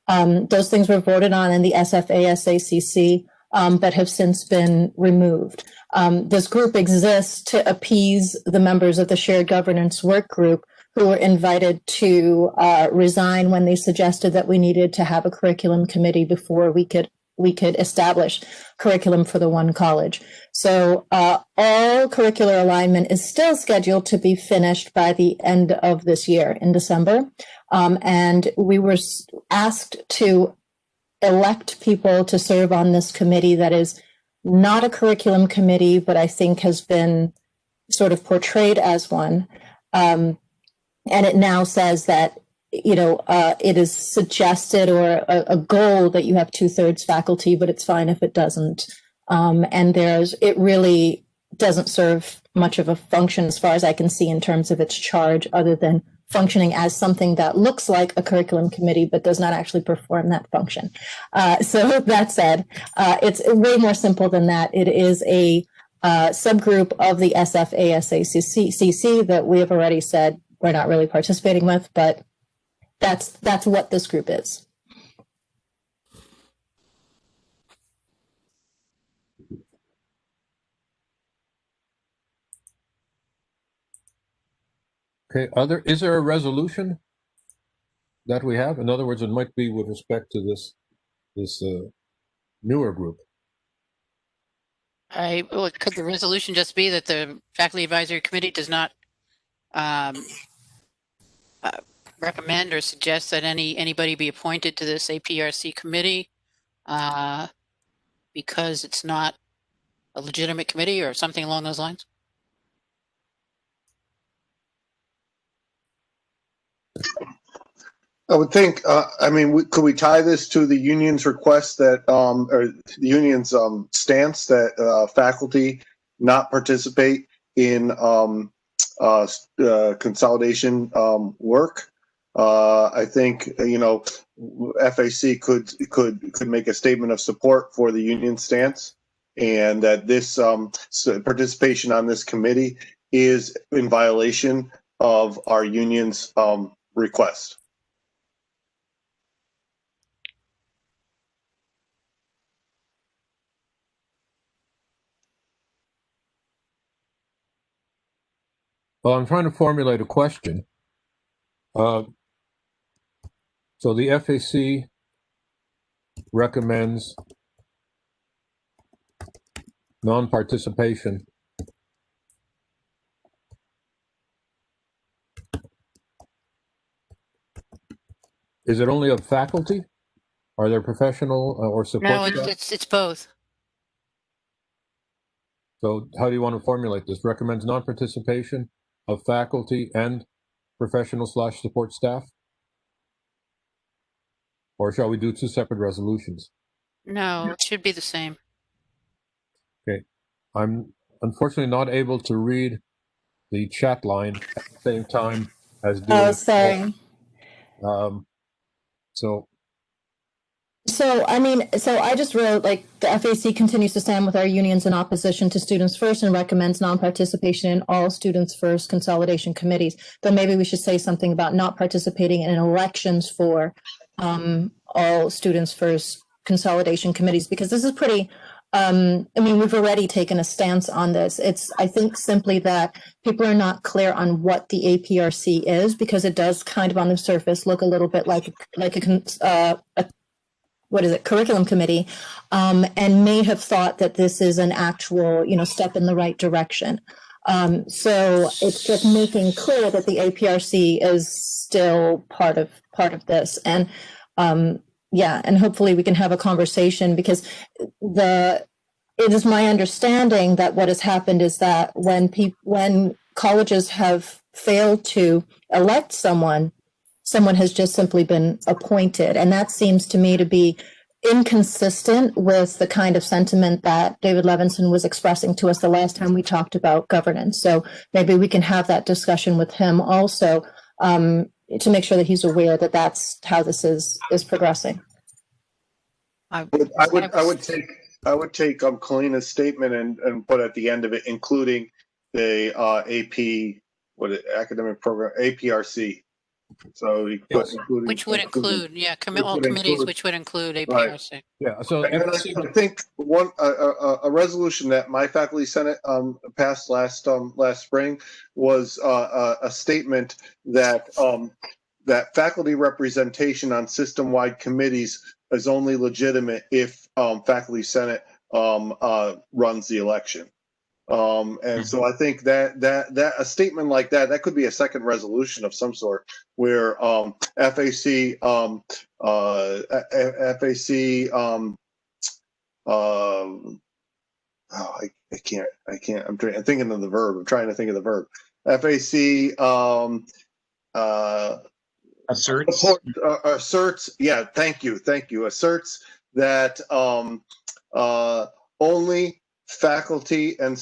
Those things were voted on in the SFASACC, but have since been removed. This group exists to appease the members of the shared governance work group who were invited to resign when they suggested that we needed to have a curriculum committee before we could establish curriculum for the one college. So all curricular alignment is still scheduled to be finished by the end of this year in December. And we were asked to elect people to serve on this committee that is not a curriculum committee, but I think has been sort of portrayed as one. And it now says that, it is suggested or a goal that you have 2/3 faculty, but it's fine if it doesn't. And it really doesn't serve much of a function as far as I can see in terms of its charge, other than functioning as something that looks like a curriculum committee, but does not actually perform that function. So that said, it's way more simple than that. It is a subgroup of the SFASACC that we have already said we're not really participating with, but that's what this group is. Okay, is there a resolution that we have? In other words, it might be with respect to this newer group. Could the resolution just be that the faculty advisory committee does not recommend or suggest that anybody be appointed to this APRC committee because it's not a legitimate committee or something along those lines? I would think, could we tie this to the union's request that, or the union's stance that faculty not participate in consolidation work? I think, FAC could make a statement of support for the union stance, and that this participation on this committee is in violation of our union's request. Well, I'm trying to formulate a question. So the FAC recommends non-participation. Is it only of faculty? Are there professional or support No, staff? it's both. So how do you want to formulate this? Recommends non-participation of faculty and professional/support staff? Or shall we do two separate resolutions? No, it should be the same. Okay. I'm unfortunately not able to read the chat line at the same time as doing. Oh, sorry. So I just wrote, like, the FAC continues to stand with our unions in opposition to Students First and recommends non-participation in all Students First consolidation committees. But maybe we should say something about not participating in elections for all Students First consolidation committees, because this is pretty, we've already taken a stance on this. It's, I think, simply that people are not clear on what the APRC is, because it does kind of on the surface look a little bit like a curriculum committee, and may have thought that this is an actual, step in the right direction. So it's just making clear that the APRC is still part of this. And and hopefully we can have a conversation, because it is my understanding that what has happened is that when colleges have failed to elect someone has just simply been appointed. And that seems to me to be inconsistent with the kind of sentiment that David Levinson was expressing to us the last time we talked about governance. So maybe we can have that discussion with him also, to make sure that he's aware that that's how this is progressing. I would take Kalina's statement and put at the end of it, including the academic program, APRC. So which would include all committees, which would include APRC. Right. Yeah. So and I think a resolution that my faculty senate passed last spring was a statement that that faculty representation on system-wide committees is only legitimate if faculty senate runs the election. So I think that a statement like that could be a second resolution of some sort, where FAC I can't I'm thinking of the verb. I'm trying to think of the verb. FAC asserts. Yeah, thank you. Asserts that only faculty and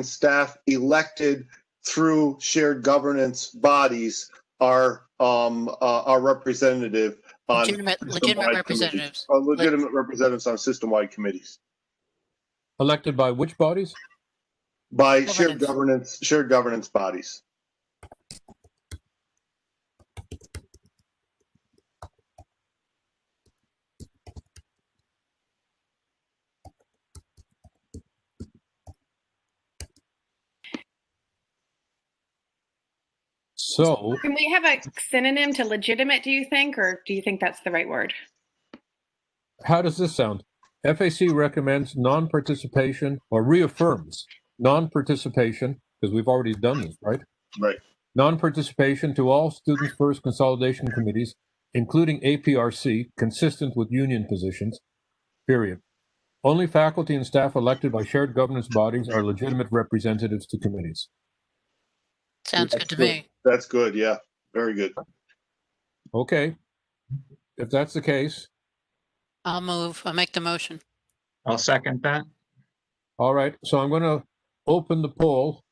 staff elected through shared governance bodies are representative on legitimate representatives. Legitimate representatives on system-wide committees. Elected by which bodies? By shared governance bodies. So can we have a synonym to legitimate, do you think, or do you think that's the right word? How does this sound? FAC recommends non-participation, or reaffirms non-participation, because we've already done this, right? Right. Non-participation to all Students First consolidation committees, including APRC, consistent with union positions, period. Only faculty and staff elected by shared governance bodies are legitimate representatives to committees. Sounds good to me. That's good. Yeah, very good. Okay. If that's the case, I'll make the motion. I'll second that. All right. So I'm going to open the poll.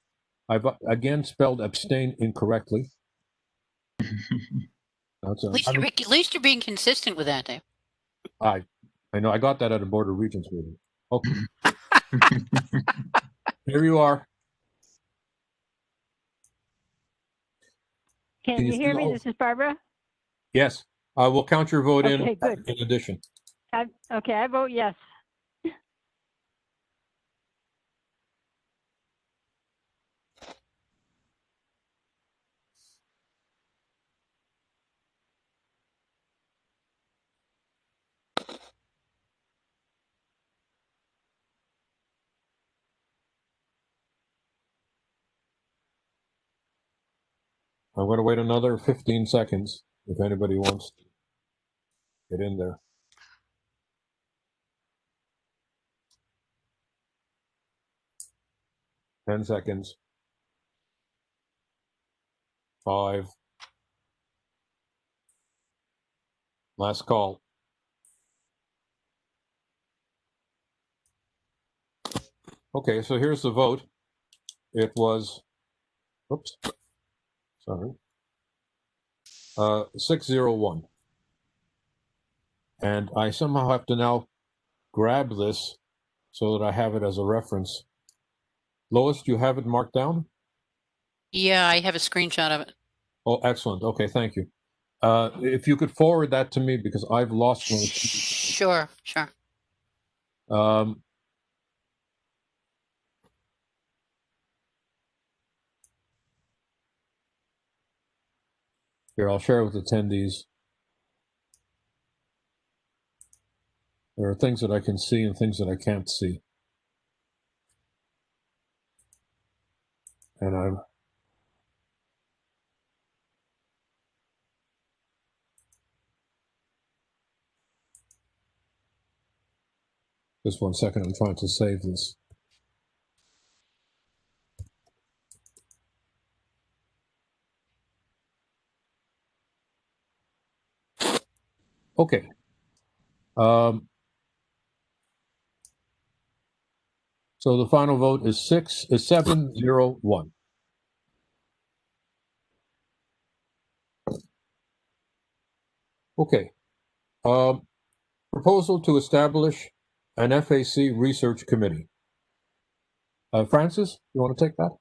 I've again spelled abstain incorrectly. At least you're being consistent with that, Dave. I know. I got that at a Board of Regents meeting. Okay. Here you are. Can you hear me? This is Barbara. Yes. I will count your vote in addition. I vote yes. I'm going to wait another 15 seconds if anybody wants to get in there. 10 seconds. 5. Last call. Okay, so here's the vote. It was, oops, sorry, 601. And I somehow have to now grab this so that I have it as a reference. Lois, do you have it marked down? Yeah, I have a screenshot of it. Oh, excellent. Okay, thank you. If you could forward that to me because I've lost my. Sure, sure. Here, I'll share it with attendees. There are things that I can see and things that I can't see. And I'm just 1 second, I'm trying to save this. Okay. So the final vote is 701. Okay. Proposal to establish an FAC research committee. Francis, you want to take that?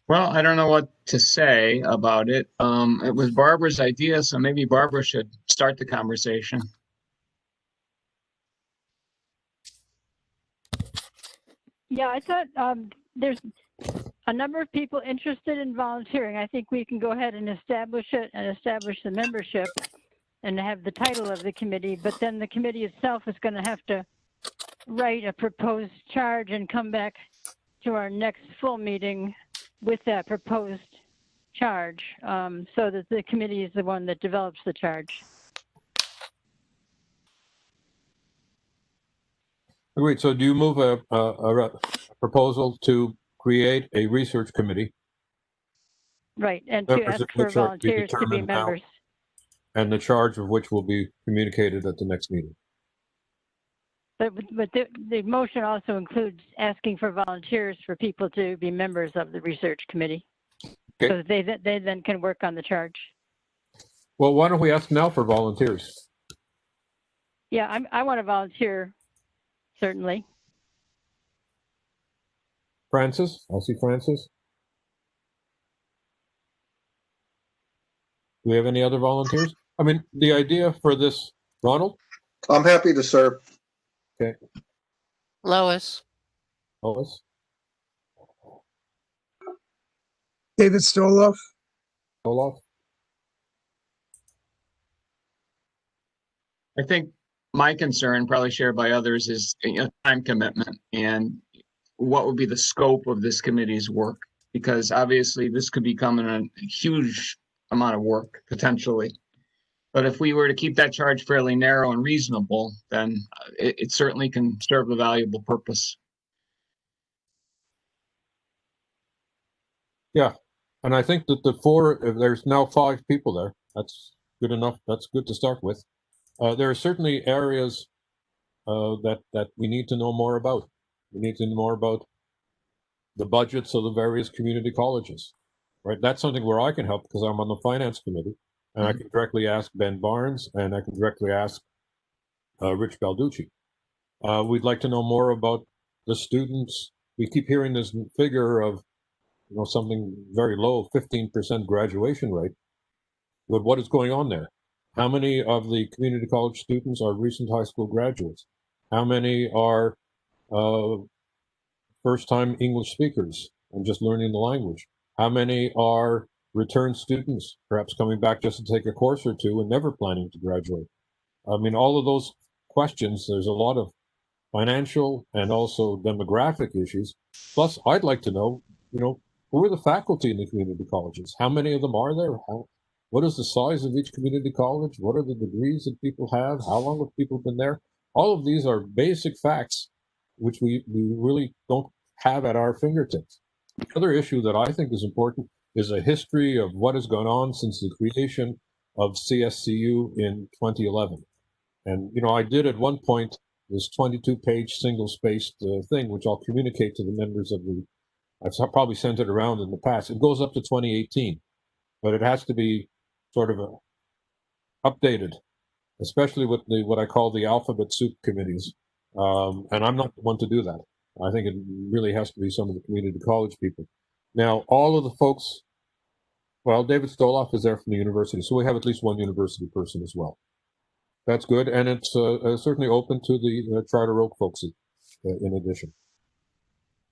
Well, I don't know what to say about it. It was Barbara's idea, so maybe Barbara should start the conversation. Yeah, I thought there's a number of people interested in volunteering. I think we can go ahead and establish it and establish the membership and have the title of the committee, but then the committee itself is going to have to write a proposed charge and come back to our next full meeting with that proposed charge, so that the committee is the one that develops the charge. Agreed. So do you move a proposal to create a research committee? Right, and to Members ask of for which are to be volunteers to be determined now, members. and the charge of which will be communicated at the next meeting. But the motion also includes asking for volunteers for people to be members of the research committee. Okay. So they then can work on the charge. Well, why don't we ask now for volunteers? Yeah, I want to volunteer, certainly. Francis, I see Francis. Do we have any other volunteers? I mean, the idea for this, Ronald? I'm happy to serve. Okay. Lois. Lois? David Stoloff. Olaf? I think my concern, probably shared by others, is time commitment and what would be the scope of this committee's work, because obviously this could become a huge amount of work potentially. But if we were to keep that charge fairly narrow and reasonable, then it certainly can serve a valuable purpose. Yeah, and I think that if there's now 5 people there, that's good enough. That's good to start with. There are certainly areas that we need to know more about. We need to know more about the budgets of the various community colleges, right? That's something where I can help because I'm on the finance committee, and I can directly ask Ben Barnes, and I can directly ask Rich Balducci. We'd like to know more about the students. We keep hearing this figure of, something very low, 15% graduation rate. But what is going on there? How many of the community college students are recent high school graduates? How many are first-time English speakers and just learning the language? How many are return students, perhaps coming back just to take a course or two and never planning to graduate? I mean, all of those questions, there's a lot of financial and also demographic issues. Plus, I'd like to know, who are the faculty in the community colleges? How many of them are there? What is the size of each community college? What are the degrees that people have? How long have people been there? All of these are basic facts which we really don't have at our fingertips. The other issue that I think is important is a history of what has gone on since the creation of CSCU in 2011. And, I did at one point this 22-page single-spaced thing, which I'll communicate to the members of I've probably sent it around in the past. It goes up to 2018, but it has to be sort of updated, especially with what I call the alphabet soup committees. And I'm not the one to do that. I think it really has to be some of the community college people. Now, all of the folks, well, David Stoloff is there from the university, so we have at least one university person as well. That's good, and it's certainly open to the Charter Oak folks in addition.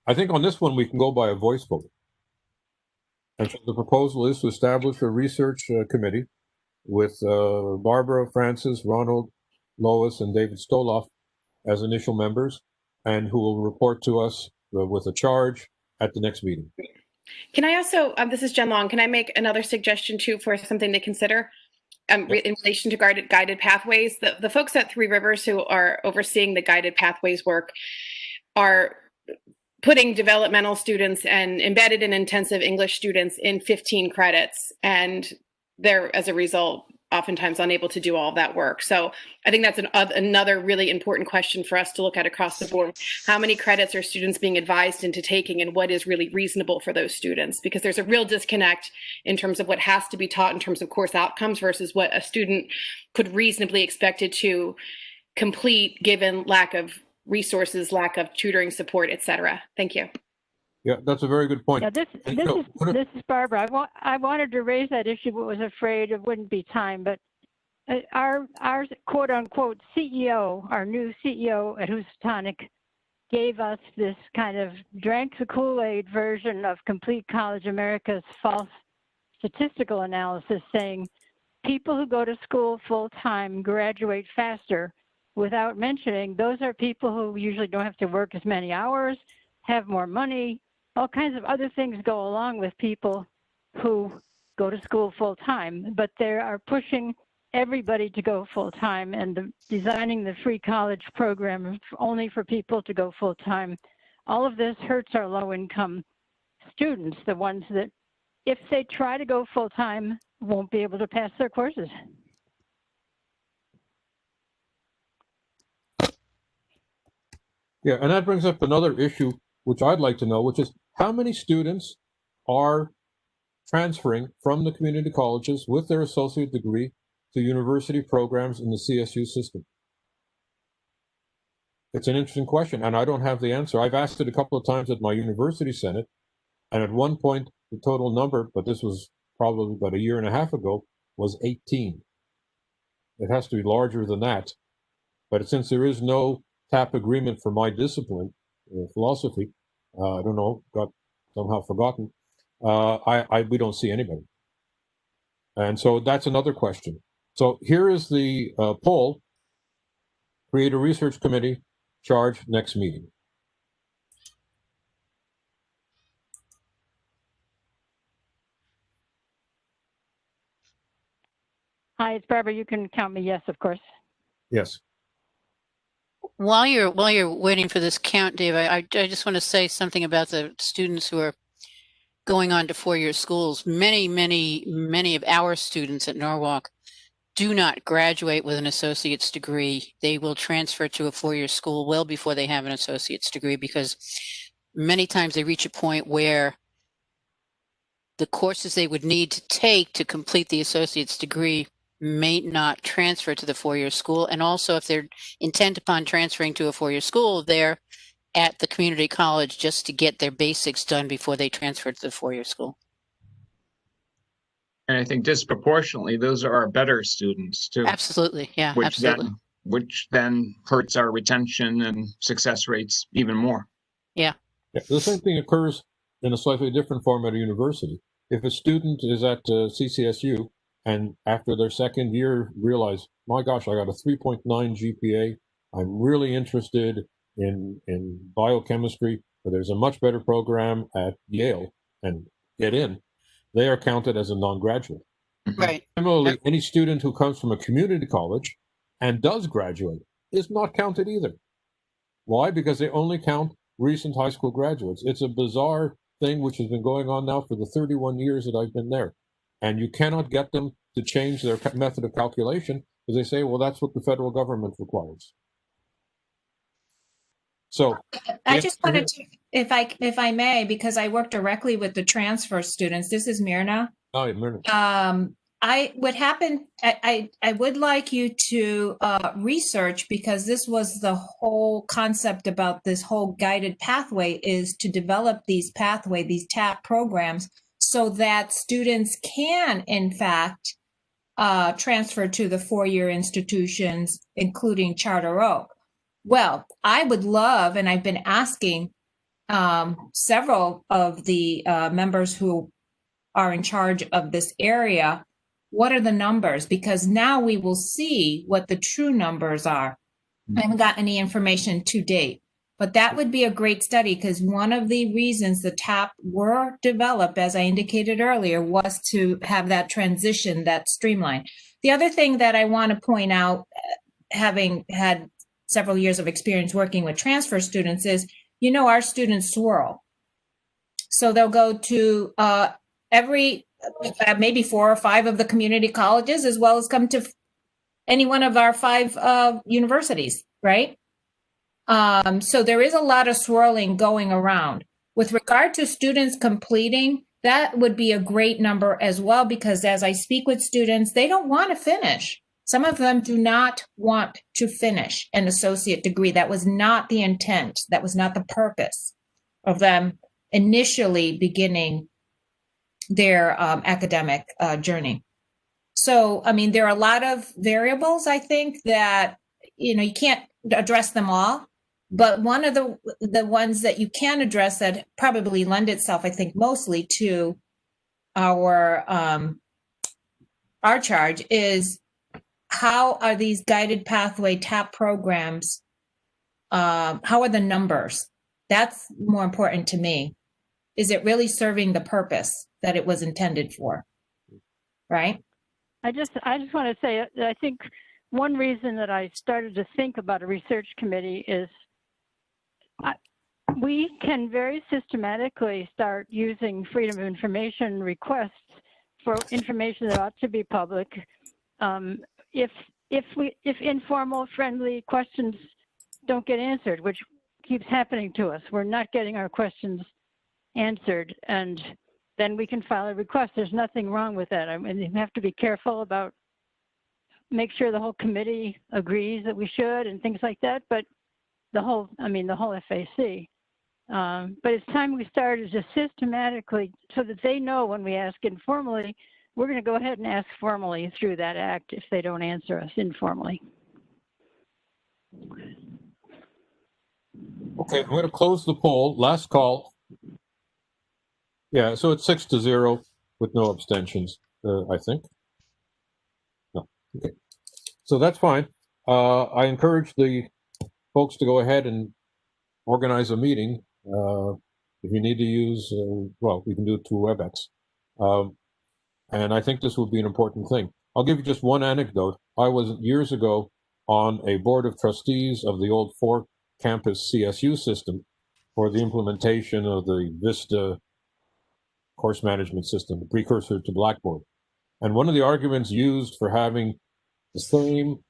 I think on this one we can go by a voice vote. And so the proposal is to establish a research committee with Barbara, Francis, Ronald, Lois, and David Stoloff as initial members, and who will report to us with a charge at the next meeting. Can I also, this is Jen Long, can I make another suggestion too for something to consider in relation to guided pathways? The folks at Three Rivers who are overseeing the guided pathways work are putting developmental students and embedded and intensive English students in 15 credits. And they're, as a result, oftentimes unable to do all that work. So I think that's another really important question for us to look at across the board. How many credits are students being advised into taking, and what is really reasonable for those students? Because there's a real disconnect in terms of what has to be taught in terms of course outcomes versus what a student could reasonably expected to complete given lack of resources, lack of tutoring support, et cetera. Thank you. Yeah, that's a very good point. Yeah, this is Barbara. I wanted to raise that issue, but was afraid it wouldn't be time. But our quote unquote CEO, our new CEO at Housatonic, gave us this kind of drank the Kool-Aid version of Complete College America's false statistical analysis, saying people who go to school full time graduate faster, without mentioning those are people who usually don't have to work as many hours, have more money, all kinds of other things go along with people who go to school full time, but they are pushing everybody to go full time and designing the free college program only for people to go full time. All of this hurts our low income students, the ones that if they try to go full time won't be able to pass their courses. Yeah, and that brings up another issue which I'd like to know, which is how many students are transferring from the community colleges with their associate degree to university programs in the CSU system? It's an interesting question, and I don't have the answer. I've asked it a couple of times at my university senate, and at one point, the total number, but this was probably about a year and a half ago, was 18. It has to be larger than that. But since there is no TAP agreement for my discipline, philosophy, I don't know, got somehow forgotten, we don't see anybody. And so that's another question. So here is the poll. Create a research committee, charge next meeting. Hi, it's Barbara. You can count me yes, of course. Yes. While you're waiting for this count, Dave, I just want to say something about the students who are going on to four-year schools. Many of our students at Norwalk do not graduate with an associate's degree. They will transfer to a four-year school well before they have an associate's degree, because many times they reach a point where the courses they would need to take to complete the associate's degree may not transfer to the four-year school. And also, if they're intent upon transferring to a four-year school, they're at the community college just to get their basics done before they transfer to the four-year school. And I think disproportionately, those are our better students too. Absolutely, yeah, absolutely. Which then hurts our retention and success rates even more. Yeah. The same thing occurs in a slightly different form at a university. If a student is at CCSU and after their second year realize, my gosh, I got a 3.9 GPA, I'm really interested in biochemistry, or there's a much better program at Yale and get in, they are counted as a non-graduate. Right. Similarly, any student who comes from a community college and does graduate is not counted either. Why? Because they only count recent high school graduates. It's a bizarre thing which has been going on now for the 31 years that I've been there. And you cannot get them to change their method of calculation because they say, well, that's what the federal government requires. So I just wanted to, if I may, because I work directly with the transfer students. This is Myrna. Oh, yeah, Myrna. I would like you to research, because this was the whole concept about this whole guided pathway, is to develop these these TAP programs, so that students can, in fact, transfer to the four-year institutions, including Charter Oak. Well, I would love, and I've been asking several of the members who are in charge of this area, what are the numbers? Because now we will see what the true numbers are. I haven't got any information to date, but that would be a great study, because one of the reasons the TAP were developed, as I indicated earlier, was to have that transition, that streamline. The other thing that I want to point out, having had several years of experience working with transfer students, is, our students swirl. So they'll go to maybe 4 or 5 of the community colleges, as well as come to any one of our 5 universities, right? So there is a lot of swirling going around. With regard to students completing, that would be a great number as well, because as I speak with students, they don't want to finish. Some of them do not want to finish an associate degree. That was not the intent. That was not the purpose of them initially beginning their academic journey. So, there are a lot of variables, I think, that, you can't address them all. But one of the ones that you can address that probably lend itself, I think, mostly to our charge is, how are these guided pathway TAP programs, how are the numbers? That's more important to me. Is it really serving the purpose that it was intended for? Right? I just want to say, I think one reason that I started to think about a research committee is we can very systematically start using freedom of information requests for information that ought to be public. If informal, friendly questions don't get answered, which keeps happening to us, we're not getting our questions answered, and then we can file a request. There's nothing wrong with that. You have to be careful about, make sure the whole committee agrees that we should and things like that, but the whole FAC. But it's time we started just systematically, so that they know when we ask informally, we're going to go ahead and ask formally through that act if they don't answer us informally. Okay, I'm going to close the poll. Last call. Yeah, so it's 6-0 with no abstentions, I think. No, okay. So that's fine. I encourage the folks to go ahead and organize a meeting. If you need to use, well, we can do it through WebEx. And I think this would be an important thing. I'll give you just one anecdote. I was years ago on a board of trustees of the old 4-campus CSU system for the implementation of the Vista course management system, the precursor to Blackboard. And one of the arguments used for having the same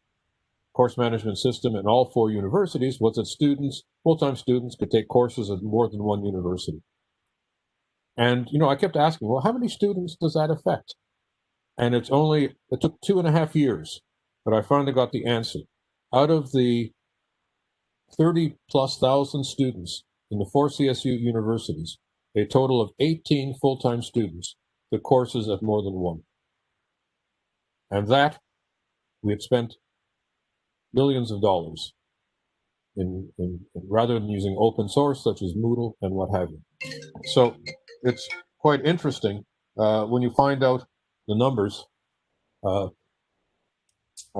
course management system in all 4 universities was that students, full-time students, could take courses at more than one university. And, I kept asking, well, how many students does that affect? And it took 2.5 years, but I finally got the answer. Out of the 30,000+ students in the 4 CSU universities, a total of 18 full-time students took courses at more than one. And that, we had spent millions of dollars in rather than using open source such as Moodle and what have you. So it's quite interesting when you find out the numbers. I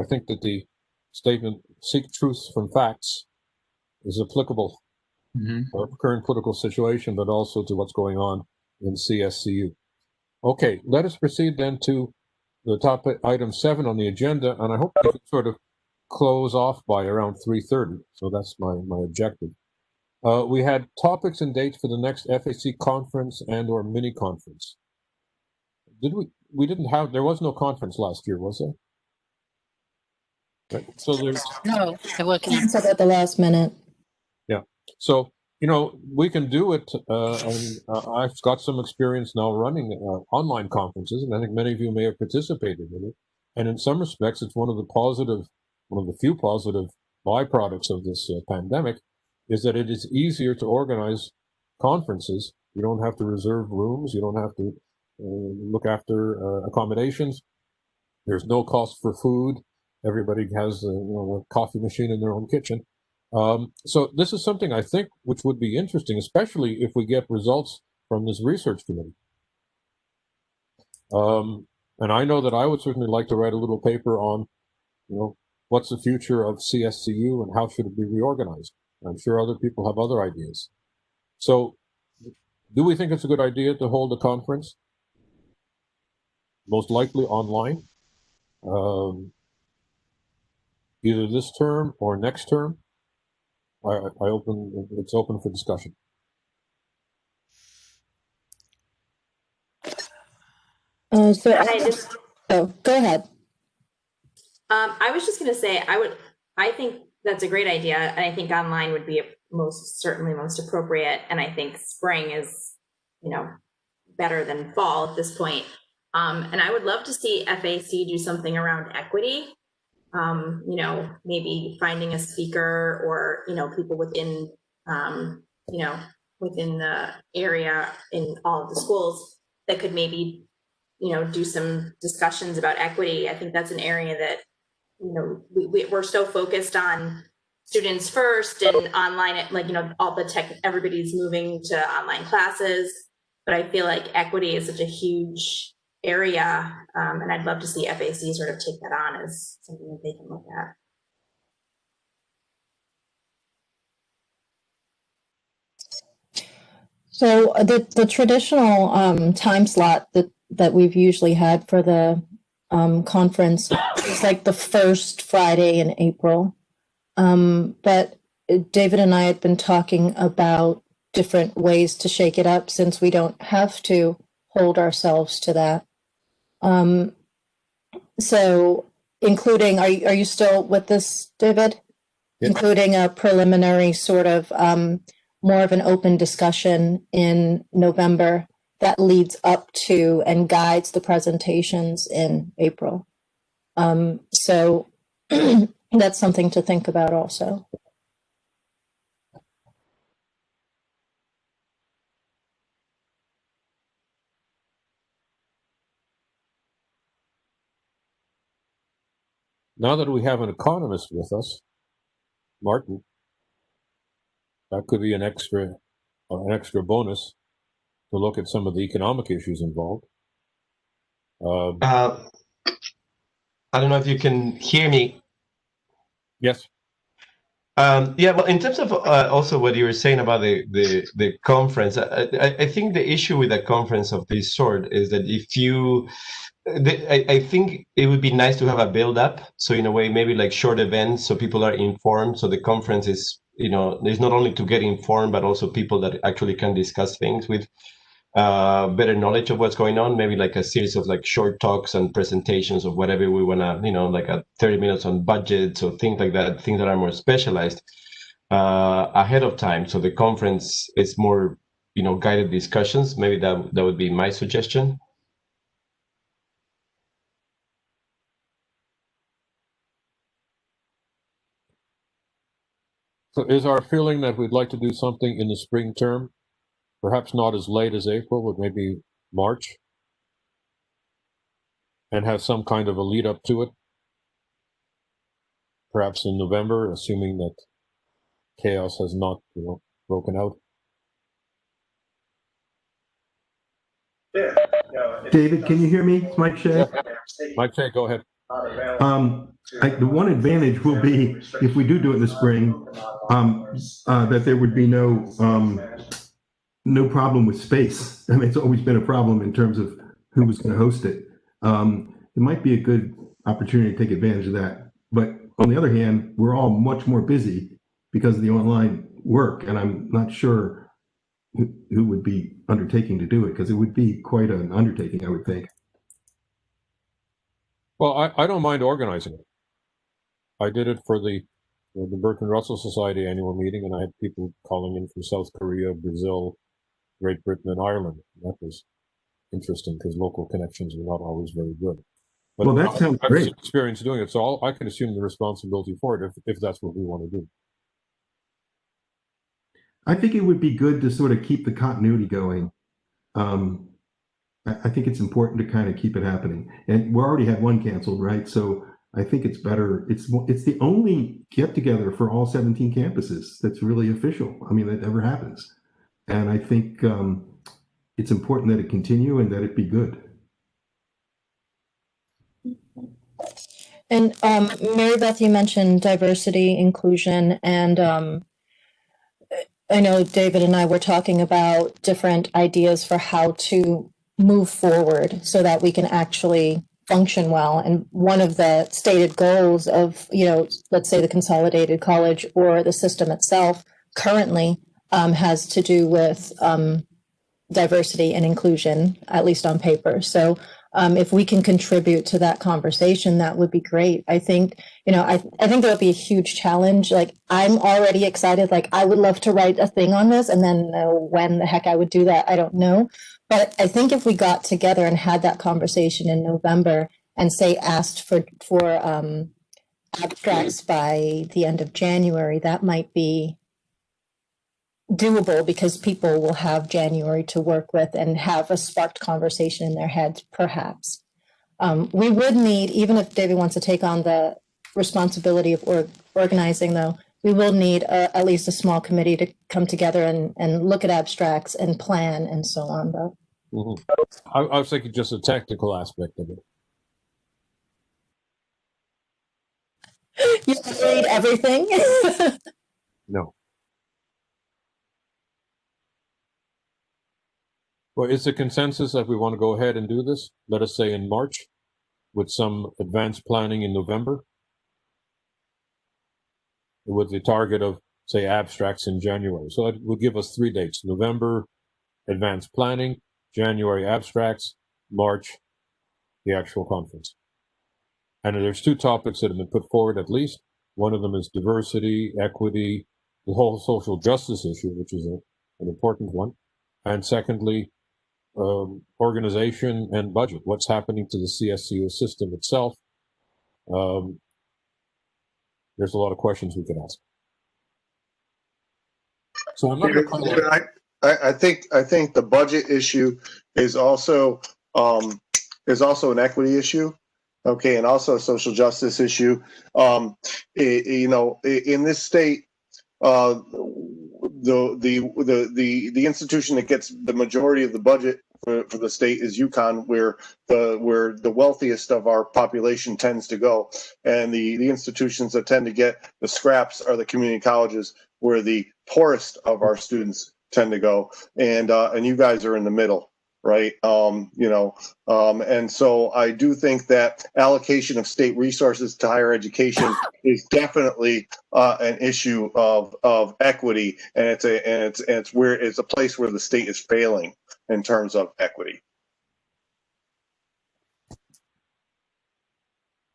think that the statement, seek truth from facts, is applicable current political situation, but also to what's going on in CSCU. Okay, let us proceed then to the top item 7 on the agenda, and I hope we can sort of close off by around 3:30. So that's my objective. We had topics and dates for the next FAC conference and/or mini conference. Did we? We didn't have. There was no conference last year, was there? Right. So there's No, it wasn't. Canceled at the last minute. Yeah. So we can do it. And I've got some experience now running online conferences, and I think many of you may have participated in it. And in some respects, it's one of the few positive byproducts of this pandemic, is that it is easier to organize conferences. You don't have to reserve rooms. You don't have to look after accommodations. There's no cost for food. Everybody has a coffee machine in their own kitchen. So this is something I think which would be interesting, especially if we get results from this research committee. And I know that I would certainly like to write a little paper on, what's the future of CSCU and how should it be reorganized. I'm sure other people have other ideas. So do we think it's a good idea to hold a conference? Most likely online, either this term or next term. It's open for discussion. Go ahead. I was just going to say, I think that's a great idea. And I think online would be most appropriate. And I think spring is, better than fall at this point. And I would love to see FAC do something around equity. Maybe finding a speaker or, people within, within the area in all of the schools that could maybe, do some discussions about equity. I think that's an area that, we're so focused on students first and online, all the tech, everybody's moving to online classes, but I feel like equity is such a huge area, and I'd love to see FAC sort of take that on as something that they can look at. So the traditional time slot that we've usually had for the conference is like the first Friday in April. But David and I had been talking about different ways to shake it up since we don't have to hold ourselves to that. So including, are you still with this, David? Yes. Including a preliminary sort of more of an open discussion in November that leads up to and guides the presentations in April. So that's something to think about also. Now that we have an economist with us, Martin, that could be an extra bonus to look at some of the economic issues involved. I don't know if you can hear me. Yes. Yeah, well, in terms of also what you were saying about the conference, I think the issue with a conference of this sort is that I think it would be nice to have a build-up. So in a way, maybe like short events, so people are informed. So the conference is, there's not only to get informed, but also people that actually can discuss things with better knowledge of what's going on. Maybe like a series of like short talks and presentations of whatever we want to, like a 30 minutes on budgets or things like that, things that are more specialized ahead of time. So the conference is more, guided discussions. Maybe that would be my suggestion. So is our feeling that we'd like to do something in the spring term? Perhaps not as late as April, but maybe March, and have some kind of a lead up to it. Perhaps in November, assuming that chaos has not, broken out. David, can you hear me? It's Mike Shea. Mike Shea, go ahead. The one advantage will be if we do it in the spring, that there would be no problem with space. I mean, it's always been a problem in terms of who was going to host it. It might be a good opportunity to take advantage of that. But on the other hand, we're all much more busy because of the online work, and I'm not sure who would be undertaking to do it, because it would be quite an undertaking, I would think. Well, I don't mind organizing it. I did it for the Bertrand Russell Society annual meeting, and I had people calling in from South Korea, Brazil, Great Britain, and Ireland. That was interesting because local connections are not always very good. But well, that sounds I've great. experience doing it, so I can assume the responsibility for it if that's what we want to do. I think it would be good to sort of keep the continuity going. I think it's important to kind of keep it happening. And we already had one canceled, right? So I think it's better. It's the only get together for all 17 campuses that's really official. I mean, that ever happens. And I think it's important that it continue and that it be good. And Mary Beth, you mentioned diversity, inclusion, and I know David and I were talking about different ideas for how to move forward so that we can actually function well. And one of the stated goals of, let's say the consolidated college or the system itself currently has to do with diversity and inclusion, at least on paper. So if we can contribute to that conversation, that would be great. I think, I think there'll be a huge challenge. Like, I'm already excited. Like, I would love to write a thing on this, and then when the heck I would do that, I don't know. But I think if we got together and had that conversation in November and say asked for abstracts by the end of January, that might be doable because people will have January to work with and have a sparked conversation in their heads, perhaps. We would need, even if David wants to take on the responsibility of organizing, though, we will need at least a small committee to come together and look at abstracts and plan and so on, though. Mm-hmm. I was thinking just a technical aspect of it. You read everything? No. Well, is the consensus that we want to go ahead and do this, let us say in March, with some advanced planning in November, with the target of, say, abstracts in January? So that will give us 3 dates: November, advanced planning; January, abstracts; March, the actual conference. And there's 2 topics that have been put forward at least. One of them is diversity, equity, the whole social justice issue, which is an important one. And secondly, organization and budget. What's happening to the CSCU system itself? There's a lot of questions we could ask. So I'm not going to call it. I think the budget issue is also an equity issue. Okay, and also a social justice issue. In this state, the institution that gets the majority of the budget for the state is UConn, where the wealthiest of our population tends to go, and the institutions that tend to get the scraps are the community colleges, where the poorest of our students tend to go, and you guys are in the middle. Right. And so I do think that allocation of state resources to higher education is definitely an issue of equity, and it's a place where the state is failing in terms of equity.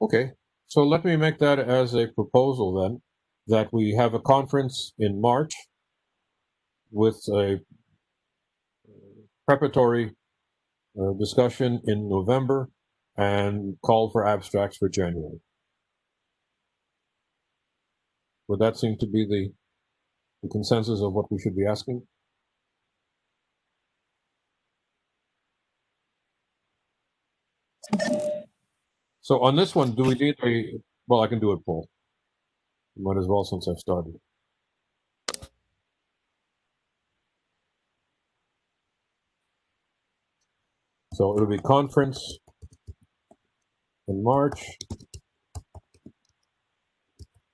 Okay, so let me make that as a proposal then, that we have a conference in March with a preparatory discussion in November and call for abstracts for January. Would that seem to be the consensus of what we should be asking? So on this one, do we need well, I can do it, Paul. Might as well, since I've started. So it'll be conference in March,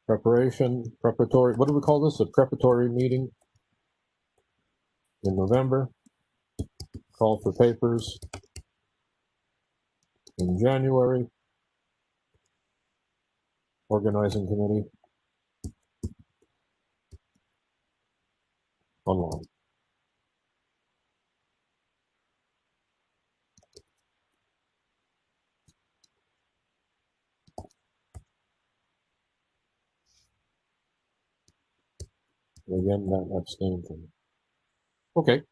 preparatory, what do we call this? A preparatory meeting in November. Call for papers in January. Organizing committee online. Again, that abstain from it. Okay.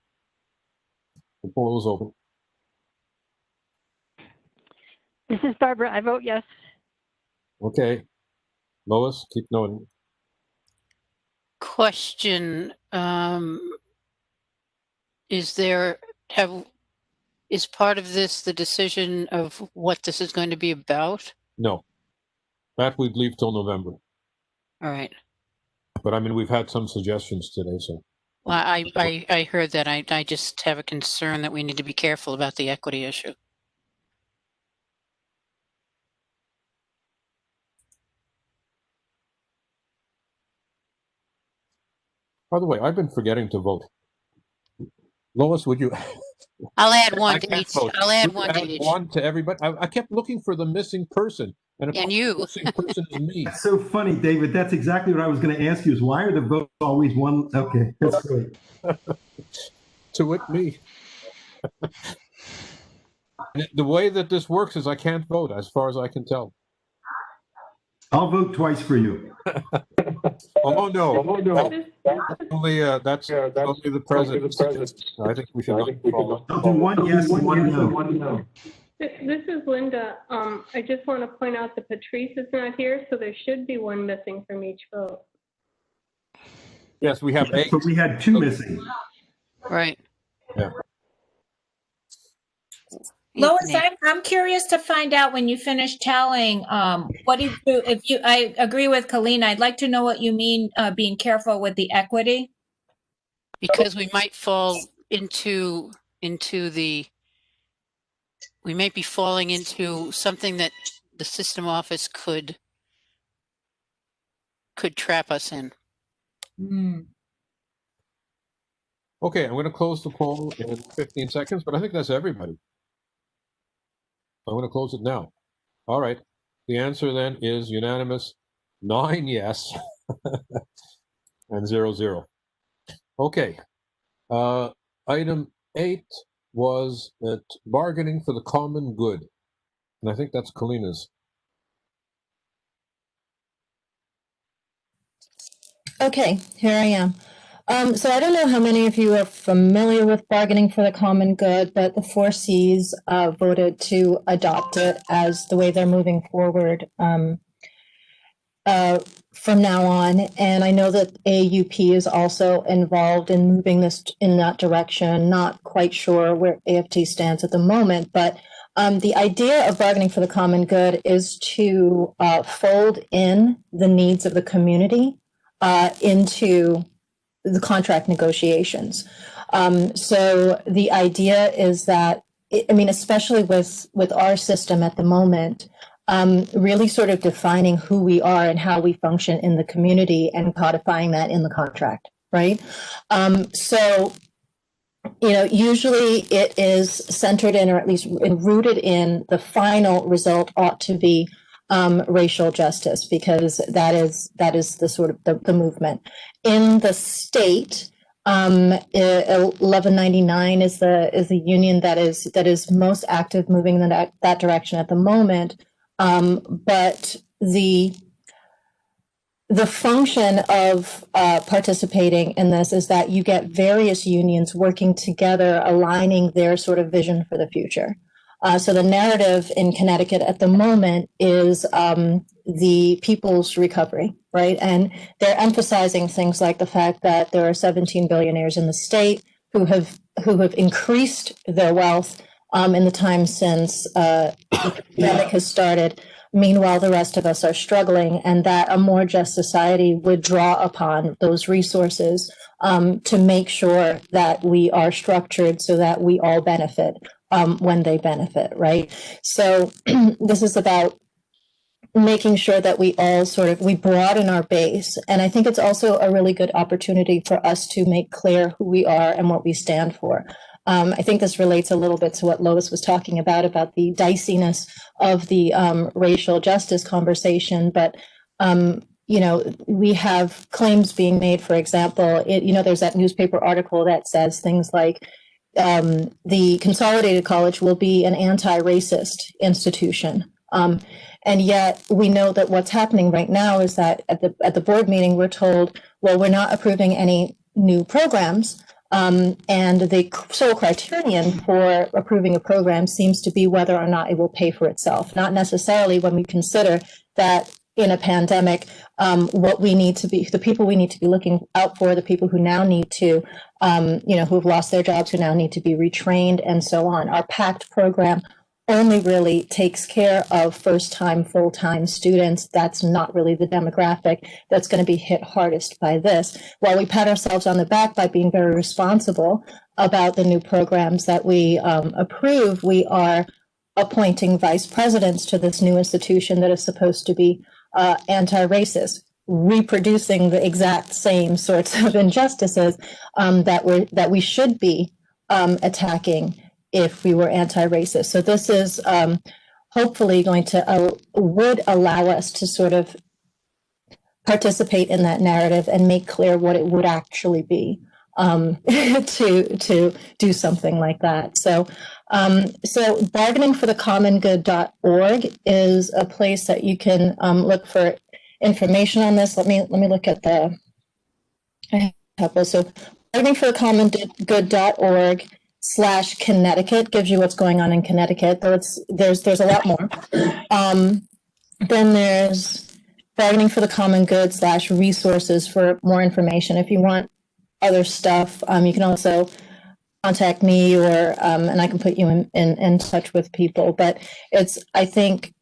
The poll is open. This is Barbara. I vote yes. Okay. Lois, keep noting. Question, is part of this the decision of what this is going to be about? No. That we'd leave till November. All right. But I mean, we've had some suggestions today, so. Well, I heard that. I just have a concern that we need to be careful about the equity issue. By the way, I've been forgetting to vote. Lois, would you? I'll add one I to can't each. vote. I'll add Would you one to each. One to everybody. I kept looking for the missing person, and of And course, you. the missing person is me. That's so funny, David. That's exactly what I was going to ask you is why are the votes always one? Okay, that's great. To wit, me. The way that this works is I can't vote, as far as I can tell. I'll vote twice for you. Oh no! This- Only that's only the president. I think we should not follow. I'll do one yes and one no. This is Linda. I just want to point out that Patrice is not here, so there should be one missing from each vote. Yes, we have 8. But we had 2 missing. Right. Yeah. Lois, I'm curious to find out when you finish tallying, what do you do? I agree with Kalina. I'd like to know what you mean being careful with the equity. Because we might fall into we might be falling into something that the system office could trap us in. Okay, I'm going to close the poll in 15 seconds, but I think that's everybody. I'm going to close it now. All right. The answer then is unanimous. 9 yes and 0. Okay. Item 8 was at bargaining for the common good. And I think that's Kalina's. Okay, here I am. So I don't know how many of you are familiar with bargaining for the common good, but the 4 Cs voted to adopt it as the way they're moving forward from now on. And I know that AUP is also involved in moving this in that direction. Not quite sure where AFT stands at the moment, but the idea of bargaining for the common good is to fold in the needs of the community into the contract negotiations. So the idea is that, especially with our system at the moment, really sort of defining who we are and how we function in the community and codifying that in the contract, right? So, usually it is centered in, or at least rooted in, the final result ought to be racial justice, because that is the sort of the movement in the state. 1199 is the union that is most active moving in that direction at the moment. But the function of participating in this is that you get various unions working together, aligning their sort of vision for the future. So the narrative in Connecticut at the moment is the people's recovery, right? And they're emphasizing things like the fact that there are 17 billionaires in the state who have increased their wealth in the time since the pandemic has started. Meanwhile, the rest of us are struggling, and that a more just society would draw upon those resources to make sure that we are structured so that we all benefit when they benefit, right? So this is about making sure that we all we broaden our base. And I think it's also a really good opportunity for us to make clear who we are and what we stand for. I think this relates a little bit to what Lois was talking about the diciness of the racial justice conversation. But, we have claims being made, for example, there's that newspaper article that says things like, the Consolidated College will be an anti-racist institution. And yet we know that what's happening right now is that at the board meeting, we're told, well, we're not approving any new programs. And the sole criterion for approving a program seems to be whether or not it will pay for itself, not necessarily when we consider that in a pandemic, what we need to be, the people we need to be looking out for, the people who now need to, who've lost their jobs, who now need to be retrained and so on. Our PACT program only really takes care of first-time, full-time students. That's not really the demographic that's going to be hit hardest by this. While we pat ourselves on the back by being very responsible about the new programs that we approve, we are appointing vice presidents to this new institution that is supposed to be anti-racist, reproducing the exact same sorts of injustices that we should be attacking if we were anti-racist. So this is hopefully going to would allow us to sort of participate in that narrative and make clear what it would actually be to do something like that. So bargainingforthecommongood.org is a place that you can look for information on this. Let me look at the so bargainingforthecommongood.org/Connecticut gives you what's going on in Connecticut, though there's a lot more. Then there's bargaining for the common good /resources for more information. If you want other stuff, you can also contact me or and I can put you in touch with people. But it's, I think,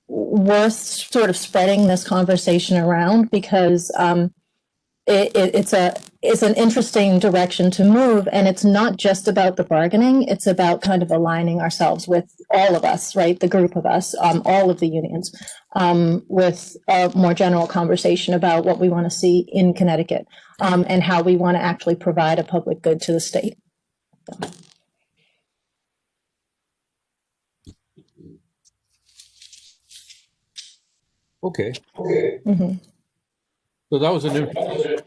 worth sort of spreading this conversation around because it's an interesting direction to move, and it's not just about the bargaining. It's about kind of aligning ourselves with all of us, right? The group of us, all of the unions, with a more general conversation about what we want to see in Connecticut, and how we want to actually provide a public good to the state. Okay. Mm-hmm. So that was an interesting.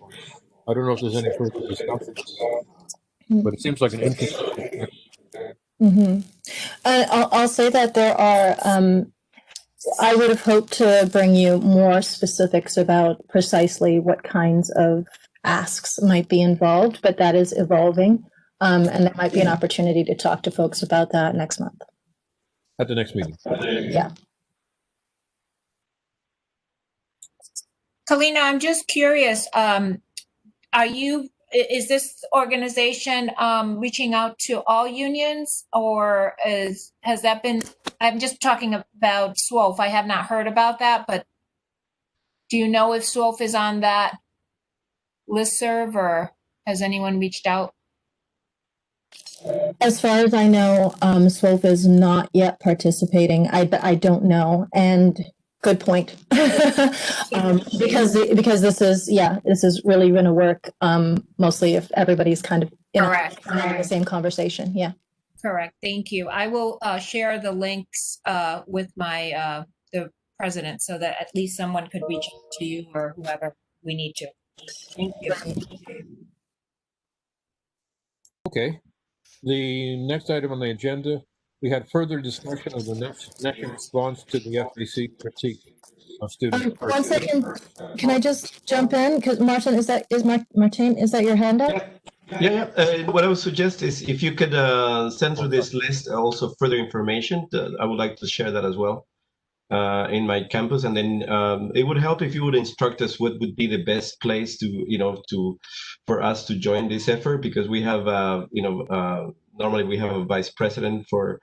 I don't know if there's any further discussion, but it seems like an interesting. Mm-hmm. I'll say that there are. I would have hoped to bring you more specifics about precisely what kinds of asks might be involved, but that is evolving, and there might be an opportunity to talk to folks about that next month. At the next meeting. Yeah. Kalina, I'm just curious. Is this organization reaching out to all unions, or has that been? I'm just talking about SWOF. I have not heard about that, but do you know if SWOF is on that listserv, or has anyone reached out? As far as I know, SWOF is not yet participating. I don't know, and good point. Because this is really going to work mostly if everybody's kind of in the same conversation. Yeah. Correct. Thank you. I will share the links with my the president so that at least someone could reach out to you or whoever we need to. Thank you. Okay. The next item on the agenda, we had further discussion of the next response to the FBC critique of student. 1 second. Can I just jump in? Because Martin, Martin, is that your hand up? Yeah. What I would suggest is if you could send through this list also further information. I would like to share that as well in my campus, and then it would help if you would instruct us what would be the best place for us to join this effort, because we have normally we have a vice president for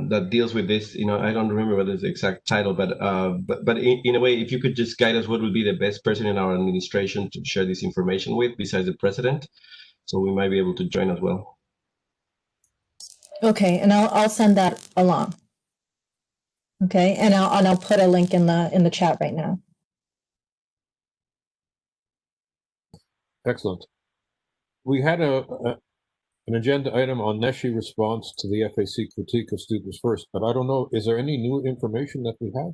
that deals with this. I don't remember what is the exact title, but in a way, if you could just guide us, what would be the best person in our administration to share this information with besides the president, so we might be able to join as well. Okay, and I'll send that along. Okay, and I'll put a link in the chat right now. Excellent. We had an agenda item on NESHE response to the FAC critique of Students First, but I don't know, is there any new information that we have?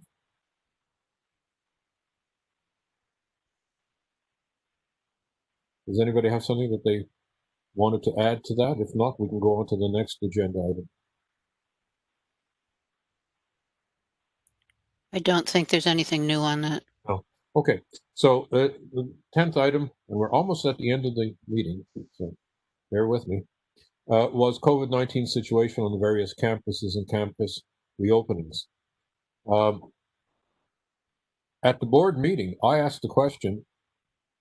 Does anybody have something that they wanted to add to that? If not, we can go on to the next agenda item. I don't think there's anything new on that. Oh, okay. So the 10th item, and we're almost at the end of the meeting, so bear with me, was COVID-19 situation on the various campuses and campus reopenings. At the board meeting, I asked the question,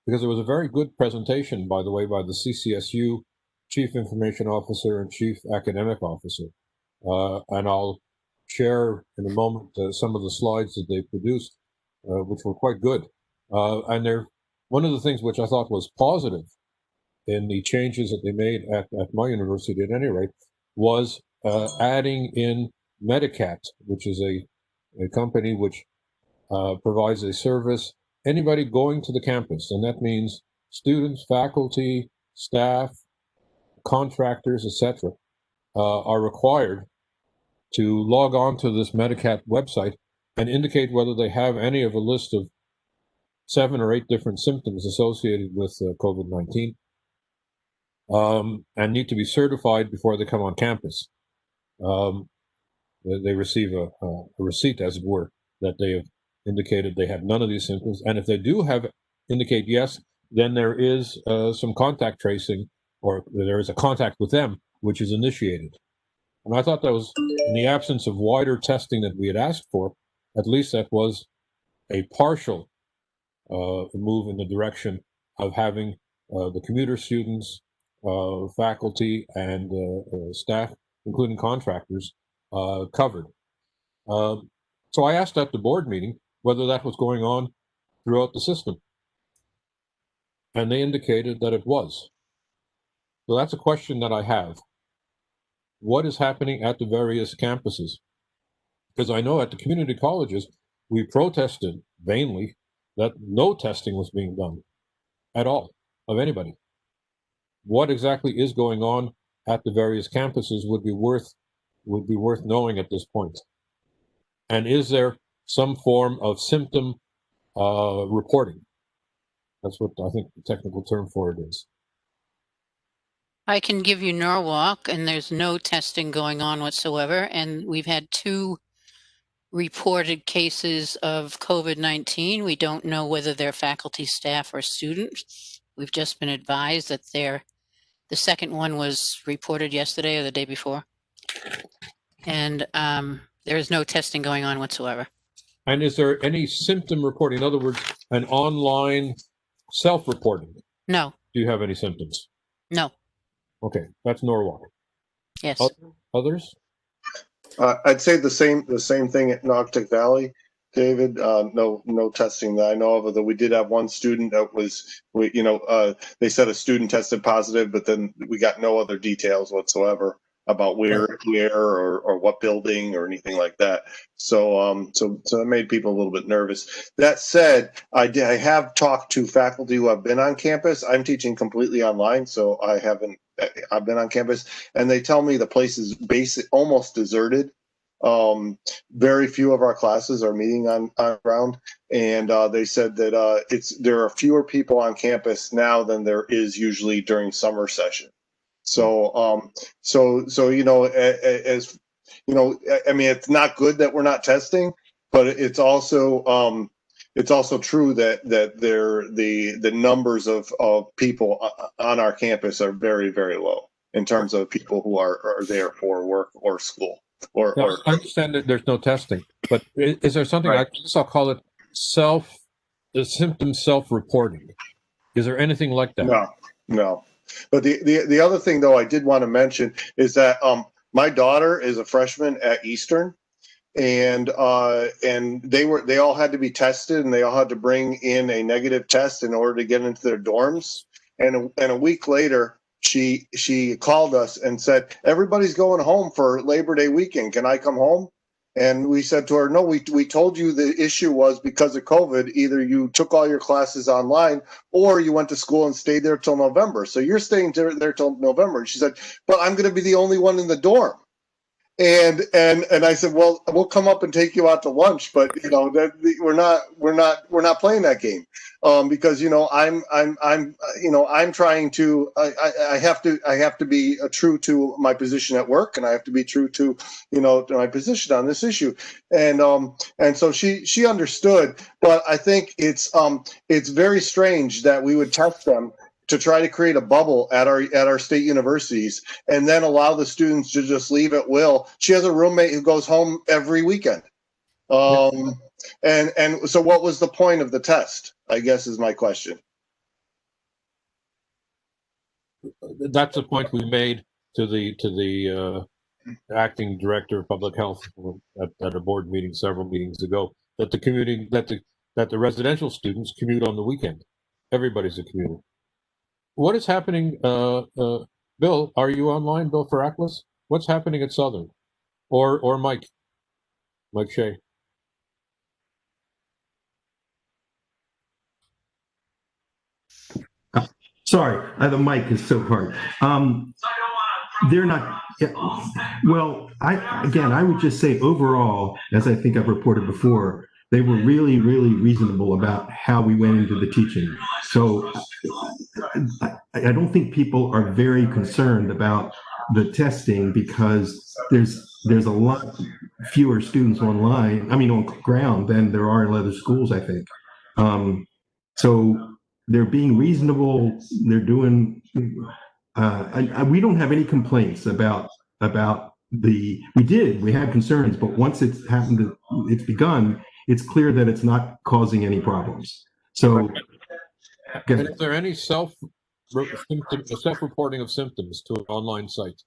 because there was a very good presentation, by the way, by the CCSU Chief Information Officer and Chief Academic Officer. And I'll share in a moment some of the slides that they produced, which were quite good. And one of the things which I thought was positive in the changes that they made at my university, at any rate, was adding in Medicat, which is a company which provides a service. Anybody going to the campus, and that means students, faculty, staff, contractors, etc., are required to log on to this Medicat website and indicate whether they have any of a list of 7 or 8 different symptoms associated with COVID-19, and need to be certified before they come on campus. They receive a receipt, as it were, that they have indicated they have none of these symptoms. And if they do indicate yes, then there is some contact tracing, or there is a contact with them, which is initiated. And I thought that was, in the absence of wider testing that we had asked for, at least that was a partial move in the direction of having the commuter students, faculty, and staff, including contractors, covered. So I asked at the board meeting whether that was going on throughout the system, and they indicated that it was. So that's a question that I have. What is happening at the various campuses? Because I know at the community colleges, we protested vainly that no testing was being done at all of anybody. What exactly is going on at the various campuses would be worth knowing at this point. And is there some form of symptom reporting? That's what I think the technical term for it is. I can give you Norwalk, and there's no testing going on whatsoever. And we've had 2 reported cases of COVID-19. We don't know whether they're faculty, staff, or students. We've just been advised that the second one was reported yesterday or the day before. And there is no testing going on whatsoever. And is there any symptom reporting? In other words, an online self-reporting? No. Do you have any symptoms? No. Okay, that's Norwalk. Yes. Others? I'd say the same thing at Noctic Valley, David. No testing that I know of. Although we did have one student that was, they said a student tested positive, but then we got no other details whatsoever about where or what building or anything like that. So it made people a little bit nervous. That said, I have talked to faculty who have been on campus. I'm teaching completely online, so I've been on campus, and they tell me the place is almost deserted. Very few of our classes are meeting on ground, and they said that there are fewer people on campus now than there is usually during summer session. So as I mean, it's not good that we're not testing, but it's also true that the numbers of people on our campus are very, very low in terms of people who are there for work or school. I understand that there's no testing, but is there something, right. I'll call it the symptom self-reporting? Is there anything like that? No. But the other thing, though, I did want to mention is that my daughter is a freshman at Eastern, and they all had to be tested, and they all had to bring in a negative test in order to get into their dorms. And a week later, she called us and said, "Everybody's going home for Labor Day weekend. Can I come home?" And we said to her, no, we told you the issue was because of COVID. Either you took all your classes online or you went to school and stayed there till November. So you're staying there till November. And she said, but I'm going to be the only one in the dorm. And I said, well, we'll come up and take you out to lunch, but you know that we're not playing that game, because you know I'm trying to I have to be true to my position at work, and I have to be true to to my position on this issue, and so she understood, but I think it's very strange that we would test them to try to create a bubble at our state universities and then allow the students to just leave at will. She has a roommate who goes home every weekend. And so what was the point of the test, I guess, is my question. That's a point we made to the acting director of public health at a board meeting several meetings ago, that the residential students commute on the weekend. Everybody's a commuter. What is happening, Bill? Are you online, Bill Ferraklis? What's happening at Southern, or Mike Shea? Sorry, the mic is so hard. They're not. Yeah, well, I would just say overall, as I think I've reported before, they were really, really reasonable about how we went into the teaching. So I don't think people are very concerned about the testing because there's a lot fewer students online. I mean, on ground than there are in other schools, I think. So they're being reasonable. They're doing. We don't have any complaints about we had concerns, but once it's happened, it's begun. It's clear that it's not causing any problems. So, and is there any self-reporting of symptoms to an online site?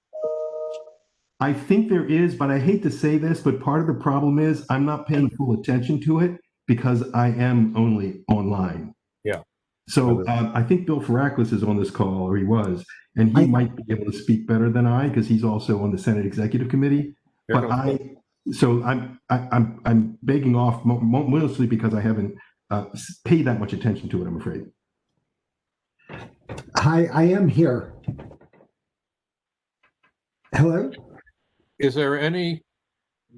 I think there is, but I hate to say this, but part of the problem is I'm not paying full attention to it because I am only online. Yeah. So I think Bill Ferraklis is on this call, or he was, and he might be able to speak better than I because he's also on the Senate Executive Committee. But I'm begging off mostly because I haven't paid that much attention to it, I'm afraid. Hi, I am here. Hello? Is there any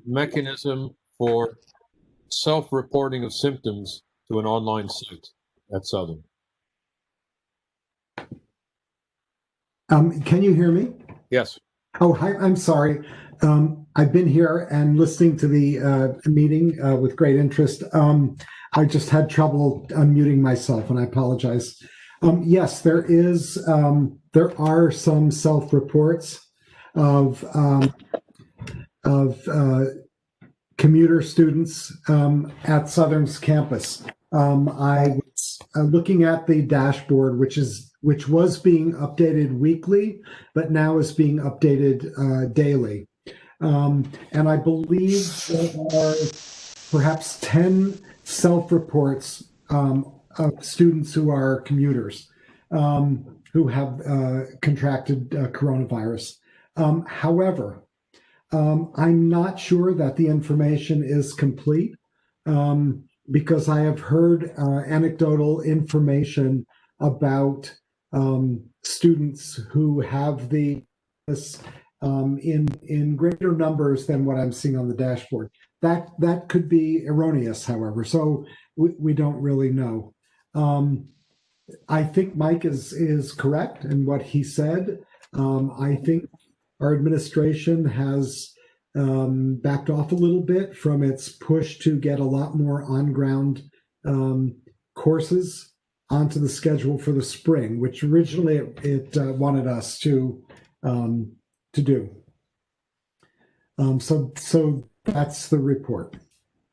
mechanism for self-reporting of symptoms to an online site at Southern? Can you hear me? Yes. Oh, hi, I'm sorry. I've been here and listening to the meeting with great interest. I just had trouble unmuting myself, and I apologize. Yes, there are some self-reports of commuter students at Southern's campus. I was looking at the dashboard, which was being updated weekly, but now is being updated daily. And I believe there are perhaps 10 self-reports of students who are commuters who have contracted coronavirus. However, I'm not sure that the information is complete because I have heard anecdotal information about students who have this in greater numbers than what I'm seeing on the dashboard. That could be erroneous, however, so we don't really know. I think Mike is correct in what he said. I think our administration has backed off a little bit from its push to get a lot more on-ground courses onto the schedule for the spring, which originally it wanted us to do. So that's the report.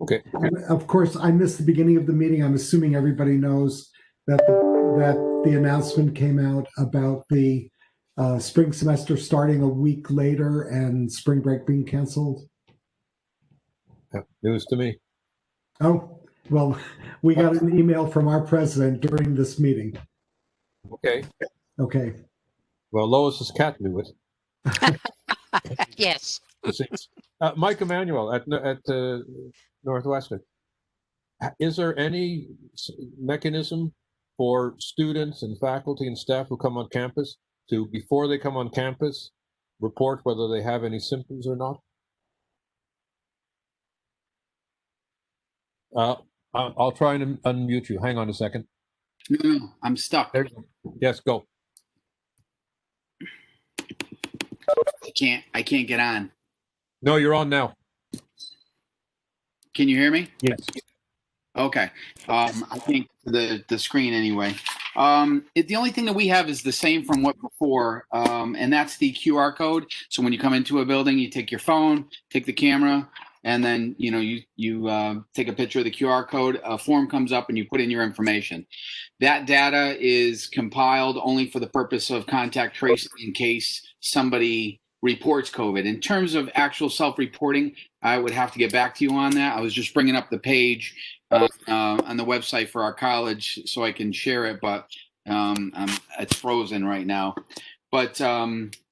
Okay. Of course, I missed the beginning of the meeting. I'm assuming everybody knows that the announcement came out about the spring semester starting a week later and spring break being canceled. News to me. Oh, well, we got an email from our president during this meeting. Okay. Okay. Well, Lois's cat knew it. Yes. Mike Emanuel at Northwestern. Is there any mechanism for students and faculty and staff who come on campus to, before they come on campus, report whether they have any symptoms or not? I'll try and unmute you. Hang on a second. No, I'm stuck. Yes, go. I can't get on. No, you're on now. Can you hear me? Yes. Okay. I think the screen anyway. The only thing that we have is the same from what before, and that's the QR code. So when you come into a building, you take your phone, take the camera, and then you take a picture of the QR code. A form comes up, and you put in your information. That data is compiled only for the purpose of contact tracing in case somebody reports COVID. In terms of actual self-reporting, I would have to get back to you on that. I was just bringing up the page on the website for our college so I can share it, but it's frozen right now. But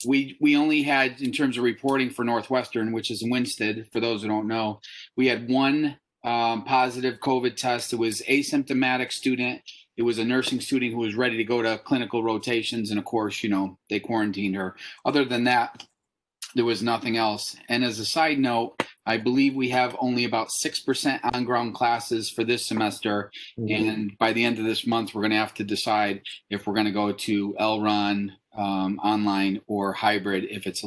we only had, in terms of reporting for Northwestern, which is in Winsted, for those who don't know, we had one positive COVID test. It was asymptomatic student. It was a nursing student who was ready to go to clinical rotations. And of course, they quarantined her. Other than that, there was nothing else. And as a side note, I believe we have only about 6% on-ground classes for this semester. Mm-hmm. And by the end of this month, we're going to have to decide if we're going to go to LRON online or hybrid if it's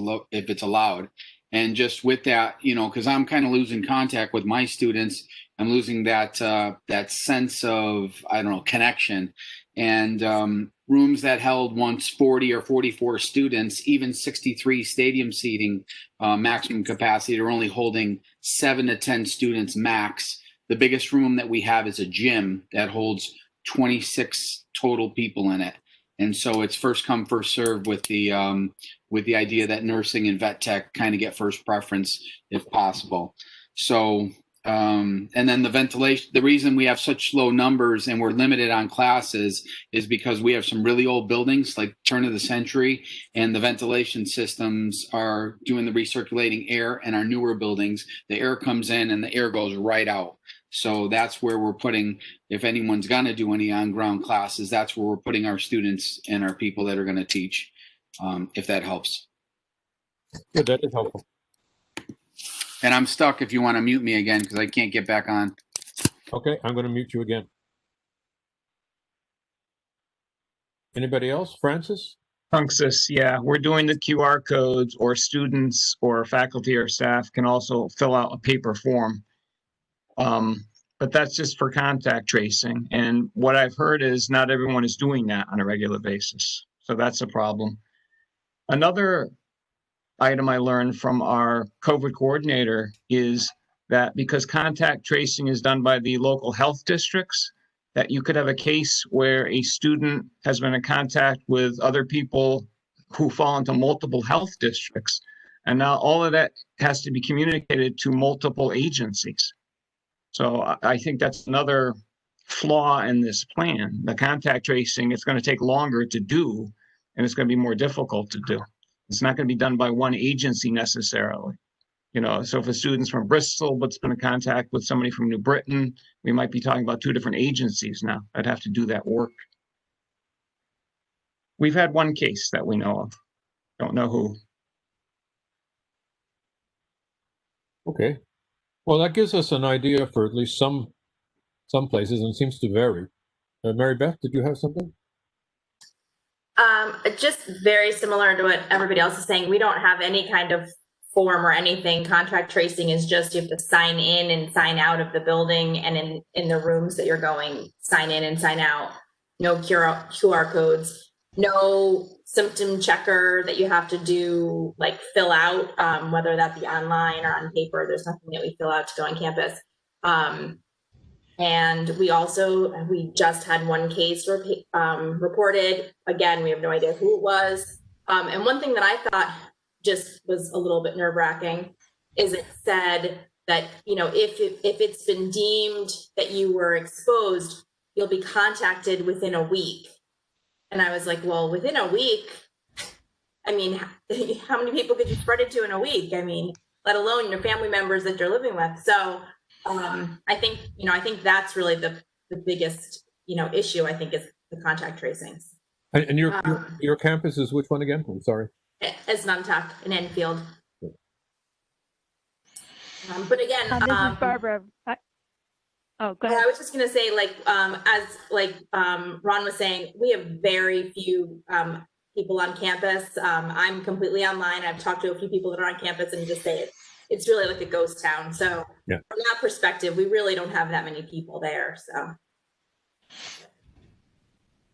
allowed. And just with that, because I'm kind of losing contact with my students, I'm losing that sense of, connection. And rooms that held once 40 or 44 students, even 63 stadium seating maximum capacity, are only holding 7 to 10 students max. The biggest room that we have is a gym that holds 26 total people in it. And so it's first come, first serve with the idea that nursing and vet tech kind of get first preference if possible. So, and then the ventilation, the reason we have such low numbers and we're limited on classes is because we have some really old buildings, like turn of the century, and the ventilation systems are doing the recirculating air. And our newer buildings, the air comes in and the air goes right out. So that's where we're putting, if anyone's going to do any on-ground classes, that's where we're putting our students and our people that are going to teach, if that helps. Yeah, that is helpful. And I'm stuck if you want to mute me again, because I can't get back on. Okay, I'm going to mute you again. Anybody else? Francis? Funxus, yeah. We're doing the QR codes, or students or faculty or staff can also fill out a paper form. But that's just for contact tracing. And what I've heard is not everyone is doing that on a regular basis. So that's a problem. Another item I learned from our COVID coordinator is that because contact tracing is done by the local health districts, that you could have a case where a student has been in contact with other people who fall into multiple health districts. And now all of that has to be communicated to multiple agencies. So I think that's another flaw in this plan. The contact tracing, it's going to take longer to do, and it's going to be more difficult to do. It's not going to be done by one agency necessarily. So if a student's from Bristol but's been in contact with somebody from New Britain, we might be talking about 2 different agencies now. I'd have to do that work. We've had one case that we know of. Don't know who. Okay. Well, that gives us an idea for at least some places, and seems to vary. Mary Beth, did you have something? Just very similar to what everybody else is saying. We don't have any kind of form or anything. Contact tracing is just you have to sign in and sign out of the building, and in the rooms that you're going, sign in and sign out. No QR codes, no symptom checker that you have to do, like fill out, whether that be online or on paper. There's nothing that we fill out to go on campus. And we just had one case reported. Again, we have no idea who it was. And one thing that I thought just was a little bit nerve-wracking is it said that, if it's been deemed that you were exposed, you'll be contacted within a week. And I was like, well, within a week, I mean, how many people could you spread it to in a week? I mean, let alone your family members that you're living with. So I think that's really the biggest, issue, I think, is the contact tracings. And your campus is which one again? I'm sorry. It's Nantucket in Enfield. But again, this is Barbara. Oh, go ahead. I was just going to say, Ron was saying, we have very few people on campus. I'm completely online. I've talked to a few people that are on campus and just say it's really like a ghost town. So yeah. From that perspective, we really don't have that many people there. So.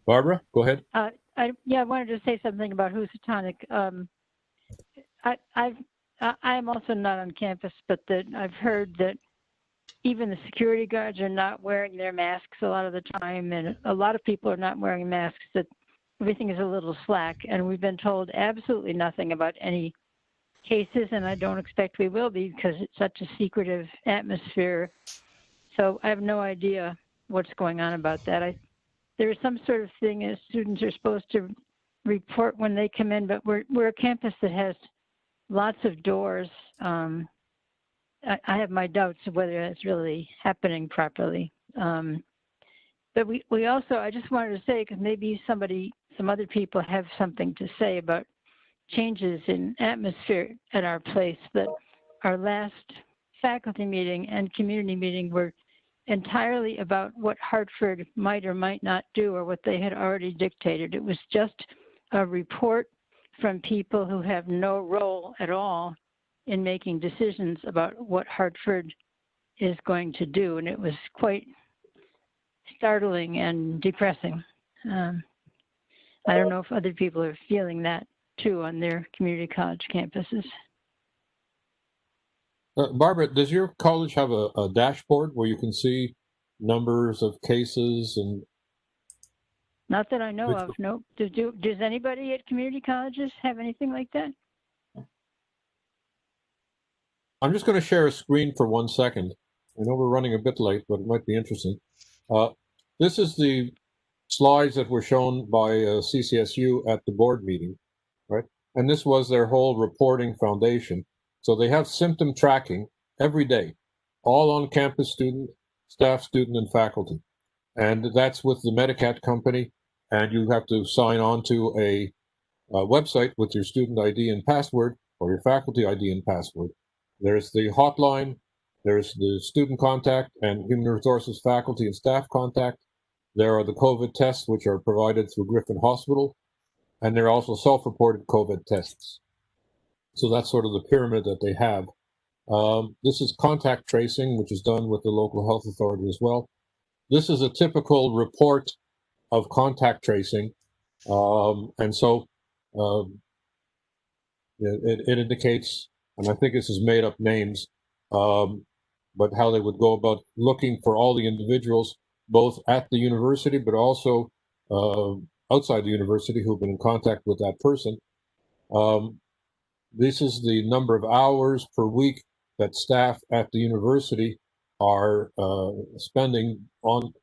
Barbara, go ahead. I wanted to say something about Housatonic. I'm also not on campus, but I've heard that even the security guards are not wearing their masks a lot of the time, and a lot of people are not wearing masks, that everything is a little slack, and we've been told absolutely nothing about any cases, and I don't expect we will be because it's such a secretive atmosphere. So I have no idea what's going on about that. There is some sort of thing as students are supposed to report when they come in, but we're a campus that has lots of doors. I have my doubts of whether that's really happening properly. But we also, I just wanted to say, because maybe some other people have something to say about changes in atmosphere at our place, that our last faculty meeting and community meeting were entirely about what Hartford might or might not do, or what they had already dictated. It was just a report from people who have no role at all in making decisions about what Hartford is going to do. And it was quite startling and depressing. I don't know if other people are feeling that too on their community college campuses. Barbara, does your college have a dashboard where you can see numbers of cases and? Not that I know of, nope. Does anybody at community colleges have anything like that? I'm just going to share a screen for 1 second. I know we're running a bit late, but it might be interesting. This is the slides that were shown by CCSU at the board meeting, right? And this was their whole reporting foundation. So they have symptom tracking every day, all on-campus student, staff, student, and faculty. And that's with the Medicat company. And you have to sign on to a website with your student ID and password, or your faculty ID and password. There's the hotline, there's the student contact and human resources faculty and staff contact. There are the COVID tests, which are provided through Griffin Hospital, and there are also self-reported COVID tests. So that's sort of the pyramid that they have. This is contact tracing, which is done with the local health authority as well. This is a typical report of contact tracing. And so it indicates, and I think this is made up names, but how they would go about looking for all the individuals, both at the university, but also outside the university who've been in contact with that person. This is the number of hours per week that staff at the university are spending on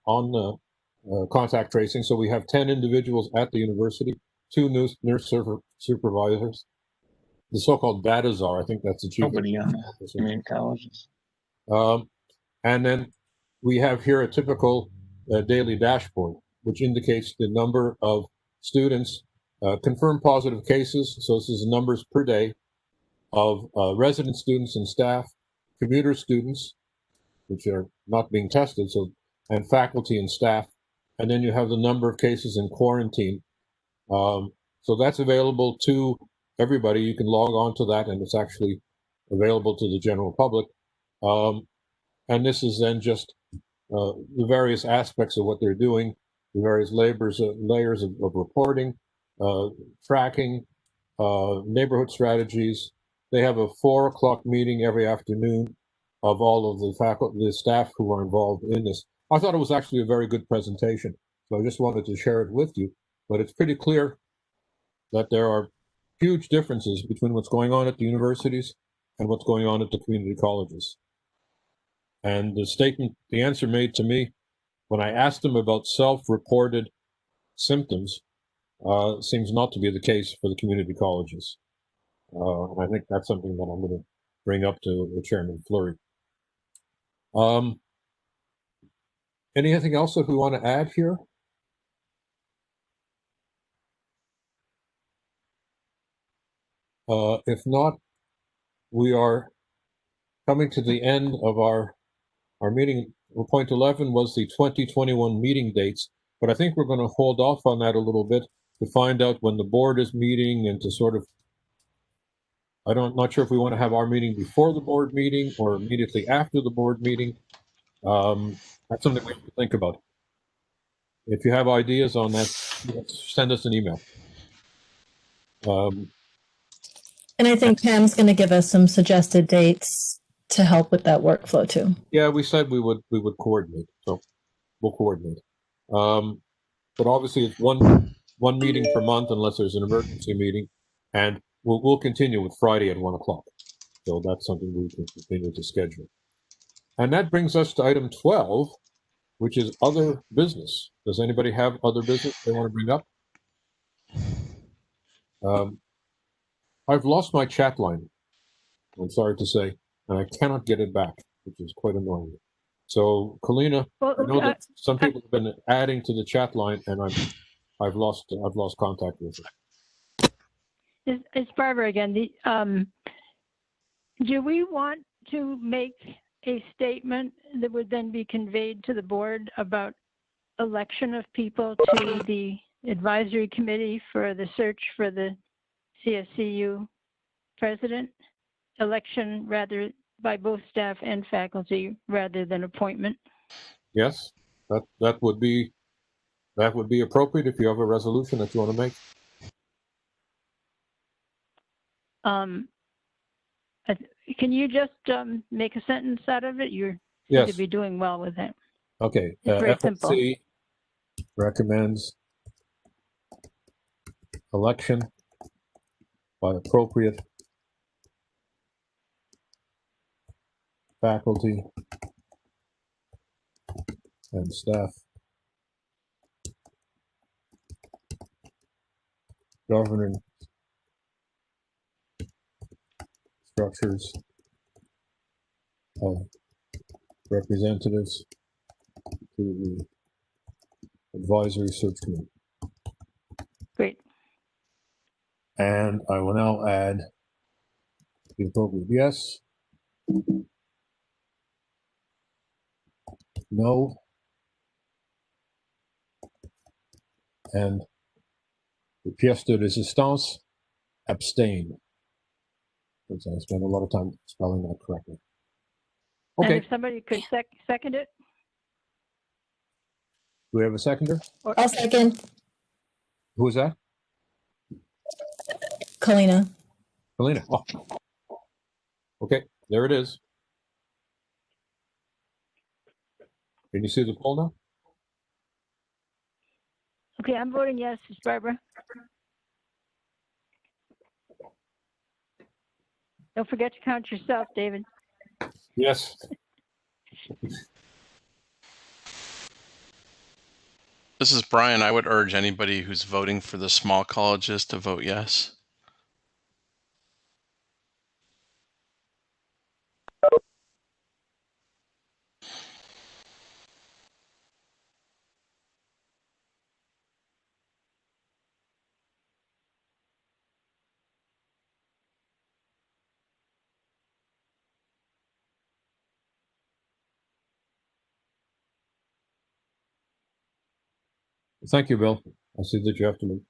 contact tracing. So we have 10 individuals at the university, 2 nurse supervisors, the so-called data czar. I think that's the chief. Nobody on the community colleges. And then we have here a typical daily dashboard, which indicates the number of students, confirmed positive cases. So this is numbers per day of resident students and staff, commuter students, which are not being tested, and faculty and staff. And then you have the number of cases in quarantine. So that's available to everybody. You can log on to that, and it's actually available to the general public. And this is then just the various aspects of what they're doing, the various layers of reporting, tracking, neighborhood strategies. They have a 4 o'clock meeting every afternoon of all of the faculty, the staff who are involved in this. I thought it was actually a very good presentation, so I just wanted to share it with you. But it's pretty clear that there are huge differences between what's going on at the universities and what's going on at the community colleges. And the answer made to me when I asked them about self-reported symptoms seems not to be the case for the community colleges. And I think that's something that I'm going to bring up to Chairman Fleury. Anything else that we want to add here? If not, we are coming to the end of our meeting. Point 11 was the 2021 meeting dates, but I think we're going to hold off on that a little bit to find out when the board is meeting and to sort of, not sure if we want to have our meeting before the board meeting or immediately after the board meeting. That's something we have to think about. If you have ideas on that, send us an email. And I think Pam's going to give us some suggested dates to help with that workflow too. Yeah, we said we would coordinate, so we'll coordinate. But obviously, it's one meeting per month unless there's an emergency meeting, and we'll continue with Friday at 1 o'clock. So that's something we can continue to schedule. And that brings us to item 12, which is other business. Does anybody have other business they want to bring up? I've lost my chat line, I'm sorry to say, and I cannot get it back, which is quite annoying. So, Kalina, I know that some people have been adding to the chat line, and I've lost contact with it. It's Barbara again. Do we want to make a statement that would then be conveyed to the board about election of people to the advisory committee for the search for the CSCU president? Election rather by both staff and faculty rather than appointment? Yes, that would be appropriate if you have a resolution that you want to make. Can you just make a sentence out of it? You seem to be doing well with that. Okay. It's very simple. FFC recommends election by appropriate faculty and staff, governing structures of representatives to the advisory search committee. Great. And I will now add the appropriate yes, no, and the pièce de résistance, abstain. Because I spent a lot of time spelling that correctly. Okay. And if somebody could second it? Do we have a seconder? I'll second. Who is that? Kalina. Kalina. Oh. Okay, there it is. Can you see the poll now? Okay, I'm voting yes, Barbara. Don't forget to count yourself, David. Yes. This is Brian. I would urge anybody who's voting for the small colleges to vote yes. Thank you, Bill. I see that you have to leave.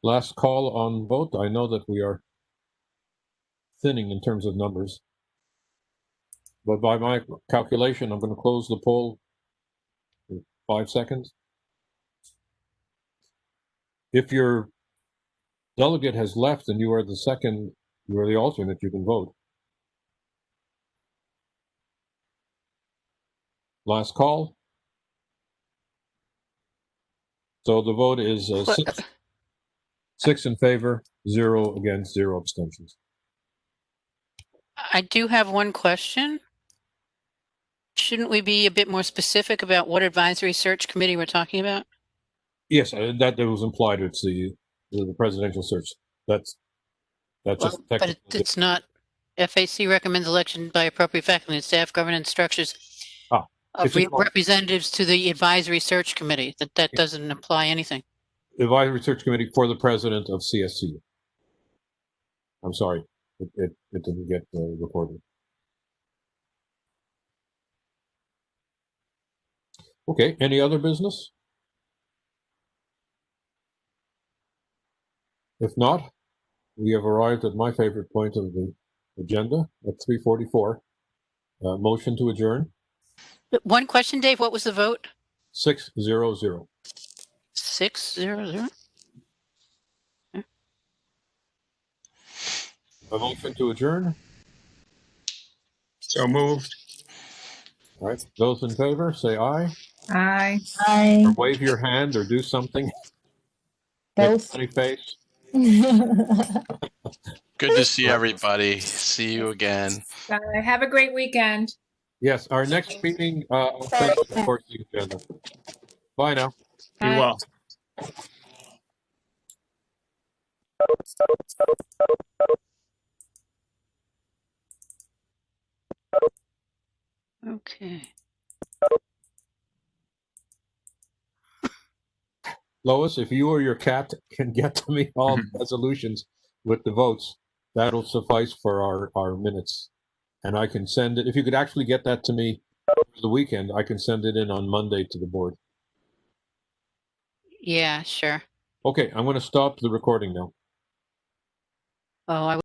Last call on vote. I know that we are thinning in terms of numbers, but by my calculation, I'm going to close the poll in 5 seconds. If your delegate has left and you are the second, you are the alternate, you can vote. Last call. So the vote is six in favor, 0 against, 0 abstentions. I do have one question. Shouldn't we be a bit more specific about what advisory search committee we're talking about? Yes, that was implied. It's the presidential search. That's just But technical. it's not. FAC recommends election by appropriate faculty and staff governance structures of representatives to the advisory search committee. That doesn't imply anything. Advisory Search Committee for the president of CSC. I'm sorry, it didn't get recorded. Okay, any other business? If not, we have arrived at my favorite point of the agenda at 3:44. Motion to adjourn. One question, Dave. What was the vote? 6-0-0. 6-0-0. A motion to adjourn. So moved. All right. Those in favor, say aye. Aye. Aye. Or wave your hand or do something. Both. Make a funny face. Good to see everybody. See you again. Have a great weekend. Yes, our next meeting, I'll send you, of course, the agenda. Bye now. Be well. Okay. Lois, if you or your cat can get to me all the resolutions with the votes, that'll suffice for our minutes. And I can send it, if you could actually get that to me over the weekend, I can send it in on Monday to the board. Yeah, sure. Okay, I'm going to stop the recording now. Oh, I